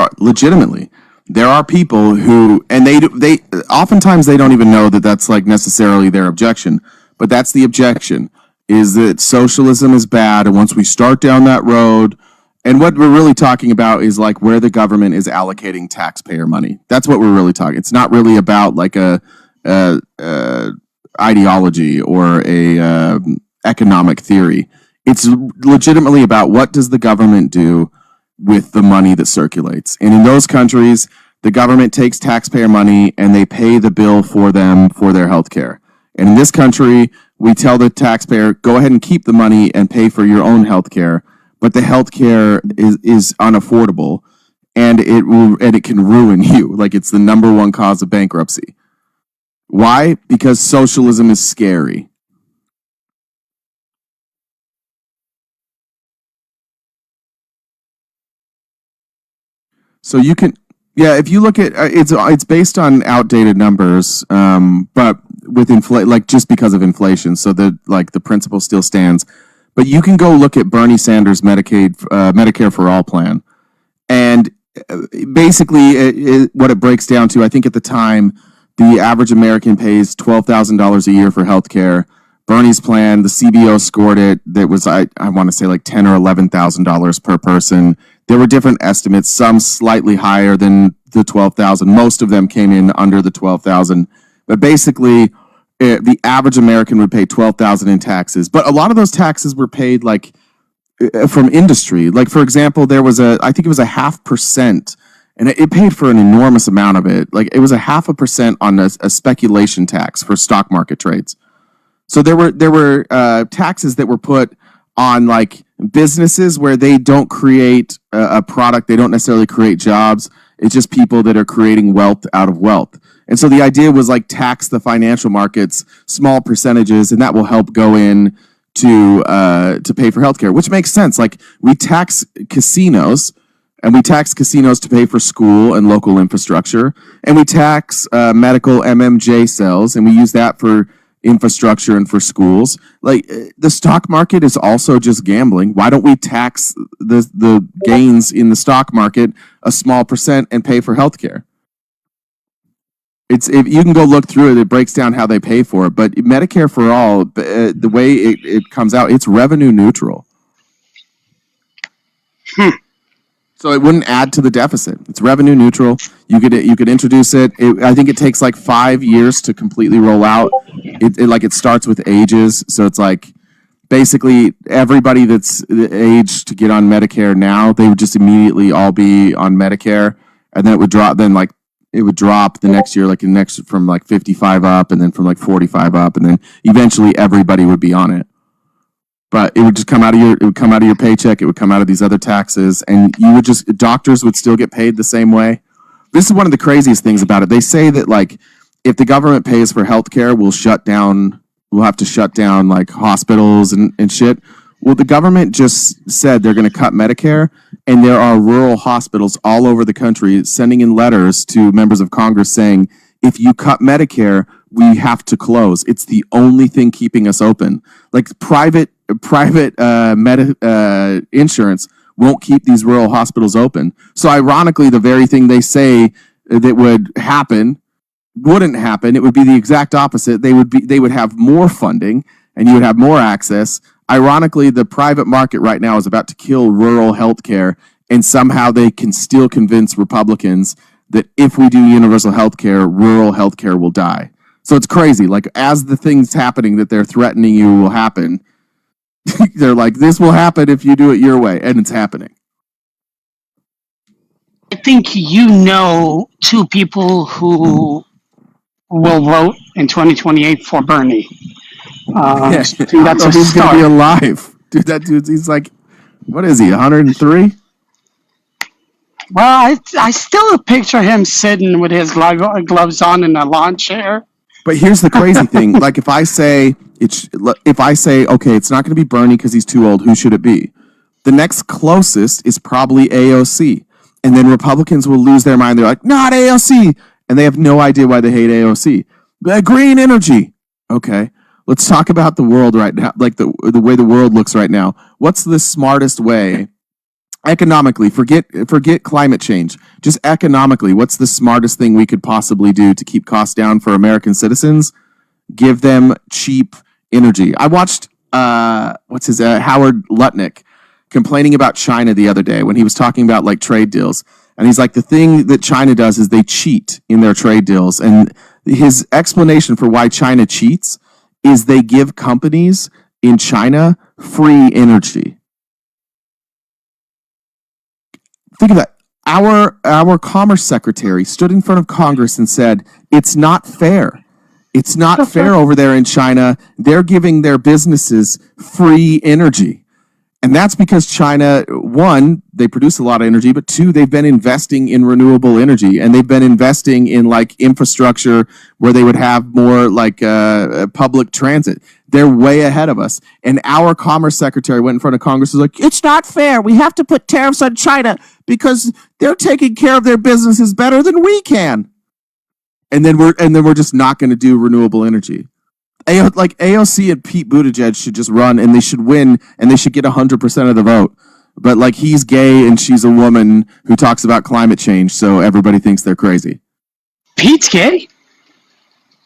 are people who, and they oftentimes they don't even know that that's like necessarily their objection, but that's the objection, is that socialism is bad, and once we start down that road, and what we're really talking about is like where the government is allocating taxpayer money. That's what we're really talking. It's not really about like a ideology or a economic theory. It's legitimately about what does the government do with the money that circulates. And in those countries, the government takes taxpayer money and they pay the bill for them for their health care. And in this country, we tell the taxpayer, go ahead and keep the money and pay for your own health care. But the health care is unaffordable, and it can ruin you. Like it's the number one cause of bankruptcy. Why? Because socialism is scary. So you can, if you look at it's based on outdated numbers, but with just because of inflation, so the principle still stands. But you can go look at Bernie Sanders' Medicare for All plan, and basically what it breaks down to, I think at the time, the average American pays $12,000 a year for healthcare. Bernie's plan, the CBO scored it. That was I want to say like $10,000 or $11,000 per person. There were different estimates, some slightly higher than the 12,000. Most of them came in under the 12,000. But basically, the average American would pay 12,000 in taxes. But a lot of those taxes were paid like from industry. Like for example, there was I think it was 0.5%, and it paid for an enormous amount of it. Like it was 0.5% on a speculation tax for stock market trades. So there were taxes that were put on like businesses where they don't create a product, they don't necessarily create jobs. It's just people that are creating wealth out of wealth. And so the idea was like tax the financial markets, small percentages, and that will help go in to pay for healthcare, which makes sense. Like we tax casinos, and we tax casinos to pay for school and local infrastructure, and we tax medical MMJ cells, and we use that for infrastructure and for schools. Like the stock market is also just gambling. Why don't we tax the gains in the stock market a small percent and pay for healthcare? If you can go look through it, it breaks down how they pay for it. But Medicare for All, the way it comes out, it's revenue neutral. So it wouldn't add to the deficit. It's revenue neutral. You could introduce it. I think it takes like 5 years to completely roll out. It starts with ages. So it's like basically everybody that's age to get on Medicare now, they would just immediately all be on Medicare, and then it would drop. Then like it would drop the next year, like from like 55 up, and then from like 45 up, and then eventually everybody would be on it. But it would just come out of your paycheck. It would come out of these other taxes, and doctors would still get paid the same way. This is one of the craziest things about it. They say that like if the government pays for healthcare, we'll have to shut down like hospitals and shit. Well, the government just said they're going to cut Medicare, and there are rural hospitals all over the country sending in letters to members of Congress saying, if you cut Medicare, we have to close. It's the only thing keeping us open. Like private insurance won't keep these rural hospitals open. So ironically, the very thing they say that would happen wouldn't happen. It would be the exact opposite. They would have more funding, and you would have more access. Ironically, the private market right now is about to kill rural healthcare, and somehow they can still convince Republicans that if we do universal healthcare, rural healthcare will die. So it's crazy. Like, as the things happening that they're threatening you will happen, they're like, this will happen if you do it your way, and it's happening. I think two people who will vote in 2028 for Bernie. I think that's a he's start. Gonna be alive, dude. That he's like, what is he? 103? Well, I still picture him sitting with his gloves on in a lawn chair. But here's the crazy thing: like if I say okay, it's not going to be Bernie because he's too old. Who should it be? The next closest is probably AOC, and then Republicans will lose their mind. They're like, not AOC, and they have no idea why they hate AOC. Green energy. Okay. Let's talk about the world right now, like the way the world looks right now. What's the smartest way, economically? Forget climate change. Just economically, what's the smartest thing we could possibly do to keep costs down for American citizens? Give them cheap energy. I watched Howard Lutnick complaining about China the other day when he was talking about like trade deals, and he's like, the thing that China does is they cheat in their trade deals, and his explanation for why China cheats is they give companies in China free energy. Think of that. Our commerce secretary stood in front of Congress and said, it's not fair. It's not fair over there in China. They're giving their businesses free energy. And that's because China, one, they produce a lot of energy, but two, they've been investing in renewable energy, and they've been investing in like infrastructure where they would have more like public transit. They're way ahead of us. And our commerce secretary went in front of Congress and was like, it's not fair. We have to put tariffs on China because they're taking care of their businesses better than we can. And then we're just not going to do renewable energy. Like AOC and Pete Buttigieg should just run, and they should win, and they should get 100% of the vote. But like, he's gay and she's a woman who talks about climate change, so everybody thinks they're crazy. Pete's gay?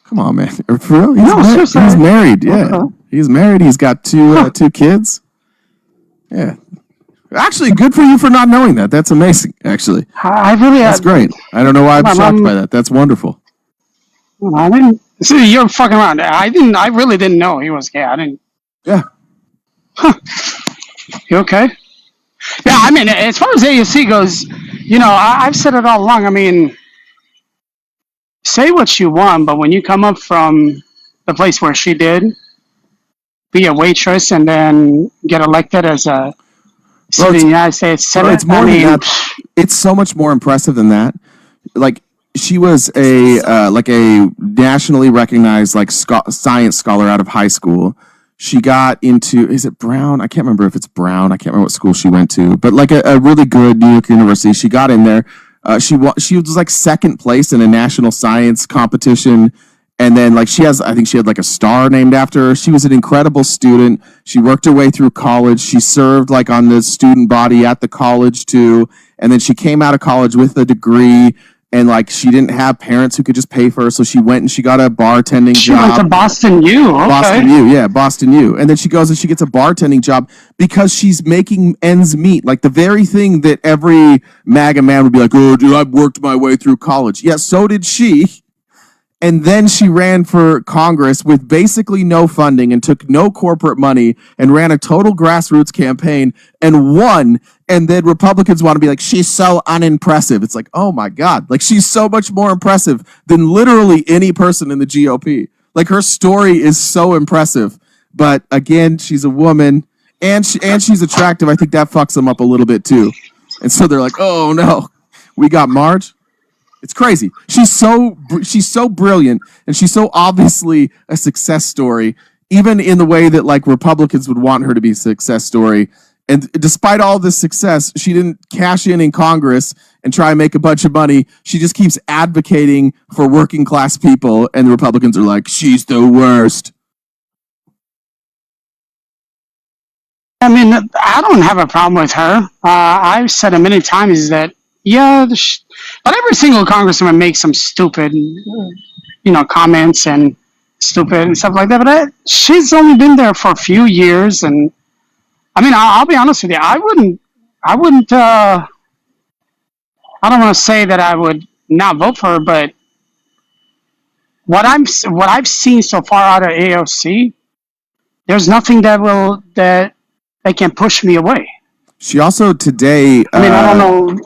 Come on, man. For real? He's married. Yeah, he's married. He's got two kids. Yeah. Actually, good for you for not knowing that. That's amazing. Actually, that's great. I don't know why I'm shocked by that. That's wonderful. I didn't. See, you're fucking around. I really didn't know he was gay. I didn't. Yeah. Huh. You okay? Yeah, I mean, as far as AOC goes, I've said it all along. I mean, say what you want, but when you come up from the place where she did, be a waitress, and then get elected as a citizen of the United States Senate, it's more than that. It's so much more impressive than that. Like, she was a nationally recognized like science scholar out of high school. She got into, is it Brown? I can't remember if it's Brown. I can't remember what school she went to, but like a really good New York university. She got in there. She was like second place in a national science competition. And then like I think she had like a star named after her. She was an incredible student. She worked her way through college. She served like on the student body at the college too. And then she came out of college with a degree. And like, she didn't have parents who could just pay for her, so she went and she got a bartending job. She went to Boston U. Okay. Boston U. And then she goes and she gets a bartending job because she's making ends meet. Like the very thing that every MAGA man would be like, oh, dude, I've worked my way through college. Yeah, so did she. And then she ran for Congress with basically no funding and took no corporate money and ran a total grassroots campaign and won. And then Republicans want to be like, she's so unimpressive. It's like, oh my God, like she's so much more impressive than literally any person in the GOP. Like her story is so impressive. But again, she's a woman and she's attractive. I think that fucks them up a little bit too. And so they're like, oh no, we got Marge. It's crazy. She's so brilliant, and she's so obviously a success story, even in the way that like Republicans would want her to be a success story. And despite all this success, she didn't cash in Congress and try and make a bunch of money. She just keeps advocating for working class people, and the Republicans are like, she's the worst. I mean, I don't have a problem with her. I've said it many times that, yeah, but every single congressman makes some stupid, comments and stupid and stuff like that. But she's only been there for a few years, and I mean, I'll be honest with you. I wouldn't. I don't want to say that I would not vote for her, but what I've seen so far out of AOC, there's nothing that can push me away. She also today, I mean, I don't know.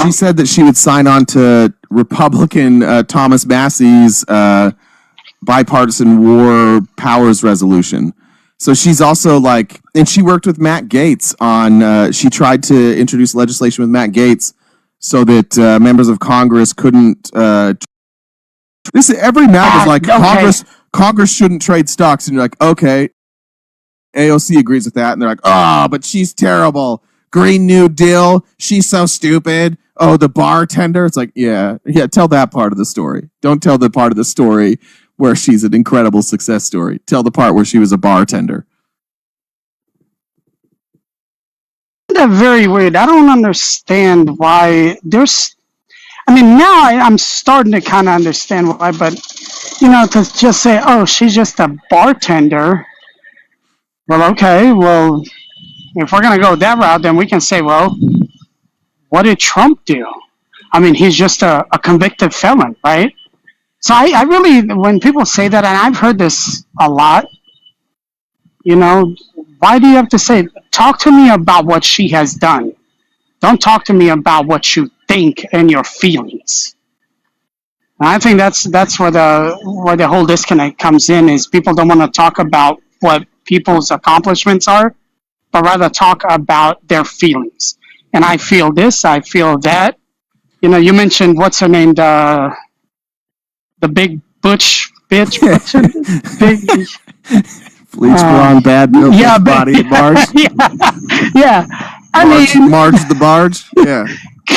She said that she would sign on to Republican Thomas Massey's bipartisan war powers resolution. So she's also like, and she worked with Matt Gaetz on, she tried to introduce legislation with Matt Gaetz so that members of Congress couldn't, every map is like, okay. Congress shouldn't trade stocks. And you're like, okay, AOC agrees with that. And they're like, oh, but she's terrible. Green New Deal, she's so stupid. Oh, the bartender. It's like, yeah, tell that part of the story. Don't tell the part of the story where she's an incredible success story. Tell the part where she was a bartender. That's very weird. I don't understand why now I'm starting to kind of understand why, but, to just say, oh, she's just a bartender. Well, okay, well, if we're going to go that route, then we can say, well, what did Trump do? I mean, he's just a convicted felon, right? So I really, when people say that, and I've heard this a lot, why do you have to say, talk to me about what she has done. Don't talk to me about what you think and your feelings. And I think that's where the whole disconnect comes in, is people don't want to talk about what people's accomplishments are, but rather talk about their feelings. And I feel this, I feel that. You mentioned, what's her name, the big butch bitch. Big bleach blonde, bad body, Marge. Yeah. Marge the barge. Yeah.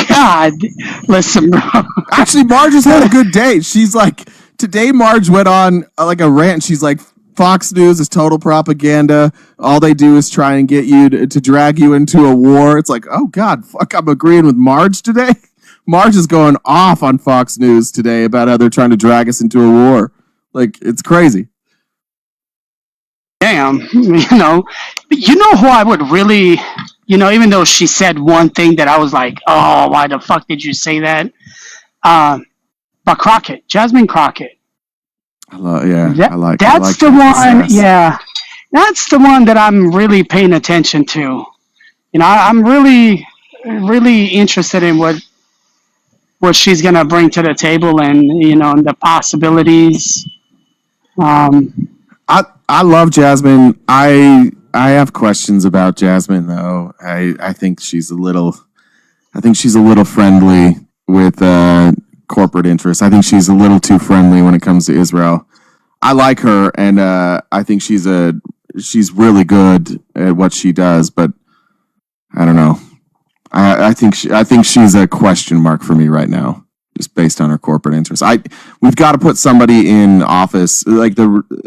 God, listen, bro. Actually, Marge has had a good day. She's like, today Marge went on like a rant. She's like, Fox News is total propaganda. All they do is try and get you to drag you into a war. It's like, oh God, fuck, I'm agreeing with Marge today. Marge is going off on Fox News today about how they're trying to drag us into a war. Like, it's crazy. Damn, who I would really, even though she said one thing that I was like, oh, why the fuck did you say that? But Crockett, Jasmine Crockett. I like the one. Yeah, that's the one that I'm really paying attention to. I'm really, really interested in what she's gonna bring to the table, and the possibilities. I love Jasmine. I have questions about Jasmine though. I think she's a little friendly with corporate interests. I think she's a little too friendly when it comes to Israel. I like her, and I think she's really good at what she does, but I don't know. I think she's a question mark for me right now, just based on her corporate interests. We've got to put somebody in office, like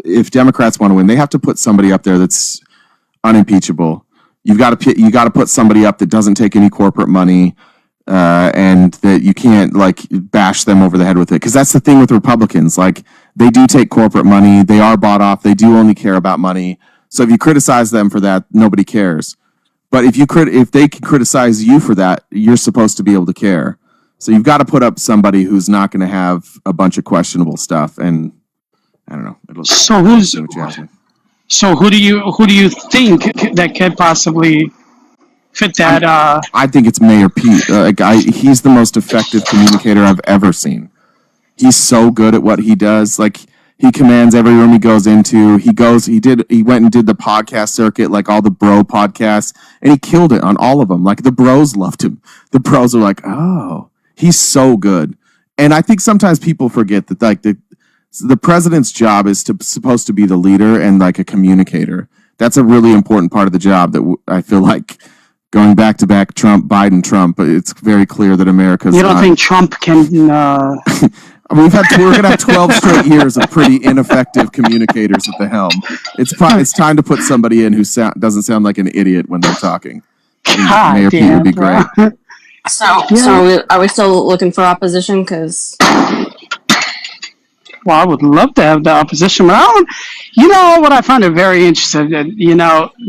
if Democrats want to win, they have to put somebody up there that's unimpeachable. You got to put somebody up that doesn't take any corporate money, and that you can't like bash them over the head with it. Because that's the thing with Republicans. Like, they do take corporate money. They are bought off. They do only care about money. So if you criticize them for that, nobody cares. But if they can criticize you for that, you're supposed to be able to care. So you've got to put up somebody who's not going to have a bunch of questionable stuff. And I don't know. So So who do you think that could possibly fit that? I think it's Mayor Pete. He's the most effective communicator I've ever seen. He's so good at what he does. Like, he commands every room he goes into. He went and did the podcast circuit, like all the bro podcasts, and he killed it on all of them. Like, the bros loved him. The bros are like, oh, he's so good. And I think sometimes people forget that, like, the president's job is supposed to be the leader and like a communicator. That's a really important part of the job that I feel like going back to back Biden, Trump, it's very clear that America's. You don't think Trump can? I mean, we're going to have 12 straight years of pretty ineffective communicators at the helm. It's time to put somebody in who doesn't sound like an idiot when they're talking. Mayor Pete would be great. So are we still looking for opposition? Because Well, I would love to have the opposition, but I don't. You know what I find it very interesting. That,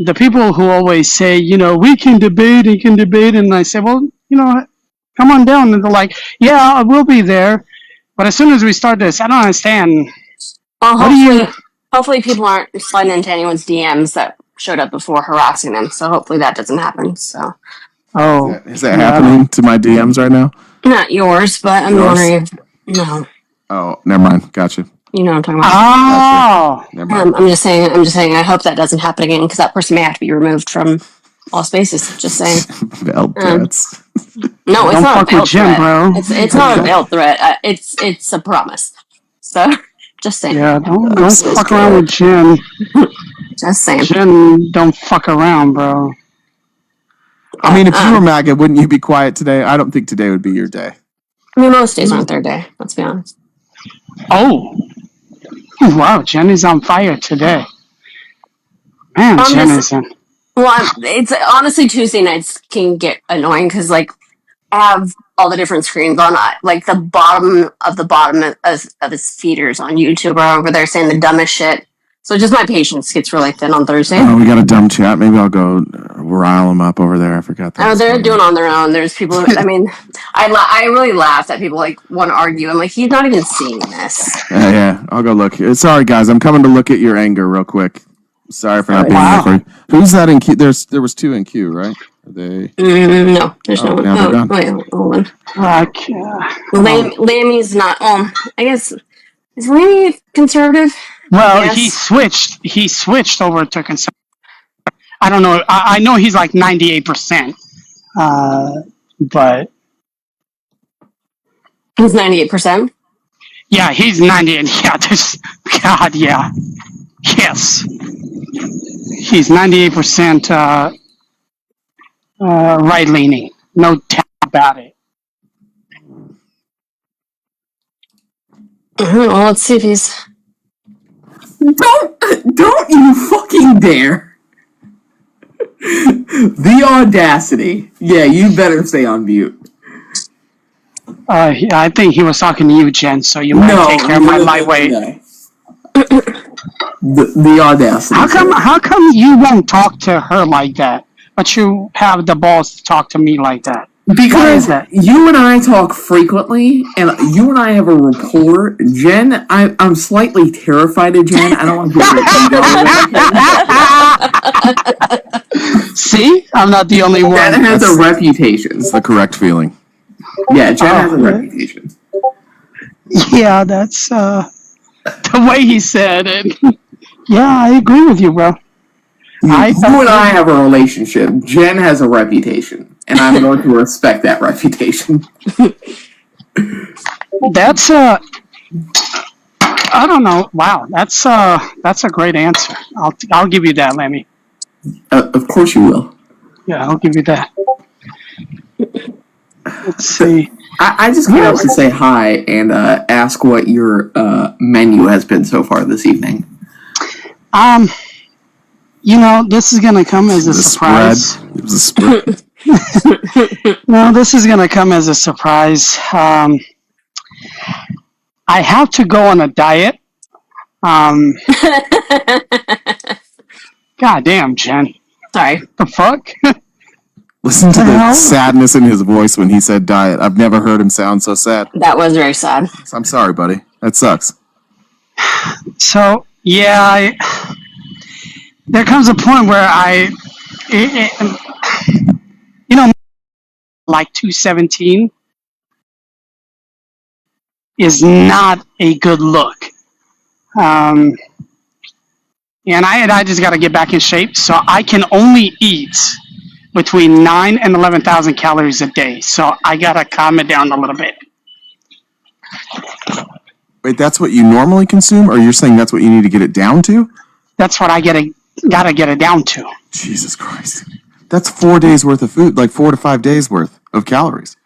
the people who always say, we can debate, and I say, well, come on down, and they're like, yeah, I will be there. But as soon as we start this, I don't understand. well, hopefully people aren't sliding into anyone's DMs that showed up before harassing them. So hopefully that doesn't happen. So Is that happening to my DMs right now? not yours, but I'm wondering if no. Oh, never mind. Gotcha. You know what I'm talking about. Oh, Never mind. I'm just saying. I hope that doesn't happen again because that person may have to be removed from all spaces. Just saying. Belt threats. No, it's Don't not a fuck with veiled Jim, threat. bro. It's not a veiled threat. It's a promise. So just saying. yeah, don't fuck around with Jim. Just saying. Jim, don't fuck around, bro. I mean, if you were MAGA, wouldn't you be quiet today? I don't think today would be your day. I mean, most days aren't their day. Let's be honest. Oh, wow, Jen is on fire today. Man, Jen is in. Well, it's honestly Tuesday nights can get annoying because I have all the different screens on. Like the bottom of his feeders on YouTube are over there saying the dumbest shit. So just my patience gets really thin on Thursday. Oh, we got a dumb chat. Maybe I'll go rile them up over there. I forgot that. Oh, they're doing on their own. There's people. I really laughed at people want to argue. I'm like, he's not even seeing this. Yeah. I'll go look. Sorry, guys. I'm coming to look at your anger real quick. Sorry for not being there for you. Who's that in queue? There was two in queue, right? Are they? No, there's no one. now they're done. Wait, hold on. Lammy's not. I guess is Lammy conservative? Well, Yes. he switched over to conservative. I don't know. I know he's like 98%. But He's 98%. yeah, he's 98. Yeah, God, yeah. Yes. He's 98% right leaning. No doubt about it. Well, let's see if he's. Don't you fucking dare. The audacity. Yeah, you better stay on mute. I think he was talking to you, Jen, so you might take care of my lightweight. No. The audacity. How come you won't talk to her like that, but you have the balls to talk to me like that? Because you and I talk frequently, and you and I have a rapport. Jen, I'm slightly terrified of Jen. I don't want to get See? I'm not the only one. Jen has a reputation. It's the correct feeling. Yeah, Jen has a reputation. Yeah, that's the way he said it. Yeah, I agree with you, bro. You and I have a relationship. Jen has a reputation, and I'm going to respect that reputation. That's I don't know. Wow, that's a great answer. I'll give you that, Lemmy. Of course you will. Yeah, I'll give you that. Let's see. I just came up to say hi and ask what your menu has been so far this evening. This is gonna come as a surprise. It was a spread. No, this is gonna come as a surprise. I have to go on a diet. God damn, Jen. Sorry. The fuck? Listen to The the hell? sadness in his voice when he said diet. I've never heard him sound so sad. That was very sad. I'm sorry, buddy. That sucks. So yeah, there comes a point where like 217 is not a good look. And I just got to get back in shape. So I can only eat between 9 and 11,000 calories a day. So I got to calm it down a little bit. Wait, that's what you normally consume, or you're saying that's what you need to get it down to? That's what I gotta get it down to. Jesus Christ. That's 4 days worth of food, like 4 to 5 days worth of calories.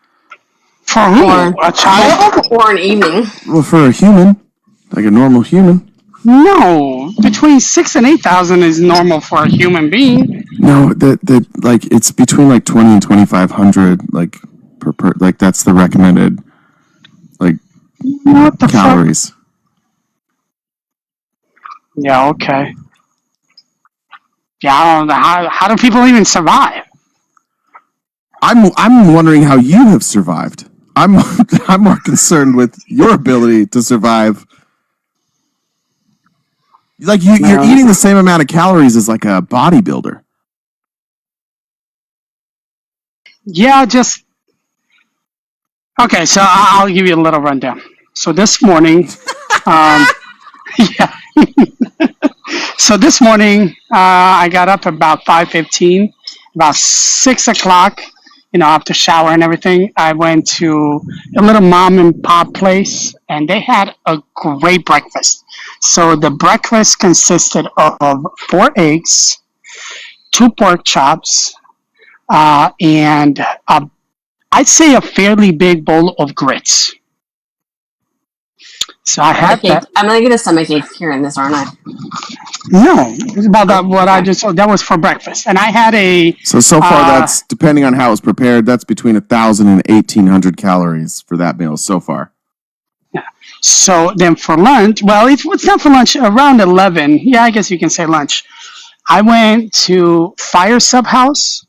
For who? Or A child? or an evening. Well, for a human, like a normal human. No, between 6 and 8,000 is normal for a human being. No, that like it's between like 20 and 2,500, like per like that's the recommended like What the calories. fuck? Yeah, okay. Yeah, I don't know. How do people even survive? I'm wondering how you have survived. I'm more concerned with your ability to survive. Like you're eating the same amount of calories as like a bodybuilder. Yeah, just okay. So I'll give you a little rundown. So this morning, yeah. So this morning, I got up about 5:15. About 6 o'clock, after shower and everything, I went to a little mom and pop place, and they had a great breakfast. So the breakfast consisted of 4 eggs, 2 pork chops, and I'd say a fairly big bowl of grits. So I had that. I'm gonna get a stomachache hearing this, aren't I? No, it's about that. What I just that was for breakfast, and I had a. So far, that's depending on how it's prepared. That's between 1,000 and 1,800 calories for that meal so far. Yeah. So then for lunch, well, it's not for lunch. Around 11. Yeah, I guess you can say lunch. I went to Fire Sub House.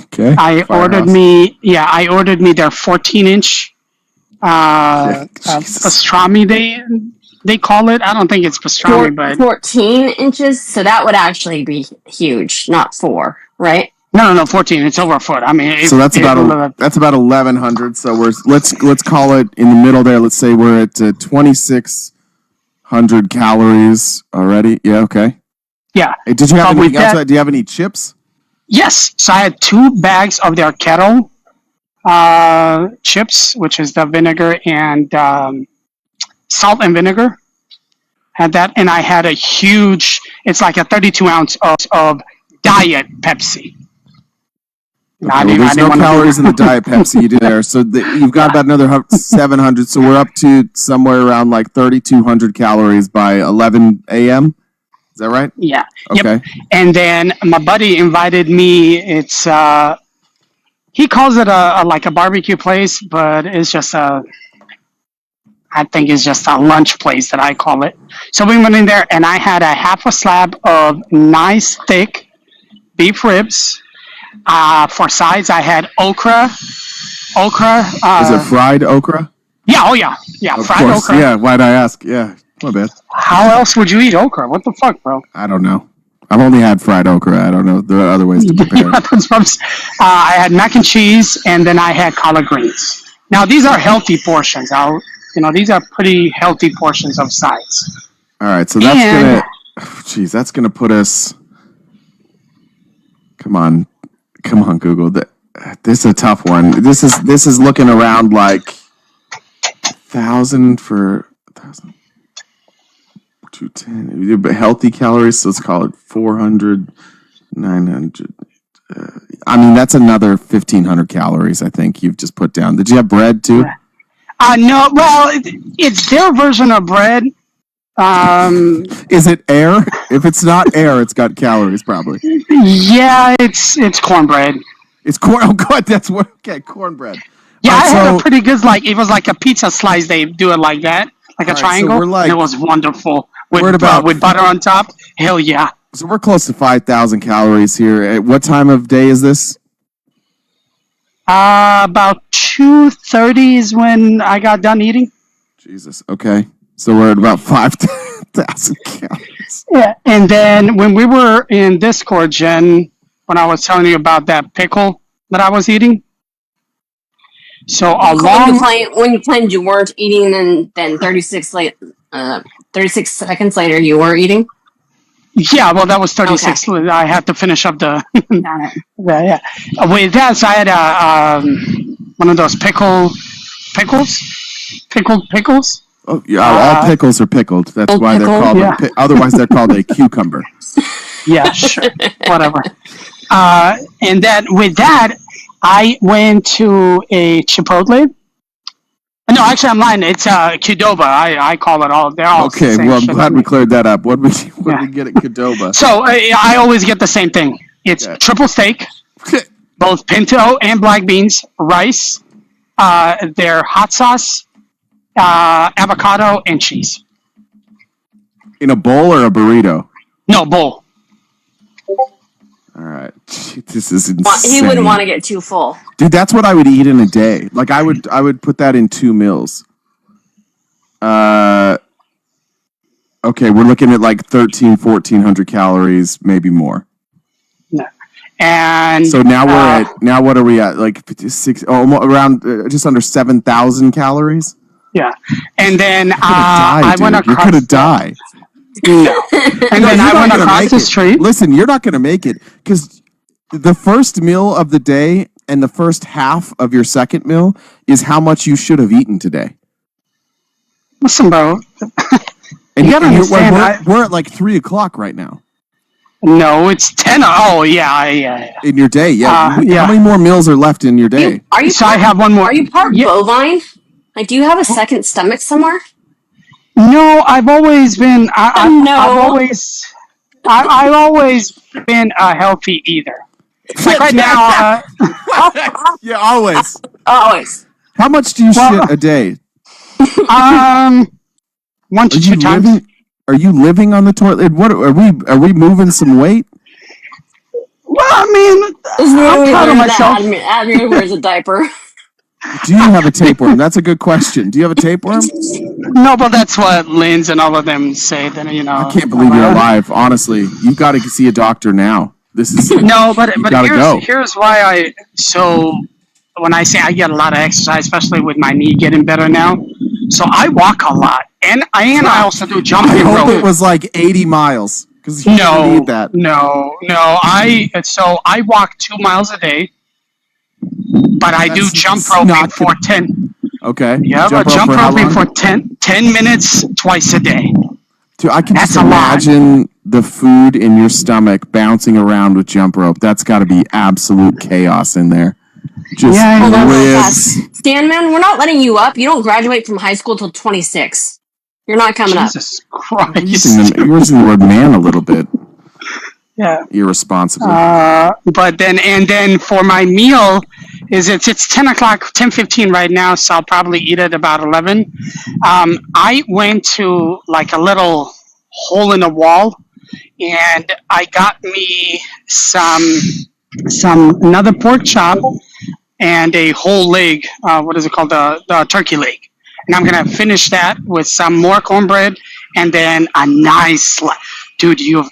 Okay. I ordered me their 14-inch pastrami. They call it. I don't think it's pastrami, but 14 inches. So that would actually be huge, not 4, right? no, 14. It's over a foot. I mean, So that's about 1,100. So let's call it in the middle there. Let's say we're at 2,600 calories already. Yeah. Okay. Yeah. Hey, did you have With anything else? that- Do you have any chips? Yes. So I had 2 bags of their kettle chips, which is the vinegar and salt and vinegar. Had that, and I had a huge. It's like a 32-ounce of Diet Pepsi. Okay, there's no calories in the Diet Pepsi you do there. So you've got about another 700. So we're up to somewhere around like 3,200 calories by 11 a.m. Is that right? Yeah. Okay. Yep. And then my buddy invited me. It's he calls it like a barbecue place, but it's just I think it's just a lunch place that I call it. So we went in there, and I had a half a slab of nice thick beef ribs. For sides, I had okra. Is it fried okra? Yeah. Oh yeah. Yeah. Of Fried course. okra. Yeah. Why'd I ask? Yeah. My bad. How else would you eat okra? What the fuck, bro? I don't know. I've only had fried okra. I don't know. There are other ways to prepare it. I had mac and cheese, and then I had collard greens. Now these are healthy portions. These are pretty healthy portions of sides. All right. So that's that's gonna put us. Come on, Google. This is a tough one. This is looking around like 1,000 for 1,000. 210 healthy calories, so let's call it 400, 900. I mean, that's another 1,500 calories. I think you've just put down. Did you have bread too? No. Well, it's their version of bread. Is it air? If it's not air, it's got calories probably. Yeah, it's cornbread. It's corn. Oh God, that's what. Okay, cornbread. Yeah, All right, I had a pretty good it was like a pizza slice. They do it like that, like a triangle. So we're like, and it was wonderful with about with butter on top. Hell yeah. So we're close to 5,000 calories here. At what time of day is this? About 2:30 is when I got done eating. Jesus. Okay. So we're at about 5,000 calories. Yeah. And then when we were in Discord, Jen, when I was telling you about that pickle that I was eating. So when you claimed you weren't eating, and then 36 seconds later you were eating. Yeah, well, that was 36. Okay. I had to finish up the. Got it. Yeah. With that, so I had one of those pickled pickles. Oh, yeah, all pickles are pickled. That's why they're called. Yeah. Otherwise, they're called a cucumber. Yeah, sure, whatever. And then with that, I went to a Chipotle. No, actually, I'm lying. It's Qdoba. I call it all. They're all okay. The same Well, I'm shit. glad we cleared that up. What did we get at Qdoba? So I always get the same thing. It's triple steak, both pinto and black beans, rice, their hot sauce, avocado, and cheese. In a bowl or a burrito? No, bowl. All right. This is insane. He wouldn't want to get too full. Dude, that's what I would eat in a day. Like I would put that in 2 meals. Okay, we're looking at like 1,400 calories, maybe more. No. And so now what are we at? Like around just under 7,000 calories? Yeah. And then I went across. You're gonna die. No. And then I went across the street. Listen, you're not gonna make it because the first meal of the day and the first half of your second meal is how much you should have eaten today. Listen, bro. And you gotta understand. We're at like 3:00 right now. No, it's 10. Oh, yeah. In your day, yeah. How many more meals are left in your day? I have one more. Are you part bovine? Like, do you have a second stomach somewhere? No, I've always been. I've always been a healthy eater. Like right now. Yeah, always. Always. How much do you shit a day? 1 to 2 times. Are you living on the toilet? What are we moving some weight? Well, I mean, I'm proud of myself. Abner wears a diaper. Do you have a tapeworm? That's a good question. Do you have a tapeworm? No, but that's what Linz and all of them say. That I can't believe you're alive. Honestly, you've got to see a doctor now. This is no, but here's why when I say I get a lot of exercise, especially with my knee getting better now, so I walk a lot, and I also do jumping rope. I hope it was like 80 miles because you need that. No. I walk 2 miles a day. But I do jump roping for 10. Okay. Yeah, but jump roping for 10 minutes twice a day. Dude, I can just imagine the food in your stomach bouncing around with jump rope. That's got to be absolute chaos in there. Just ribs. Stan, man, we're not letting you up. You don't graduate from high school till 26. You're not coming up. Jesus Christ. You're using the word man a little bit. Yeah. Irresponsible. But then for my meal it's 10:15 right now, so I'll probably eat at about 11. I went to like a little hole in the wall, and I got me another pork chop and a whole leg. What is it called? The turkey leg. And I'm gonna finish that with some more cornbread and then a nice dude, you've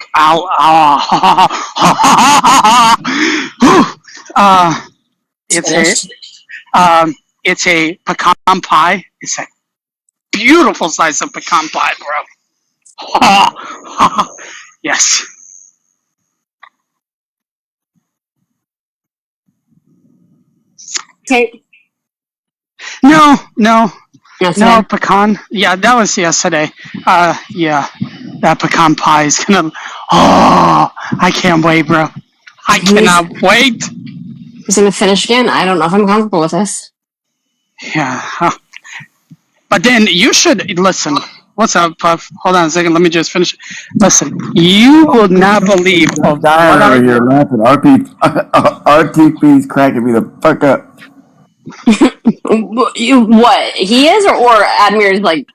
it's a pecan pie. It's a beautiful slice of pecan pie, bro. Yes. Okay. No, Yesterday? pecan. Yeah, that was yesterday. Yeah, that pecan pie is gonna. Oh, I can't wait, bro. I cannot wait. He's gonna finish again. I don't know if I'm comfortable with this. Yeah, but then you should listen. What's up, Puff? Hold on a second. Let me just finish. Listen, you will not believe. I'm dying over here laughing. RTP's cracking me the fuck up. What he is, or Admir's like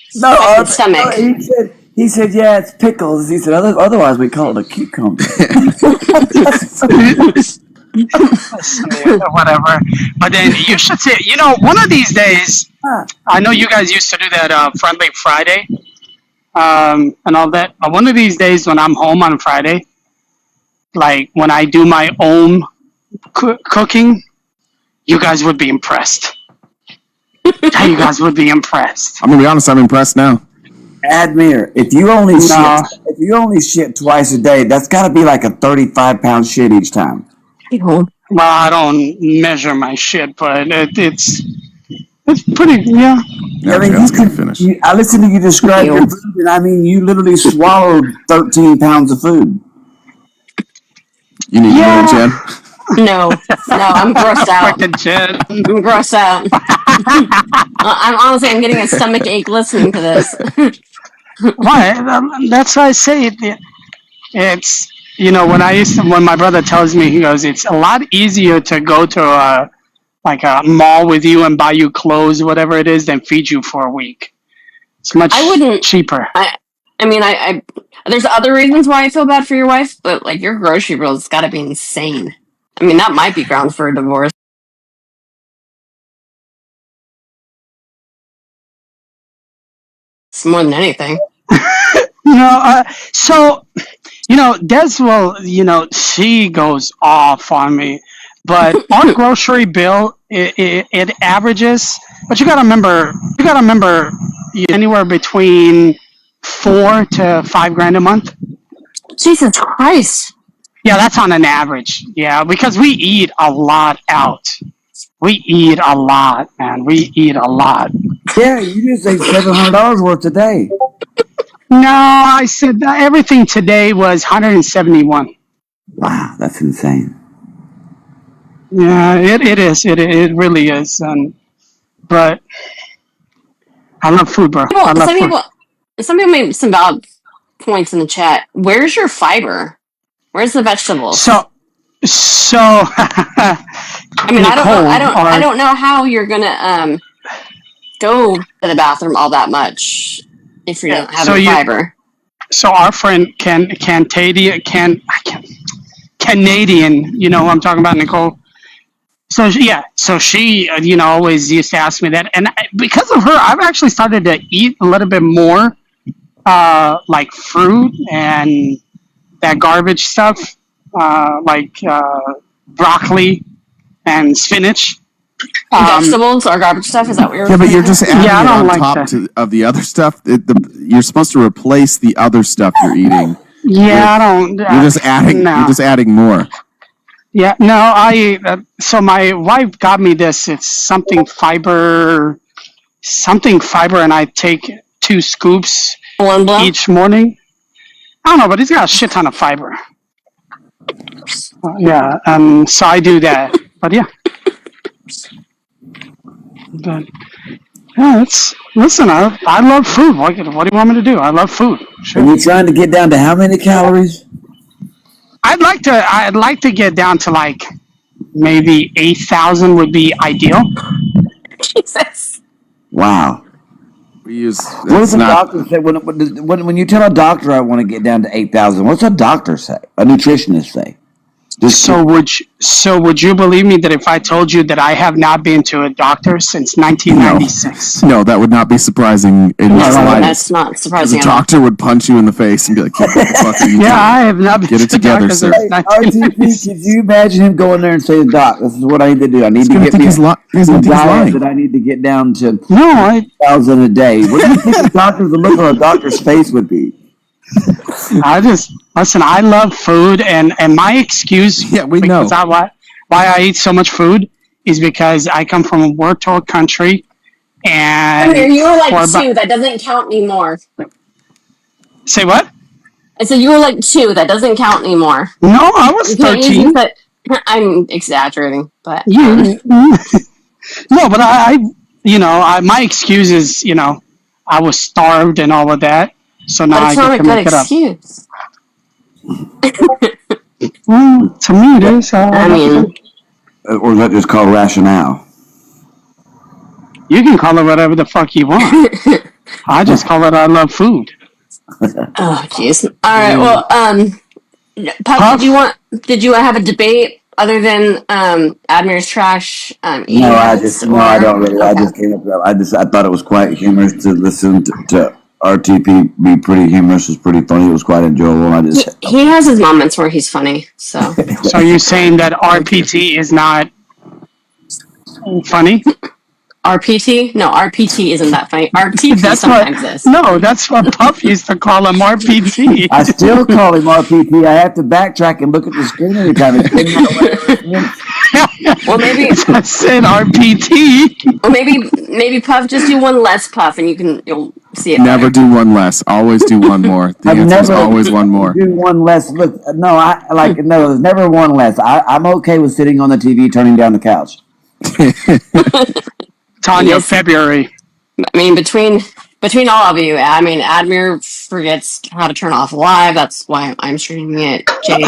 stomach? No, he said, yeah, it's pickles. He said, otherwise we call it a cucumber. whatever. But then you should say, one of these days, I know you guys used to do that Friendly Friday and all that. But one of these days when I'm home on Friday, like when I do my own cooking, you guys would be impressed. You guys would be impressed. I'm gonna be honest. I'm impressed now. Admir, if you only shit twice a day, that's got to be like a 35-pound shit each time. Well, I don't measure my shit, but it's pretty, yeah. I mean, I listened to you describe your food, and I mean, you literally swallowed 13 pounds of food. You need more, Jen? No, I'm grossed out. I'm grossed out. I'm getting a stomach ache listening to this. Why? That's why I say it's when my brother tells me, he goes, it's a lot easier to go to a mall with you and buy you clothes, whatever it is, than feed you for a week. It's much cheaper. I mean, there's other reasons why I feel bad for your wife, but like your grocery bill's got to be insane. I mean, that might be grounds for a divorce. It's more than anything. Des will, she goes off on me, but our grocery bill, it averages, but you gotta remember, anywhere between $4,000 to $5,000 a month. Jesus Christ. Yeah, that's on an average. Yeah, because we eat a lot out. We eat a lot, man. We eat a lot. Yeah, you just ate $700 worth today. No, I said that everything today was 171. Wow, that's insane. Yeah, it is. It really is. But I love food, bro. Some people made some valid points in the chat. Where's your fiber? Where's the vegetables? So I mean, I don't know how you're gonna go to the bathroom all that much if you don't have fiber. So our friend Canadian, you know who I'm talking about, Nicole. So she always used to ask me that, and because of her, I've actually started to eat a little bit more, like fruit and that garbage stuff, like broccoli and spinach. Vegetables or garbage stuff? Is that what you're? Yeah, but you're just adding I it don't on like top that. of the other stuff. You're supposed to replace the other stuff you're eating. Yeah, I don't. You're just adding. No. You're just adding more. Yeah, no. So my wife got me this. It's something fiber, and I take 2 scoops each morning. I don't know, but it's got a shit ton of fiber. So I do that. But yeah. But yeah, listen. I love food. What do you want me to do? I love food. Sure. Are you trying to get down to how many calories? I'd like to get down to like maybe 8,000 would be ideal. Jesus. Wow. We use. What does a doctor say when you tell a doctor I want to get down to 8,000? What's a doctor say? A nutritionist say? So would you believe me that if I told you that I have not been to a doctor since 1996? No, that would not be surprising in the slightest. That's not surprising. The doctor would punch you in the face and be like, "What the fuck are you doing? I have not been Get it to together, doctor sir." since 1996. Could you imagine him going there and saying, "Doc, this is what I need to do. I need to get me a diet that I need to get down to 8,000 a day." What do you think the look on a doctor's face would be? Listen, I love food, and my excuse why I eat so much food is because I come from a war-torn country, and you were like 2. That doesn't count anymore. Say what? I said you were like 2. That doesn't count anymore. No, I was 13. I'm exaggerating, but no, but my excuse is I was starved and all of that. So now I get to make it up. Excuse. Well, to me it is. I mean, or is that just called rationale? You can call it whatever the fuck you want. I just call it I love food. Oh, jeez. All right. Well, Puff, did you want to have a debate other than Abner's trash No, emails? I don't really. I Okay. just came up with that. I thought it was quite humorous to listen to RTP be pretty humorous. It was pretty funny. It was quite enjoyable. I just He has his moments where he's funny. So So you're saying that RPT is not funny? RPT? No, RPT isn't that funny. RTP That's sometimes what. is. No, that's what Puff used to call him, RPT. I still call him RPP. I have to backtrack and look at the screen every time. It's been that way ever since. Well, maybe, I said RPT. or maybe Puff, just do one less Puff, and you'll see it. Never better. do one less. Always do one more. The I've answer is never always one more. do one less. Look, no, there's never one less. I'm okay with sitting on the TV, turning down the couch. Tanya, Yes. February. I mean, between all of you, I mean, Admir forgets how to turn off live. That's why I'm streaming it. Jay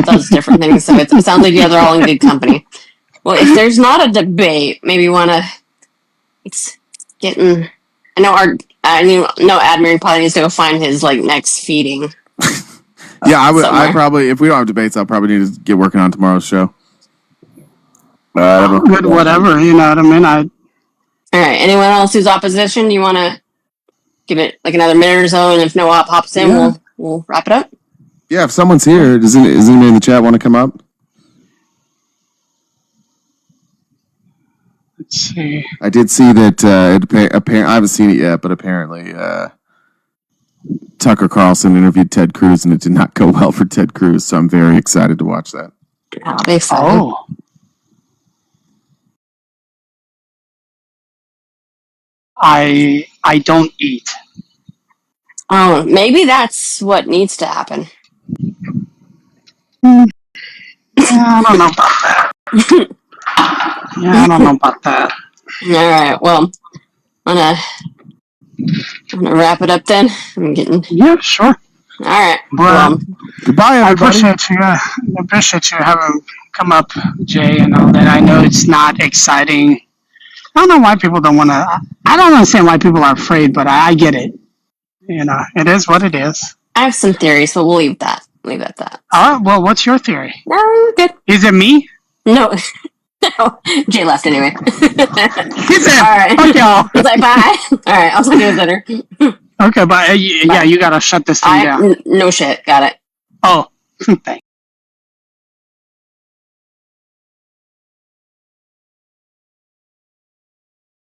does different things, so it sounds like you guys are all in good company. Well, if there's not a debate, maybe you want to. It's getting. I know Admir probably needs to go find his next feeding. Yeah, I somewhere. probably, if we don't have debates, I'll probably need to get working on tomorrow's show. Good, whatever. You know what I mean? All right. Anyone else who's opposition? Do you want to give it another minute or so? And if no op hops in, we'll wrap it up. Yeah, if someone's here, does anybody in the chat want to come up? Let's see. I did see that. Apparently, I haven't seen it yet, but apparently, Tucker Carlson interviewed Ted Cruz, and it did not go well for Ted Cruz. So I'm very excited to watch that. I'll be excited. Oh. I don't eat. Oh, maybe that's what needs to happen. Yeah, I don't know about that. All right. Well, I'm gonna wrap it up then. I'm getting. Yeah, sure. All right. Well, Goodbye, I everybody. appreciate you having come up, Jay, and all that. I know it's not exciting. I don't know why people don't want to. I don't understand why people are afraid, but I get it. You know, it is what it is. I have some theories, but we'll leave that. Leave it at that. All right. Well, what's your theory? No, you're good. Is it me? No. No. Jay left anyway. He said, All right. "Fuck y'all." He's like, bye. All right. I'll talk to you later. Okay, but yeah, you gotta shut this thing down. No shit. Got it. Oh, thanks.